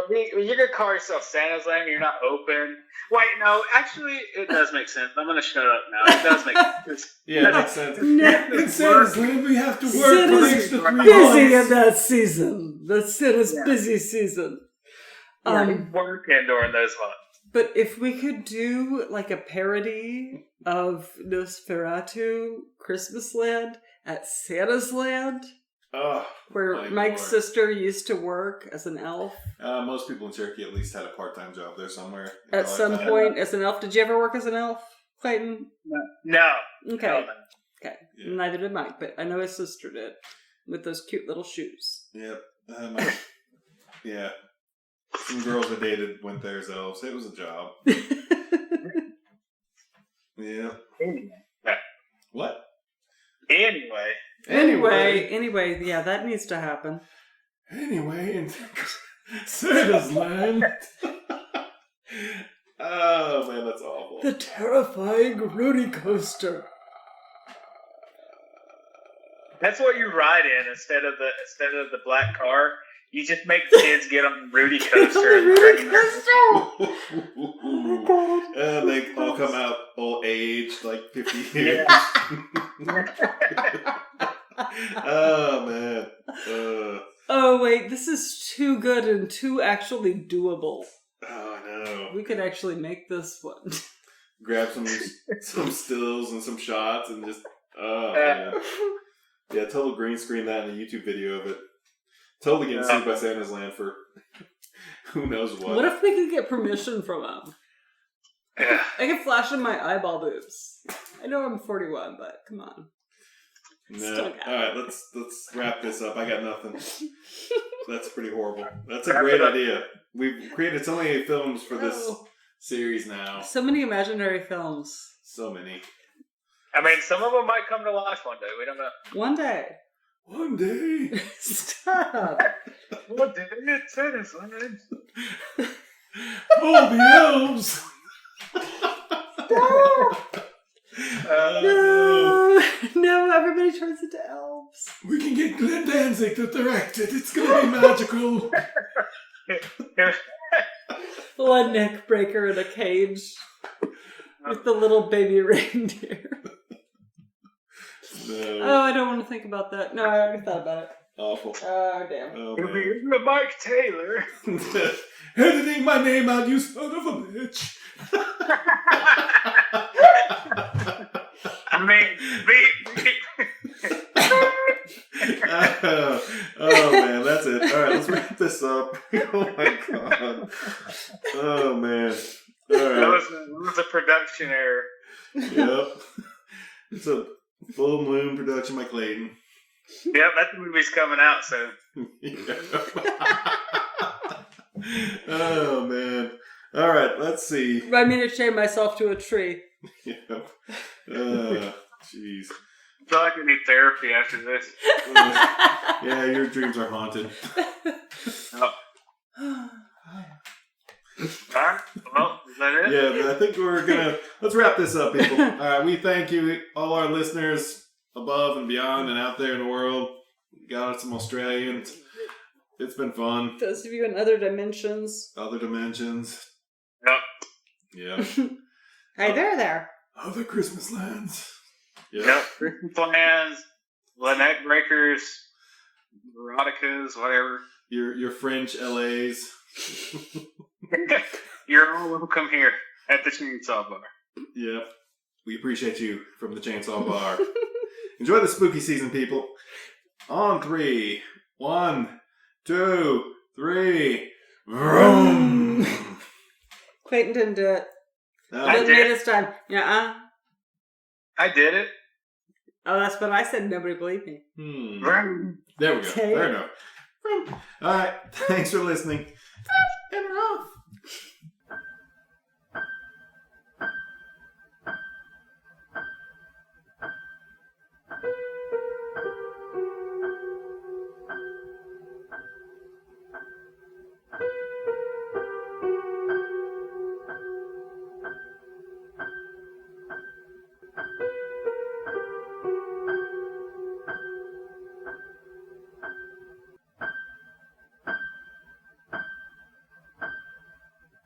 [SPEAKER 3] when you're gonna call yourself Santa's Land, you're not open. Wait, no, actually, it does make sense. I'm gonna shut up now. It does make sense.
[SPEAKER 1] Yeah, it makes sense.
[SPEAKER 4] No.
[SPEAKER 1] In Santa's land, we have to work for
[SPEAKER 4] Santa's
[SPEAKER 1] extra 3
[SPEAKER 4] busy in
[SPEAKER 1] months.
[SPEAKER 4] that season. That's Santa's
[SPEAKER 3] Yeah.
[SPEAKER 4] busy season.
[SPEAKER 3] We're working during those months.
[SPEAKER 4] But if we could do like a parody of Nosferatu Christmasland at Santa's Land,
[SPEAKER 1] Oh,
[SPEAKER 4] where
[SPEAKER 1] my
[SPEAKER 4] Mike's
[SPEAKER 1] Lord.
[SPEAKER 4] sister used to work as an elf
[SPEAKER 1] Most people in Cherokee at least had a part-time job there somewhere. in
[SPEAKER 4] at
[SPEAKER 1] their
[SPEAKER 4] some
[SPEAKER 1] lifetime.
[SPEAKER 4] point as an elf. Did you ever work as an elf, Clayton?
[SPEAKER 3] No.
[SPEAKER 4] Okay.
[SPEAKER 3] No.
[SPEAKER 4] Okay.
[SPEAKER 1] Yeah.
[SPEAKER 4] Neither did Mike, but I know his sister did with those cute little shoes.
[SPEAKER 1] Yep. Yeah. Some girls I dated went there as elves. It was a job. Yeah. What?
[SPEAKER 4] Anyway, yeah, that needs to happen.
[SPEAKER 1] Anyway, in Santa's land. Oh man, that's awful.
[SPEAKER 4] The terrifying Rudy coaster.
[SPEAKER 3] That's what you ride in instead of the black car. You just make the kids get on the Rudy coaster.
[SPEAKER 1] And they all come out all aged, like 50 years. Oh man.
[SPEAKER 4] Oh wait, this is too good and too actually doable.
[SPEAKER 1] Oh no.
[SPEAKER 4] We could actually make this one.
[SPEAKER 1] Grab some stills and some shots and just man. Yeah, total green screen that in a YouTube video of it. Totally getting sued by Santa's Land for who knows what.
[SPEAKER 4] What if we could get permission from him?
[SPEAKER 3] Yeah.
[SPEAKER 4] I can flash him my eyeball boobs. I know I'm 41, but come on.
[SPEAKER 1] No. Alright, let's wrap this up. I got nothing. That's pretty horrible. That's a great idea. We've created so many films for this series now.
[SPEAKER 4] So many imaginary films.
[SPEAKER 1] So many.
[SPEAKER 3] I mean, some of them might come to life one day. We don't know.
[SPEAKER 4] One day.
[SPEAKER 1] One day.
[SPEAKER 4] Stop.
[SPEAKER 3] What did it say this land?
[SPEAKER 1] Oh, the elves!
[SPEAKER 4] No, everybody turns into elves.
[SPEAKER 1] We can get Glenn Danzig to direct it. It's gonna be magical.
[SPEAKER 4] One Neckbreacuur in a cage with the little baby reindeer.
[SPEAKER 1] No.
[SPEAKER 4] Oh, I don't want to think about that. No, I already thought about it.
[SPEAKER 1] Awful.
[SPEAKER 4] Oh, damn.
[SPEAKER 1] Oh,
[SPEAKER 3] It'll be
[SPEAKER 1] man.
[SPEAKER 3] Mike Taylor.
[SPEAKER 1] Editing my name out, you son of a bitch.
[SPEAKER 3] I mean,
[SPEAKER 1] Oh man, that's it. All right, let's wrap this up. Oh my god. Oh man. All
[SPEAKER 3] that
[SPEAKER 1] right.
[SPEAKER 3] was a production error.
[SPEAKER 1] Yep. It's a full moon production by Clayton.
[SPEAKER 3] Yep, that movie's coming out soon.
[SPEAKER 1] Oh man. All right, let's see.
[SPEAKER 4] Remind me to chain myself to a tree.
[SPEAKER 1] Yep. Jeez.
[SPEAKER 3] I feel like I need therapy after this.
[SPEAKER 1] Yeah, your dreams are haunted.
[SPEAKER 3] Alright, well, is that it?
[SPEAKER 1] Yeah, but I think let's wrap this up, people. All right, we thank you, all our listeners above and beyond and out there in the world. Got some Australians. It's been fun.
[SPEAKER 4] Those of you in other dimensions.
[SPEAKER 1] Other dimensions.
[SPEAKER 3] Yep.
[SPEAKER 1] Yeah.
[SPEAKER 4] Hey, there.
[SPEAKER 1] Other Christmas lands.
[SPEAKER 3] Yep. Christmas plans, Neckbreakers, Verotikas, whatever.
[SPEAKER 1] Your French LAs.
[SPEAKER 3] You're all welcome here at the Chainsaw Bar.
[SPEAKER 1] Yep. We appreciate you from the Chainsaw Bar. Enjoy the spooky season, people. On 3. 1, 2, 3. Vroom!
[SPEAKER 4] Clayton didn't do it.
[SPEAKER 1] No.
[SPEAKER 3] I
[SPEAKER 4] Didn't do
[SPEAKER 3] did.
[SPEAKER 4] it this time. Yeah.
[SPEAKER 3] I did it.
[SPEAKER 4] Oh, that's what I said. Nobody believed me.
[SPEAKER 3] Vroom.
[SPEAKER 1] There we go.
[SPEAKER 4] Say
[SPEAKER 1] Fair
[SPEAKER 4] it.
[SPEAKER 1] enough. All right. Thanks for listening. And we're off.